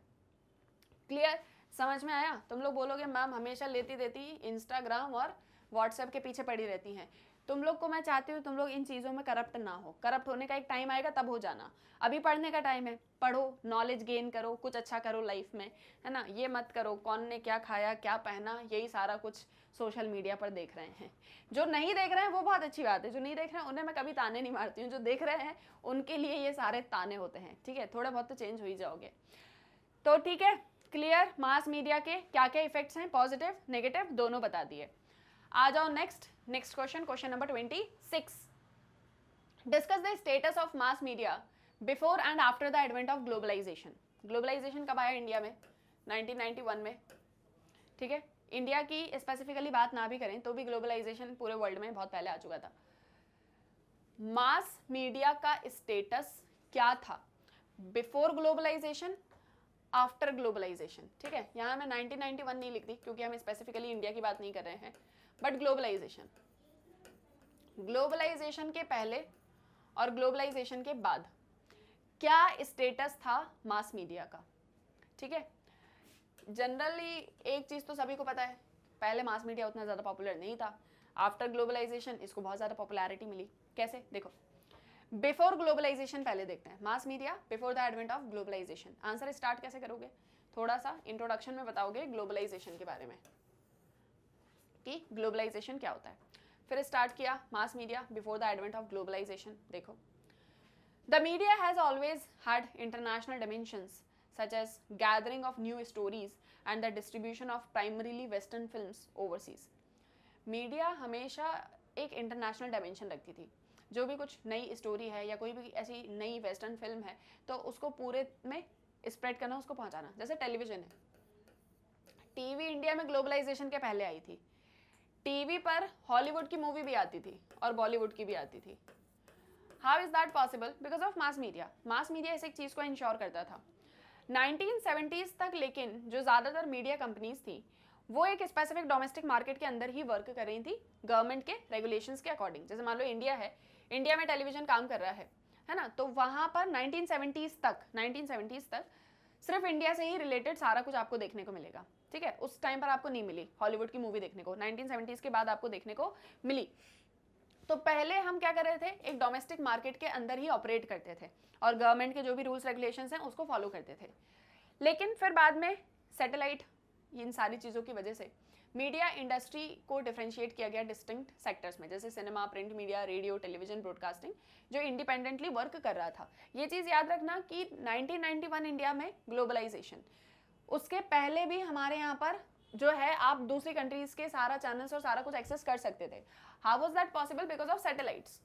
Clear, समझ में आया? तुम लोग बोलोगे मैम हमेशा लेती देती इंस्टाग्राम और व्हाट्सएप के पीछे पड़ी रहती हैं। तुम लोग को मैं चाहती हूँ तुम लोग इन चीज़ों में करप्ट ना हो। करप्ट होने का एक टाइम आएगा तब हो जाना, अभी पढ़ने का टाइम है, पढ़ो, नॉलेज गेन करो, कुछ अच्छा करो लाइफ में, है ना। ये मत करो कौन ने क्या खाया क्या पहना, यही सारा कुछ सोशल मीडिया पर देख रहे हैं। जो नहीं देख रहे हैं वो बहुत अच्छी बात है, जो नहीं देख रहे हैं उन्हें मैं कभी ताने नहीं मारती हूँ, जो देख रहे हैं उनके लिए ये सारे ताने होते हैं, ठीक है। थोड़ा बहुत तो चेंज हो ही जाओगे। तो ठीक है, क्लियर, मास मीडिया के क्या क्या इफेक्ट्स हैं, पॉजिटिव नेगेटिव दोनों बता दिए। आ जाओ next question, question number 26। Discuss the status of mass media before and after the advent of globalisation. Globalisation कब आया इंडिया में? 1991 में, ठीक है। इंडिया की स्पेसिफिकली बात ना भी करें तो भी ग्लोबलाइजेशन पूरे वर्ल्ड में बहुत पहले आ चुका था। मास मीडिया का स्टेटस क्या था बिफोर ग्लोबलाइजेशन, आफ्टर ग्लोबलाइजेशन, ठीक है। यहाँ मैं 1991 नहीं लिखती क्योंकि हम स्पेसिफिकली इंडिया की बात नहीं कर रहे हैं, बट ग्लोबलाइजेशन के पहले और ग्लोबलाइजेशन के बाद क्या स्टेटस था मास मीडिया का, ठीक है। जनरली एक चीज़ तो सभी को पता है, पहले मास मीडिया उतना ज़्यादा पॉपुलर नहीं था। आफ्टर ग्लोबलाइजेशन इसको बहुत ज़्यादा पॉपुलैरिटी मिली। कैसे? देखो, बिफोर ग्लोबलाइजेशन पहले देखते हैं, mass media before the advent of globalisation. Answer start कैसे करोगे? थोड़ा सा इंट्रोडक्शन में बताओगे ग्लोबलाइजेशन के बारे में कि ग्लोबलाइजेशन क्या होता है, फिर स्टार्ट किया mass media before the advent of globalisation. देखो, the media has always had international dimensions such as gathering of new stories and the distribution of primarily western films overseas। Media हमेशा एक international dimension रखती थी। जो भी कुछ नई story है या कोई भी ऐसी नई वेस्टर्न फिल्म है तो उसको पूरे में स्प्रेड करना, उसको पहुंचाना। जैसे टेलीविजन है, टीवी इंडिया में ग्लोबलाइजेशन के पहले आई थी। टीवी पर हॉलीवुड की मूवी भी आती थी और बॉलीवुड की भी आती थी। How is that possible? Because of mass media. Mass media इस एक चीज़ को इंश्योर करता था 1970s तक। लेकिन जो ज़्यादातर मीडिया कंपनीज थी वो एक स्पेसिफिक डोमेस्टिक मार्केट के अंदर ही वर्क कर रही थी, गवर्नमेंट के रेगुलेशंस के अकॉर्डिंग। जैसे मान लो इंडिया है, इंडिया में टेलीविजन काम कर रहा है ना, तो वहाँ पर 1970s तक सिर्फ इंडिया से ही रिलेटेड सारा कुछ आपको देखने को मिलेगा, ठीक है। उस टाइम पर आपको नहीं मिली हॉलीवुड की मूवी देखने को, 1970s के बाद आपको देखने को मिली। तो पहले हम क्या कर रहे थे, एक डोमेस्टिक मार्केट के अंदर ही ऑपरेट करते थे और गवर्नमेंट के जो भी रूल्स रेगुलेशंस हैं उसको फॉलो करते थे। लेकिन फिर बाद में सैटेलाइट, इन सारी चीज़ों की वजह से मीडिया इंडस्ट्री को डिफरेंशिएट किया गया डिस्टिंक्ट सेक्टर्स में, जैसे cinema, print media, radio, television, broadcasting, जो इंडिपेंडेंटली वर्क कर रहा था। ये चीज़ याद रखना कि 1991 इंडिया में ग्लोबलाइजेशन, उसके पहले भी हमारे यहाँ पर जो है आप दूसरी कंट्रीज के सारा चैनल्स और सारा कुछ एक्सेस कर सकते थे। How was that possible? Because of satellites,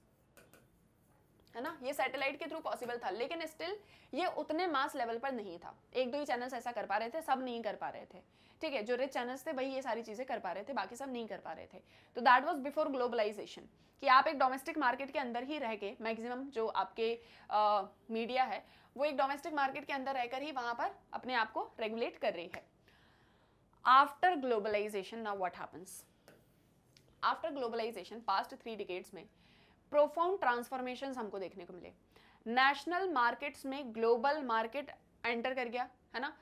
है ना। ये सैटेलाइट के थ्रू पॉसिबल था, लेकिन स्टिल ये उतने मास लेवल पर नहीं था। एक दो ही चैनल्स ऐसा कर पा रहे थे, सब नहीं कर पा रहे थे, ठीक है। जो रिच चैनल्स थे वही ये सारी चीज़ें कर पा रहे थे, बाकी सब नहीं कर पा रहे थे। तो दैट वाज बिफोर ग्लोबलाइजेशन, कि आप एक डोमेस्टिक मार्केट के अंदर ही रह के, मैक्सिमम जो आपके मीडिया है वो एक डोमेस्टिक मार्केट के अंदर रहकर ही वहाँ पर अपने आप को रेगुलेट कर रही है। After globalisation, now what happens? After globalisation past 3 decades में प्रोफाउंड ट्रांसफॉर्मेशंस हमको देखने को मिले। नेशनल मार्केट्स में ग्लोबल मार्केट एंटर कर गया, है ना।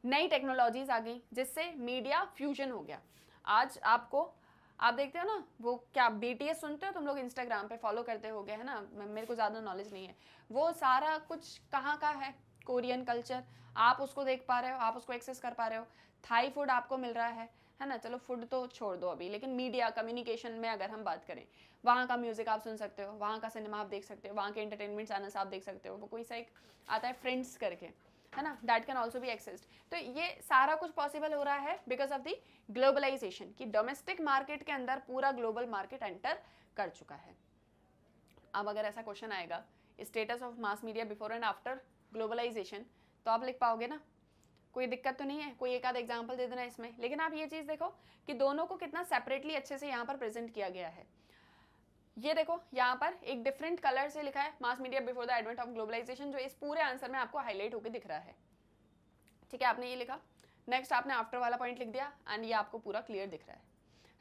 नई टेक्नोलॉजीज आ गई जिससे मीडिया फ्यूजन हो गया। आज आप देखते हो ना, वो क्या BTS सुनते हो तुम लोग, इंस्टाग्राम पे फॉलो करते हो गए, है ना। मेरे को ज़्यादा नॉलेज नहीं है, वो सारा कुछ कहाँ का है, कोरियन कल्चर, आप उसको देख पा रहे हो, आप उसको एक्सेस कर पा रहे हो। थाई फूड आपको मिल रहा है ना। चलो फूड तो छोड़ दो अभी, लेकिन मीडिया कम्युनिकेशन में अगर हम बात करें, वहाँ का म्यूजिक आप सुन सकते हो, वहाँ का सिनेमा आप देख सकते हो, वहाँ के एंटरटेनमेंट चैनल्स आप देख सकते हो। वो कोई सा एक आता है फ्रेंड्स करके, है ना, that can also be accessed. तो ये सारा कुछ पॉसिबल हो रहा है बिकॉज ऑफ द ग्लोबलाइजेशन, कि डोमेस्टिक मार्केट के अंदर पूरा ग्लोबल मार्केट एंटर कर चुका है। अब अगर ऐसा क्वेश्चन आएगा, status of mass media before and after globalisation, तो आप लिख पाओगे ना, कोई दिक्कत तो नहीं है, कोई एक आध एग्जाम्पल दे देना इसमें। लेकिन आप ये चीज़ देखो कि दोनों को कितना सेपरेटली अच्छे से यहाँ पर प्रेजेंट किया गया है। ये देखो यहाँ पर एक डिफरेंट कलर से लिखा है mass media before the advent of globalisation, जो इस पूरे आंसर में आपको हाईलाइट होकर दिख रहा है। ठीक है, आपने ये लिखा, नेक्स्ट आपने आफ्टर वाला पॉइंट लिख दिया एंड ये आपको पूरा क्लियर दिख रहा है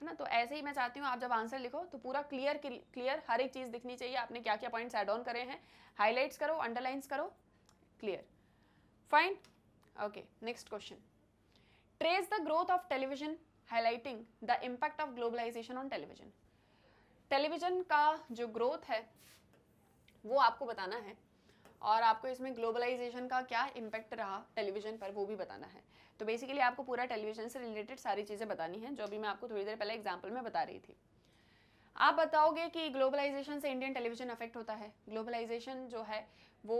ना। तो ऐसे ही मैं चाहती हूँ आप जब आंसर लिखो तो पूरा क्लियर हर एक चीज़ दिखनी चाहिए, आपने क्या क्या पॉइंट्स ऐड ऑन करे हैं, हाईलाइट्स करो, अंडरलाइंस करो, clear, fine. Okay, next question, trace the growth of television highlighting the impact of globalisation on television. Television का जो ग्रोथ है वो आपको बताना है और आपको इसमें ग्लोबलाइजेशन का क्या इम्पैक्ट रहा टेलीविजन पर वो भी बताना है। तो बेसिकली आपको पूरा टेलीविजन से रिलेटेड सारी चीज़ें बतानी हैं, जो अभी मैं आपको थोड़ी देर पहले एग्जांपल में बता रही थी। आप बताओगे कि ग्लोबलाइजेशन से इंडियन टेलीविजन अफेक्ट होता है। ग्लोबलाइजेशन जो है वो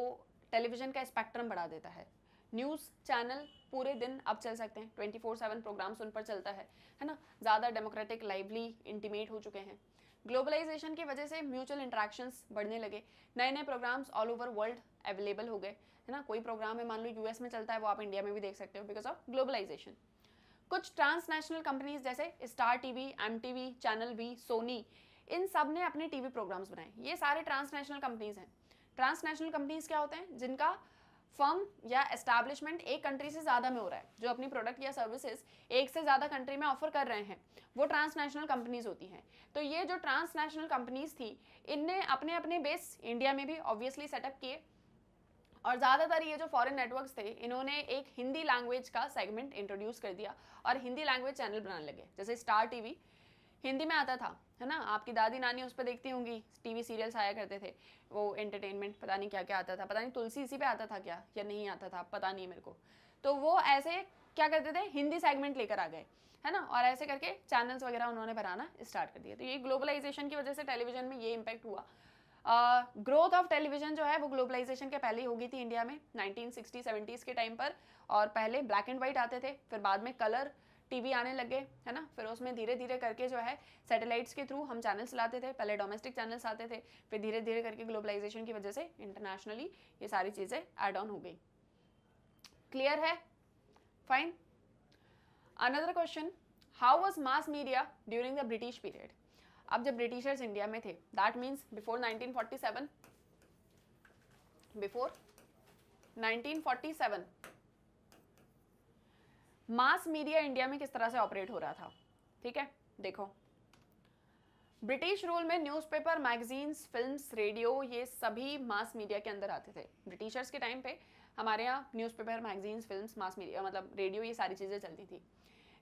टेलीविजन का स्पेक्ट्रम बढ़ा देता है। न्यूज़ चैनल पूरे दिन अब चल सकते हैं, 24/7 प्रोग्राम्स उन पर चलता है ना, ज़्यादा डेमोक्रेटिक, लाइवली, इंटीमेट हो चुके हैं। ग्लोबलाइजेशन की वजह से म्यूचुअल इंटरेक्शंस बढ़ने लगे, नए नए programmes all over world available हो गए, है ना। कोई प्रोग्राम है मान लो यूएस में चलता है, वो आप इंडिया में भी देख सकते हो बिकॉज ऑफ ग्लोबलाइजेशन। कुछ ट्रांसनेशनल कंपनीज जैसे Star TV, MTV, Channel V, Sony, इन सब ने अपने टीवी प्रोग्राम्स बनाए। ये सारे ट्रांसनेशनल कंपनीज हैं। ट्रांसनेशनल कंपनीज क्या होते हैं? जिनका फर्म या एस्टैब्लिशमेंट एक कंट्री से ज़्यादा में हो रहा है, जो अपनी प्रोडक्ट या सर्विसेज एक से ज़्यादा कंट्री में ऑफर कर रहे हैं, वो ट्रांसनेशनल कंपनीज होती हैं। तो ये जो ट्रांसनेशनल कंपनीज थी, इनने अपने अपने बेस इंडिया में भी ऑब्वियसली सेटअप किए और ज़्यादातर ये जो फॉरेन नेटवर्क्स थे, इन्होंने एक हिंदी लैंग्वेज का सेगमेंट इंट्रोड्यूस कर दिया और हिंदी लैंग्वेज चैनल बनाने लगे। जैसे स्टार टीवी हिंदी में आता था, है ना, आपकी दादी नानी उस पर देखती होंगी, टीवी सीरियल्स आया करते थे, वो एंटरटेनमेंट पता नहीं क्या क्या आता था, पता नहीं तुलसी इसी पे आता था क्या या नहीं आता था, पता नहीं मेरे को। तो वो ऐसे क्या करते थे, हिंदी सेगमेंट लेकर आ गए, है ना, और ऐसे करके चैनल्स वगैरह उन्होंने बनाना स्टार्ट कर दिया। तो ये ग्लोबलाइजेशन की वजह से टेलीविजन में ये इम्पैक्ट हुआ। ग्रोथ ऑफ टेलीविजन जो है वो ग्लोबलाइजेशन के पहले ही हो गई थी इंडिया में 1960-70s के टाइम पर, और पहले ब्लैक एंड वाइट आते थे, फिर बाद में कलर टीवी आने लगे, है ना। फिर उसमें धीरे धीरे करके जो है सैटेलाइट्स के थ्रू हम चैनल्स लाते थे, पहले डोमेस्टिक चैनल्स आते थे, फिर धीरे धीरे करके ग्लोबलाइजेशन की वजह से इंटरनेशनली ये सारी चीज़ें ऐड ऑन हो गई। क्लियर है? Fine. Another question, how was mass media during the British period. अब जब ब्रिटिशर्स इंडिया में थे, that means before 1947, before 1947 mass media India में किस तरह से ऑपरेट हो रहा था। ठीक है, देखो, ब्रिटिश रूल में न्यूज़पेपर, मैगजीन्स, फिल्म्स, रेडियो, ये सभी मास मीडिया के अंदर आते थे। ब्रिटिशर्स के टाइम पे हमारे यहाँ newspaper, magazines, films, mass media मतलब रेडियो, ये सारी चीज़ें चलती थी।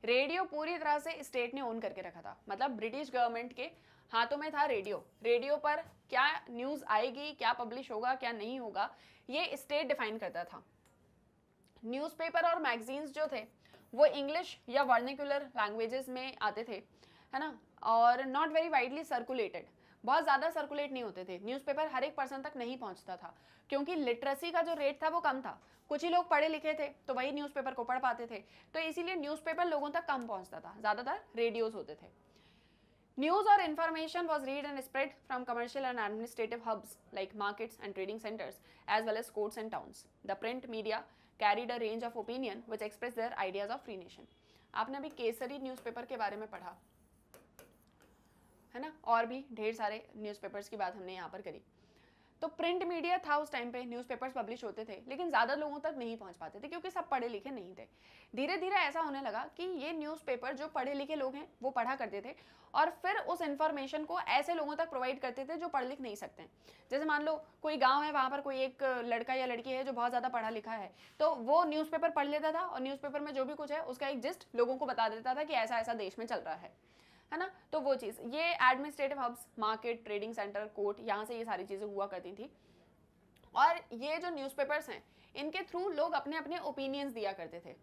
रेडियो पूरी तरह से स्टेट ने ओन करके रखा था, मतलब ब्रिटिश गवर्नमेंट के हाथों में था रेडियो। रेडियो पर क्या न्यूज़ आएगी, क्या पब्लिश होगा, क्या नहीं होगा, ये स्टेट डिफाइन करता था। न्यूज़पेपर और मैगजीन्स जो थे वो इंग्लिश या वर्निकुलर लैंग्वेजेस में आते थे, है ना, और नॉट वेरी वाइडली सर्कुलेटेड, बहुत ज़्यादा सर्कुलेट नहीं होते थे। न्यूज़पेपर हर एक पर्सन तक नहीं पहुंचता था, क्योंकि लिटरेसी का जो रेट था वो कम था। कुछ ही लोग पढ़े लिखे थे तो वही न्यूज़पेपर को पढ़ पाते थे, तो इसीलिए न्यूज़पेपर लोगों तक कम पहुंचता था, ज़्यादातर रेडियोज होते थे। News or information was read and spread from commercial and administrative hubs like markets and trading centers, as well as courts and towns. The print media carried a range of opinion which expressed their ideas of free nation. आपने अभी Kesari newspaper के बारे में पढ़ा है ना, और भी ढेर सारे न्यूज़पेपर्स की बात हमने यहाँ पर करी। तो प्रिंट मीडिया था उस टाइम पे, न्यूज़पेपर्स पब्लिश होते थे, लेकिन ज़्यादा लोगों तक नहीं पहुँच पाते थे क्योंकि सब पढ़े लिखे नहीं थे। धीरे धीरे ऐसा होने लगा कि ये न्यूज़पेपर जो पढ़े लिखे लोग हैं वो पढ़ा करते थे और फिर उस इन्फॉर्मेशन को ऐसे लोगों तक प्रोवाइड करते थे जो पढ़ लिख नहीं सकते हैं। जैसे मान लो कोई गाँव है, वहाँ पर कोई एक लड़का या लड़की है जो बहुत ज़्यादा पढ़ा लिखा है, तो वो न्यूज़पेपर पढ़ लेता था और न्यूज़पेपर में जो भी कुछ है उसका एक जिस्ट लोगों को बता देता था कि ऐसा ऐसा देश में चल रहा है ना। तो वो चीज़, ये administrative hubs, market, trading centre, court, यहाँ से ये सारी चीज़ें हुआ करती थी। और ये जो न्यूज़पेपर्स हैं इनके थ्रू लोग अपने अपने ओपिनियंस दिया करते थे।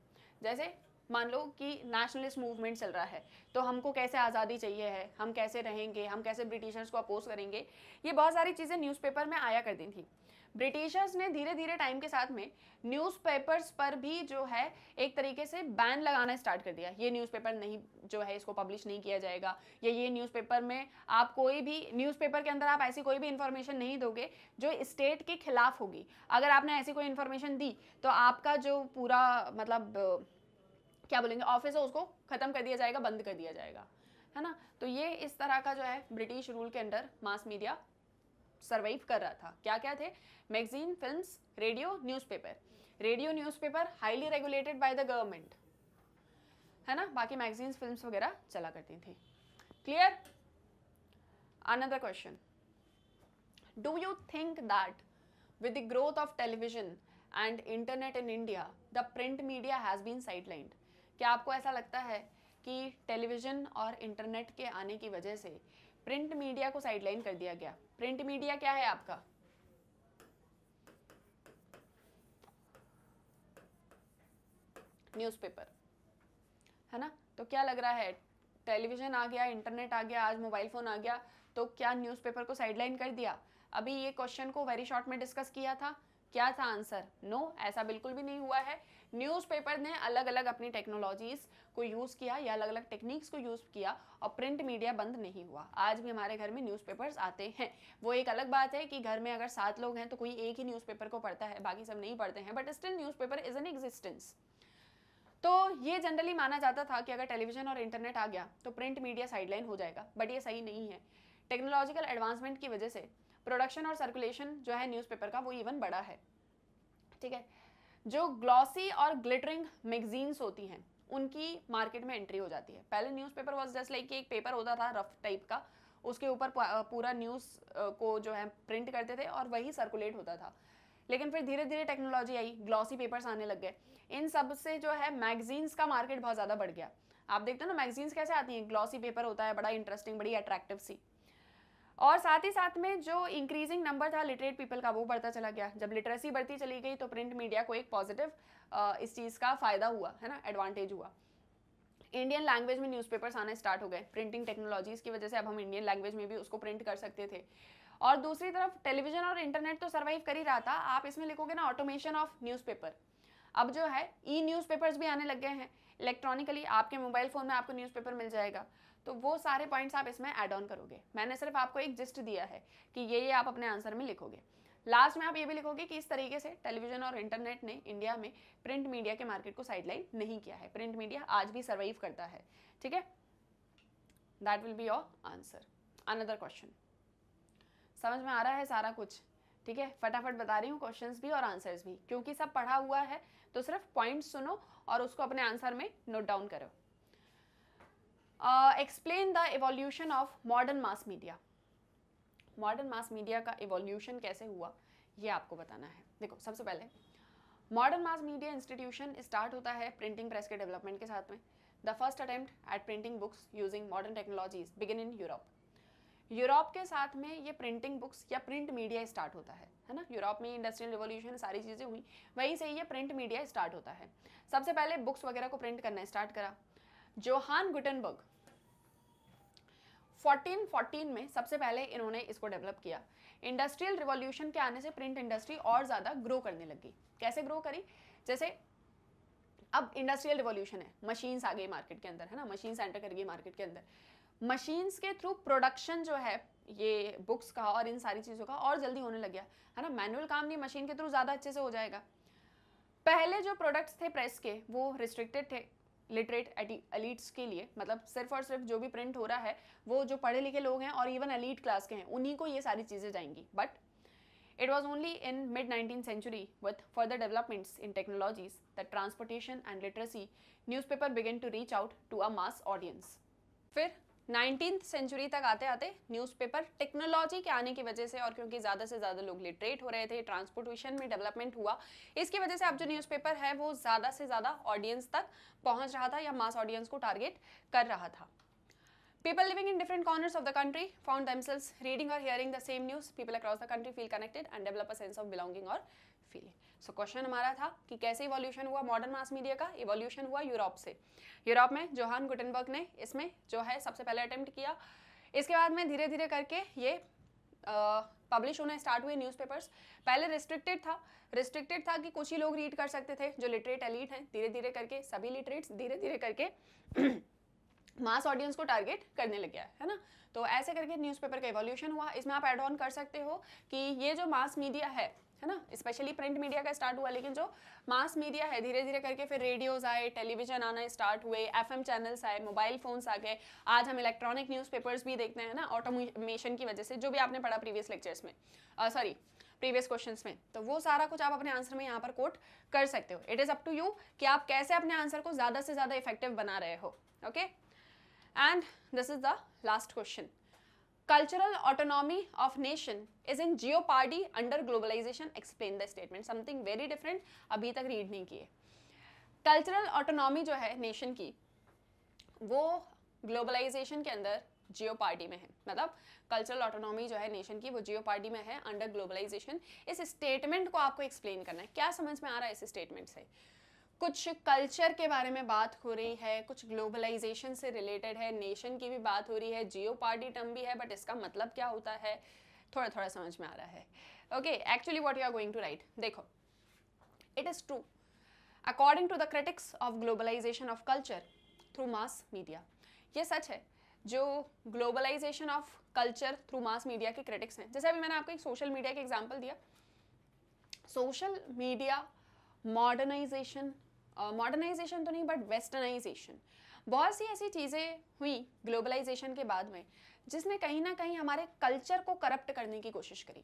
जैसे मान लो कि नेशनलिस्ट मूवमेंट चल रहा है, तो हमको कैसे आज़ादी चाहिए है, हम कैसे रहेंगे, हम कैसे ब्रिटिशर्स को अपोज करेंगे, ये बहुत सारी चीज़ें न्यूज़पेपर में आया करती थी। ब्रिटिशर्स ने धीरे धीरे टाइम के साथ में न्यूज़पेपर्स पर भी जो है एक तरीके से बैन लगाना स्टार्ट कर दिया। ये न्यूज़पेपर नहीं जो है इसको पब्लिश नहीं किया जाएगा, या ये न्यूज़पेपर में आप कोई भी न्यूज़पेपर के अंदर आप ऐसी कोई भी इंफॉर्मेशन नहीं दोगे जो स्टेट के खिलाफ होगी। अगर आपने ऐसी कोई इंफॉर्मेशन दी तो आपका जो पूरा मतलब क्या बोलेंगे ऑफिस है उसको ख़त्म कर दिया जाएगा, बंद कर दिया जाएगा, है ना। तो ये इस तरह का जो है ब्रिटिश रूल के अंडर मास मीडिया सर्वाइव कर रहा था। क्या क्या थे? Magazine, films, radio, newspaper. Radio newspaper highly regulated by the government, है ना। बाकी मैगजीन्स, फिल्म्स वगैरह चला करती थी। Clear? Another question, do you think that with the growth of television and internet in India, the print media has been sidelined? क्या आपको ऐसा लगता है कि टेलीविज़न और इंटरनेट के आने की वजह से प्रिंट मीडिया को साइडलाइन कर दिया गया? प्रिंट मीडिया क्या है आपका? न्यूज़पेपर, है ना। तो क्या लग रहा है, टेलीविज़न आ गया, इंटरनेट आ गया, आज मोबाइल फ़ोन आ गया, तो क्या न्यूज़पेपर को साइडलाइन कर दिया? अभी ये क्वेश्चन को वेरी शॉर्ट में डिस्कस किया था। क्या था आंसर? नो, ऐसा बिल्कुल भी नहीं हुआ है। न्यूज़पेपर ने अलग अलग अपनी टेक्नोलॉजीज़ को यूज़ किया या अलग अलग टेक्निक्स को यूज़ किया और प्रिंट मीडिया बंद नहीं हुआ। आज भी हमारे घर में न्यूज़पेपर्स आते हैं। वो एक अलग बात है कि घर में अगर 7 लोग हैं तो कोई एक ही न्यूज़पेपर को पढ़ता है, बाकी सब नहीं पढ़ते हैं, but still newspaper is an existence. तो ये जनरली माना जाता था कि अगर टेलीविज़न और इंटरनेट आ गया तो प्रिंट मीडिया साइडलाइन हो जाएगा, बट ये सही नहीं है। टेक्नोलॉजिकल एडवांसमेंट की वजह से प्रोडक्शन और सर्कुलेशन जो है न्यूज़पेपर का वो इवन बड़ा है, ठीक है। जो ग्लॉसी और ग्लिटरिंग मैगजीन्स होती हैं उनकी मार्केट में एंट्री हो जाती है। पहले न्यूज़पेपर वाज जस्ट लाइक एक पेपर होता था रफ टाइप का, उसके ऊपर पूरा न्यूज़ को जो है प्रिंट करते थे और वही सर्कुलेट होता था। लेकिन फिर धीरे धीरे टेक्नोलॉजी आई, ग्लॉसी पेपर्स आने लग गए। इन सब से जो है मैगजीन्स का मार्केट बहुत ज़्यादा बढ़ गया। आप देखते हो ना मैगजीन्स कैसे आती हैं, ग्लॉसी पेपर होता है, बड़ा इंटरेस्टिंग, बड़ी अट्रैक्टिव सी। और साथ ही साथ में जो इंक्रीजिंग नंबर था लिटरेट पीपल का वो बढ़ता चला गया। जब लिटरेसी बढ़ती चली गई तो प्रिंट मीडिया को एक पॉजिटिव इस चीज़ का फ़ायदा हुआ, है ना, एडवांटेज हुआ। इंडियन लैंग्वेज में न्यूज़पेपर्स आने स्टार्ट हो गए। प्रिंटिंग टेक्नोलॉजीज़ की वजह से अब हम इंडियन लैंग्वेज में भी उसको प्रिंट कर सकते थे। और दूसरी तरफ टेलीविज़न और इंटरनेट तो सर्वाइव कर ही रहा था। आप इसमें लिखोगे ना ऑटोमेशन ऑफ न्यूज़पेपर, अब जो है ई न्यूज़पेपर्स भी आने लग गए हैं। इलेक्ट्रॉनिकली आपके मोबाइल फ़ोन में आपको न्यूज़पेपर मिल जाएगा। तो वो सारे पॉइंट्स आप इसमें ऐड ऑन करोगे। मैंने सिर्फ आपको एक जिस्ट दिया है कि ये आप अपने आंसर में लिखोगे। लास्ट में आप ये भी लिखोगे कि इस तरीके से टेलीविज़न और इंटरनेट ने इंडिया में प्रिंट मीडिया के मार्केट को साइडलाइन नहीं किया है। प्रिंट मीडिया आज भी सर्वाइव करता है, ठीक है। That will be your answer. Another question, समझ में आ रहा है सारा कुछ? ठीक है, फटाफट बता रही हूँ क्वेश्चंस भी और आंसर्स भी, क्योंकि सब पढ़ा हुआ है तो सिर्फ पॉइंट्स सुनो और उसको अपने आंसर में नोट डाउन करो। Explain the evolution of modern mass media. Modern mass media का इवोल्यूशन कैसे हुआ ये आपको बताना है। देखो, सबसे पहले modern mass media institution start होता है प्रिंटिंग प्रेस के डेवलपमेंट के साथ में। The first attempt at printing books using modern technologies begin in Europe. Europe के साथ में ये प्रिंटिंग बुक्स या प्रिंट मीडिया स्टार्ट होता है ना। यूरोप में इंडस्ट्रियल रिवॉल्यूशन सारी चीज़ें हुई, वहीं से ये प्रिंट मीडिया स्टार्ट होता है। सबसे पहले बुक्स वगैरह को प्रिंट करना स्टार्ट करा जोहान गुटेनबर्ग। 1414 में सबसे पहले इन्होंने इसको डेवलप किया। इंडस्ट्रियल रिवॉल्यूशन के आने से प्रिंट इंडस्ट्री और ज़्यादा ग्रो करने लगी। कैसे ग्रो करी? जैसे अब इंडस्ट्रियल रिवॉल्यूशन है, मशीन्स आ गई मार्केट के अंदर, है ना, मशीन्स एंटर कर गई मार्केट के अंदर। मशीन्स के थ्रू प्रोडक्शन जो है ये बुक्स का और इन सारी चीज़ों का और जल्दी होने लग गया, है ना। मैनुअल काम नहीं, मशीन के थ्रू ज़्यादा अच्छे से हो जाएगा। पहले जो प्रोडक्ट्स थे प्रेस के वो रिस्ट्रिक्टेड थे लिटरेट एलीट्स के लिए, मतलब सिर्फ और सिर्फ जो भी प्रिंट हो रहा है वो जो पढ़े लिखे लोग हैं और इवन एलीट क्लास के हैं उन्हीं को ये सारी चीज़ें जाएंगी। But it was only in mid-19th century with further developments in technologies that transportation and literacy newspaper began to reach out to a mass audience। फिर 19th सेंचुरी तक आते आते न्यूज़पेपर टेक्नोलॉजी के आने की वजह से और क्योंकि ज़्यादा से ज़्यादा लोग लिटरेट हो रहे थे, ट्रांसपोर्टेशन में डेवलपमेंट हुआ, इसकी वजह से अब जो न्यूज़पेपर है वो ज़्यादा से ज़्यादा ऑडियंस तक पहुँच रहा था या मास ऑडियंस को टारगेट कर रहा था। People living in different corners of the country found themselves reading or hearing the same news. People across the country feel connected and develop a sense of belonging or feeling. So question हमारा था कि कैसे evolution हुआ modern mass media का? Evolution हुआ Europe से। Europe में Johan Gutenberg ने इसमें जो है सबसे पहले अटेम्प्ट किया। इसके बाद में धीरे धीरे करके ये पब्लिश होना स्टार्ट हुए न्यूज़पेपर्स, पहले रिस्ट्रिक्टेड था कि कुछ ही लोग रीड कर सकते थे जो लिटरेट एलीट हैं। धीरे धीरे करके सभी लिटरेट्स धीरे धीरे करके मास ऑडियंस को टारगेट करने लग गया है ना। तो ऐसे करके न्यूज़पेपर का इवोल्यूशन हुआ। इसमें आप एड ऑन कर सकते हो कि ये जो मास मीडिया है ना, स्पेशली प्रिंट मीडिया का स्टार्ट हुआ, लेकिन जो मास मीडिया है धीरे धीरे करके फिर रेडियोज आए, टेलीविजन आना स्टार्ट हुए, एफएम चैनल्स आए, मोबाइल फोन्स आ गए। आज हम इलेक्ट्रॉनिक न्यूज़पेपर्स भी देखते हैं ना, ऑटोमेशन की वजह से, जो भी आपने पढ़ा प्रीवियस लेक्चर्स में, प्रीवियस क्वेश्चंस में, तो वो सारा कुछ आप अपने आंसर में यहाँ पर कोट कर सकते हो। It is up to you कि आप कैसे अपने आंसर को ज़्यादा से ज़्यादा इफेक्टिव बना रहे हो। Okay, and this is the last question. Cultural autonomy of nation is in jeopardy under globalization. Explain the statement. Something very different. अभी तक रीड नहीं किए। Cultural autonomy जो है नेशन की, वो ग्लोबलाइजेशन के अंदर जियोपार्डी में है। मतलब कल्चरल ऑटोनॉमी जो है नेशन की, वो जियोपार्डी में है अंडर ग्लोबलाइजेशन। इस स्टेटमेंट को आपको एक्सप्लेन करना है। क्या समझ में आ रहा है इस स्टेटमेंट से? कुछ कल्चर के बारे में बात हो रही है, कुछ ग्लोबलाइजेशन से रिलेटेड है, नेशन की भी बात हो रही है, जियोपार्डी टर्म भी है, बट इसका मतलब क्या होता है थोड़ा थोड़ा समझ में आ रहा है। Okay, actually what you are going to write, देखो, it is true according to the critics of globalisation of culture through mass media. ये सच है, जो globalisation of culture through mass media के क्रिटिक्स हैं। जैसे अभी मैंने आपको एक सोशल मीडिया का एग्जाम्पल दिया, सोशल मीडिया मॉडर्नाइजेशन तो नहीं बट वेस्टर्नाइजेशन, बहुत सी ऐसी चीज़ें हुई ग्लोबलाइजेशन के बाद में जिसने कहीं ना कहीं हमारे कल्चर को करप्ट करने की कोशिश करी।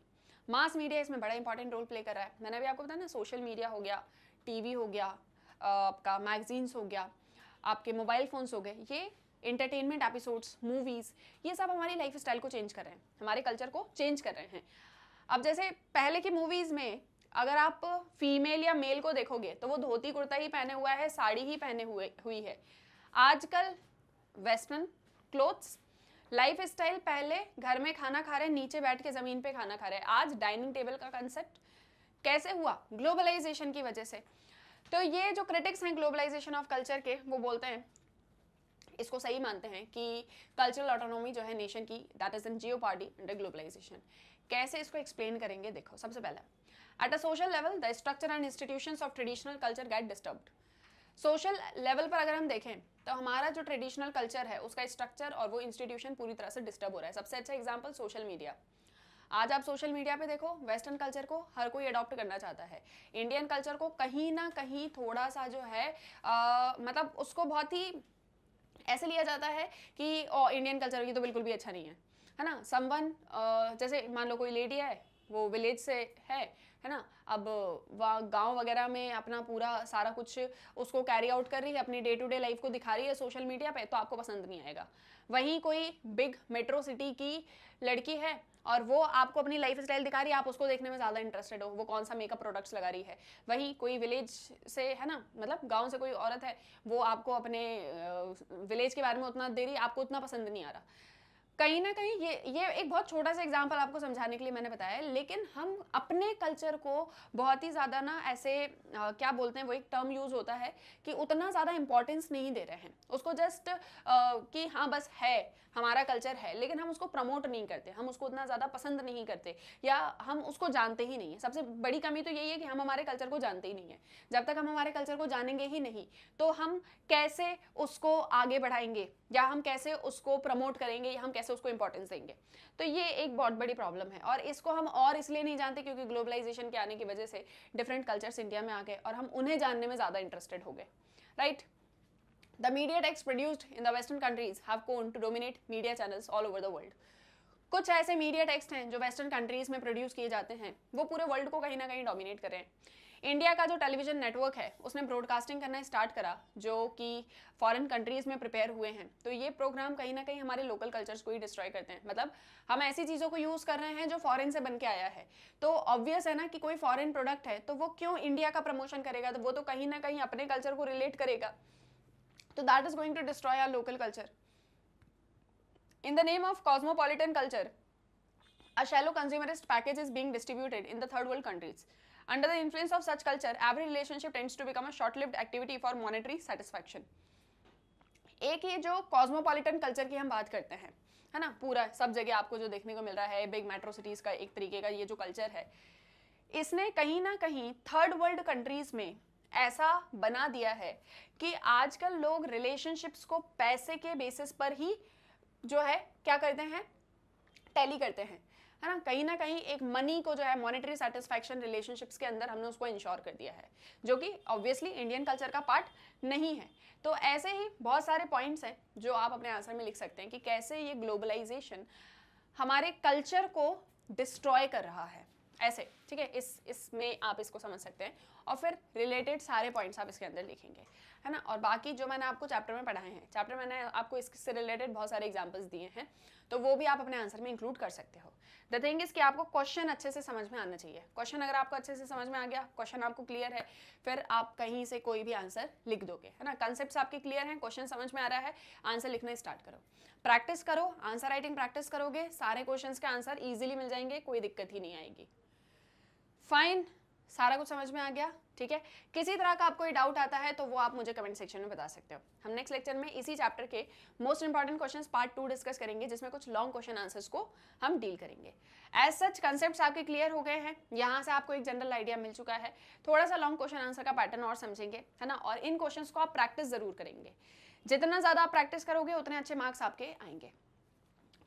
मास मीडिया इसमें बड़ा इंपॉर्टेंट रोल प्ले कर रहा है। मैंने अभी आपको बताया ना, सोशल मीडिया हो गया, टीवी हो गया, आपका मैगजीन्स हो गया, आपके मोबाइल फ़ोन्स हो गए, ये एंटरटेनमेंट एपिसोड्स, मूवीज़, ये सब हमारी लाइफ स्टाइल को चेंज कर रहे हैं, हमारे कल्चर को चेंज कर रहे हैं। अब जैसे पहले की मूवीज़ में अगर आप फीमेल या मेल को देखोगे तो वो धोती कुर्ता ही पहने हुआ है, साड़ी ही पहने हुई है। आजकल वेस्टर्न क्लोथ्स, लाइफ स्टाइल, पहले घर में खाना खा रहे हैं, नीचे बैठ के ज़मीन पे खाना खा रहे हैं, आज डाइनिंग टेबल का कंसेप्ट कैसे हुआ? ग्लोबलाइजेशन की वजह से। तो ये जो क्रिटिक्स हैं ग्लोबलाइजेशन ऑफ कल्चर के, वो बोलते हैं, इसको सही मानते हैं कि कल्चरल ऑटोनॉमी जो है नेशन की, that is in jeopardy under globalisation. कैसे इसको एक्सप्लेन करेंगे? देखो, सबसे पहला, at a social level the structure and institutions of traditional culture get disturbed. Social level पर अगर हम देखें तो हमारा जो ट्रेडिशनल कल्चर है उसका स्ट्रक्चर और वो इंस्टीट्यूशन पूरी तरह से डिस्टर्ब हो रहा है। सबसे अच्छा एग्जांपल सोशल मीडिया। आज आप सोशल मीडिया पे देखो, वेस्टर्न कल्चर को हर कोई अडॉप्ट करना चाहता है, इंडियन कल्चर को कहीं ना कहीं थोड़ा सा जो है मतलब उसको बहुत ही ऐसे लिया जाता है कि इंडियन कल्चर की तो बिल्कुल भी अच्छा नहीं है ना। समवन जैसे मान लो कोई लेडी है, वो विलेज से है ना, अब वहाँ गांव वगैरह में अपना पूरा सारा कुछ उसको कैरी आउट कर रही है, अपनी डे टू डे लाइफ को दिखा रही है सोशल मीडिया पे, तो आपको पसंद नहीं आएगा। वहीं कोई बिग मेट्रो सिटी की लड़की है और वो आपको अपनी लाइफ स्टाइल दिखा रही है, आप उसको देखने में ज़्यादा इंटरेस्टेड हो, वो कौन सा मेकअप प्रोडक्ट्स लगा रही है। वहीं कोई विलेज से है ना, मतलब गांव से कोई औरत है, वो आपको अपने विलेज के बारे में उतना दे रही है, आपको उतना पसंद नहीं आ रहा। कहीं ना कहीं ये एक बहुत छोटा सा एग्जांपल आपको समझाने के लिए मैंने बताया, लेकिन हम अपने कल्चर को बहुत ही ज़्यादा ना ऐसे क्या बोलते हैं, वो एक टर्म यूज़ होता है कि उतना ज़्यादा इंपॉर्टेंस नहीं दे रहे हैं उसको, जस्ट कि हाँ बस है, हमारा कल्चर है, लेकिन हम उसको प्रमोट नहीं करते, हम उसको उतना ज़्यादा पसंद नहीं करते, या हम उसको जानते ही नहीं है। सबसे बड़ी कमी तो यही है कि हम हमारे कल्चर को जानते ही नहीं है। जब तक हम हमारे कल्चर को जानेंगे ही नहीं तो हम कैसे उसको आगे बढ़ाएंगे, या हम कैसे उसको प्रमोट करेंगे, या हम कैसे उसको इंपॉर्टेंस देंगे। तो ये एक बहुत बड़ी प्रॉब्लम है, और इसको हम और इसलिए नहीं जानते क्योंकि ग्लोबलाइजेशन के आने की वजह से डिफरेंट कल्चर्स इंडिया में आ गए और हम उन्हें जानने में ज़्यादा इंटरेस्टेड हो गए, right. The media texts produced in the Western countries have gone to dominate media channels all over the world. कुछ ऐसे मीडिया टेक्स्ट हैं जो वेस्टर्न कंट्रीज में प्रोड्यूस किए जाते हैं, वो पूरे वर्ल्ड को कहीं ना कहीं डोमिनेट कर रहे हैं। इंडिया का जो टेलीविजन नेटवर्क है उसने ब्रॉडकास्टिंग करना स्टार्ट करा, जो कि फॉरेन कंट्रीज में प्रिपेयर हुए हैं। तो ये प्रोग्राम कहीं ना कहीं हमारे लोकल कल्चर्स को ही डिस्ट्रॉय करते हैं। मतलब हम ऐसी चीज़ों को यूज़ कर रहे हैं जो फॉरेन से बन के आया है, तो ऑब्वियस है ना कि कोई फॉरेन प्रोडक्ट है तो वो क्यों इंडिया का प्रमोशन करेगा, तो वो तो कहीं ना कहीं अपने कल्चर को रिलेट करेगा, तो that is going to destroy our local culture. In the name of cosmopolitan culture, a shallow consumerist package is being distributed in the third world countries. Under the influence of such culture, every relationship tends to become a short-lived activity for monetary satisfaction. एक ये जो cosmopolitan culture की हम बात करते हैं, है ना, पूरा सब जगह आपको जो देखने को मिल रहा है, बिग मेट्रो सिटीज का एक तरीके का ये जो कल्चर है, इसने कहीं ना कहीं थर्ड वर्ल्ड कंट्रीज में ऐसा बना दिया है कि आजकल लोग रिलेशनशिप्स को पैसे के बेसिस पर ही जो है क्या करते हैं, टैली करते हैं, है ना कहीं एक मनी को जो है मॉनेटरी सेटिस्फैक्शन रिलेशनशिप्स के अंदर हमने उसको इंश्योर कर दिया है, जो कि ऑब्वियसली इंडियन कल्चर का पार्ट नहीं है। तो ऐसे ही बहुत सारे पॉइंट्स हैं जो आप अपने आंसर में लिख सकते हैं कि कैसे ये ग्लोबलाइजेशन हमारे कल्चर को डिस्ट्रॉय कर रहा है, ऐसे, ठीक है, इसमें आप इसको समझ सकते हैं और फिर रिलेटेड सारे पॉइंट्स आप इसके अंदर लिखेंगे, है ना। और बाकी जो मैंने आपको चैप्टर में पढ़ाए हैं, चैप्टर मैंने आपको इससे रिलेटेड बहुत सारे एग्जांपल्स दिए हैं, तो वो भी आप अपने आंसर में इंक्लूड कर सकते हो। द थिंग इज कि आपको क्वेश्चन अच्छे से समझ में आना चाहिए। क्वेश्चन अगर आपको अच्छे से समझ में आ गया, क्वेश्चन आपको क्लियर है, फिर आप कहीं से कोई भी आंसर लिख दोगे, है ना। कंसेप्ट्स आपके क्लियर हैं, क्वेश्चन समझ में आ रहा है, आंसर लिखना स्टार्ट करो, प्रैक्टिस करो, आंसर राइटिंग प्रैक्टिस करोगे, सारे क्वेश्चंस के आंसर इजीली मिल जाएंगे, कोई दिक्कत ही नहीं आएगी। फाइन, सारा कुछ समझ में आ गया, ठीक है। किसी तरह का आपको डाउट आता है तो वो आप मुझे कमेंट सेक्शन में बता सकते हो। हम नेक्स्ट लेक्चर में इसी चैप्टर के most important questions part 2 discuss करेंगे, जिसमें कुछ लॉन्ग क्वेश्चन आंसर्स को हम डील करेंगे। एज सच कंसेप्ट्स आपके क्लियर हो गए हैं, यहाँ से आपको एक जनरल आइडिया मिल चुका है, थोड़ा सा लॉन्ग क्वेश्चन आंसर का पैटर्न और समझेंगे, है ना। और इन क्वेश्चंस को आप प्रैक्टिस जरूर करेंगे, जितना ज्यादा आप प्रैक्टिस करोगे उतने अच्छे मार्क्स आपके आएंगे।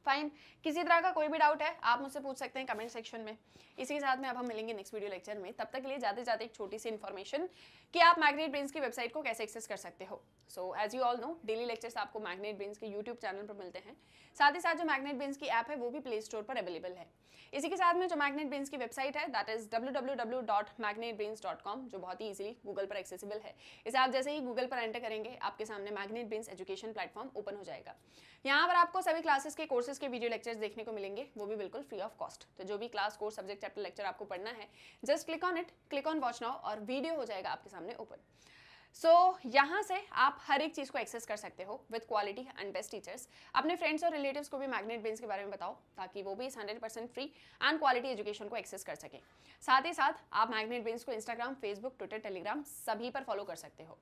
फाइन, किसी तरह का कोई भी डाउट है आप मुझसे पूछ सकते हैं कमेंट सेक्शन में। इसी के साथ में अब हम मिलेंगे नेक्स्ट वीडियो लेक्चर में, तब तक के लिए जाते जाते एक छोटी सी इन्फॉर्मेशन कि आप मैग्नेट ब्रेन्स की वेबसाइट को कैसे एक्सेस कर सकते हो। So as you all know, daily lectures आपको मैग्नेट ब्रेन्स के यूट्यूब चैनल पर मिलते हैं, साथ ही साथ जो मैग्नेट ब्रेन्स की ऐप है वो भी प्ले स्टोर पर अवेलेबल है। इसी के साथ में जो मैग्नेट ब्रेन्स की वेबसाइट है दैट इज www.magnetbrains.com, जो बहुत ही इजीली गूगल पर एक्सेसिबल है। इसे आप जैसे ही गूगल पर एंटर करेंगे आपके सामने magnet brains education platform open हो जाएगा। यहाँ पर आपको सभी क्लासेस के कोर्सेज के वीडियो लेक्चर्स देखने को मिलेंगे, वो भी बिल्कुल फ्री ऑफ कॉस्ट। तो जो भी class, course, subject, chapter, lecture आपको पढ़ना है, just click on it, click on watch now और वीडियो हो जाएगा आपके सामने ओपन। सो यहाँ से आप हर एक चीज़ को एक्सेस कर सकते हो with quality and best teachers. अपने फ्रेंड्स और रिलेटिव्स को भी मैग्नेट ब्रेन्स के बारे में बताओ, ताकि वो भी इस 100% फ्री एंड क्वालिटी एजुकेशन को एक्सेस कर सकें। साथ ही साथ आप मैग्नेट ब्रेन्स को इंस्टाग्राम, फेसबुक, ट्विटर, टेलीग्राम सभी पर फॉलो कर सकते हो।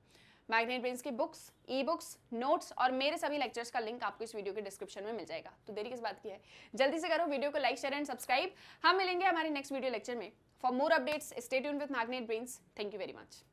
मैग्नेट ब्रेन्स की बुक्स, ई बुक्स, नोट्स और मेरे सभी लेक्चर्स का लिंक आपको इस वीडियो के डिस्क्रिप्शन में मिल जाएगा। तो देरी किस बात की है, जल्दी से करो, वीडियो को लाइक, शेयर एंड सब्सक्राइब। हम मिलेंगे हमारी नेक्स्ट वीडियो लेक्चर में। For more updates stay tuned with magnet brains. Thank you very much.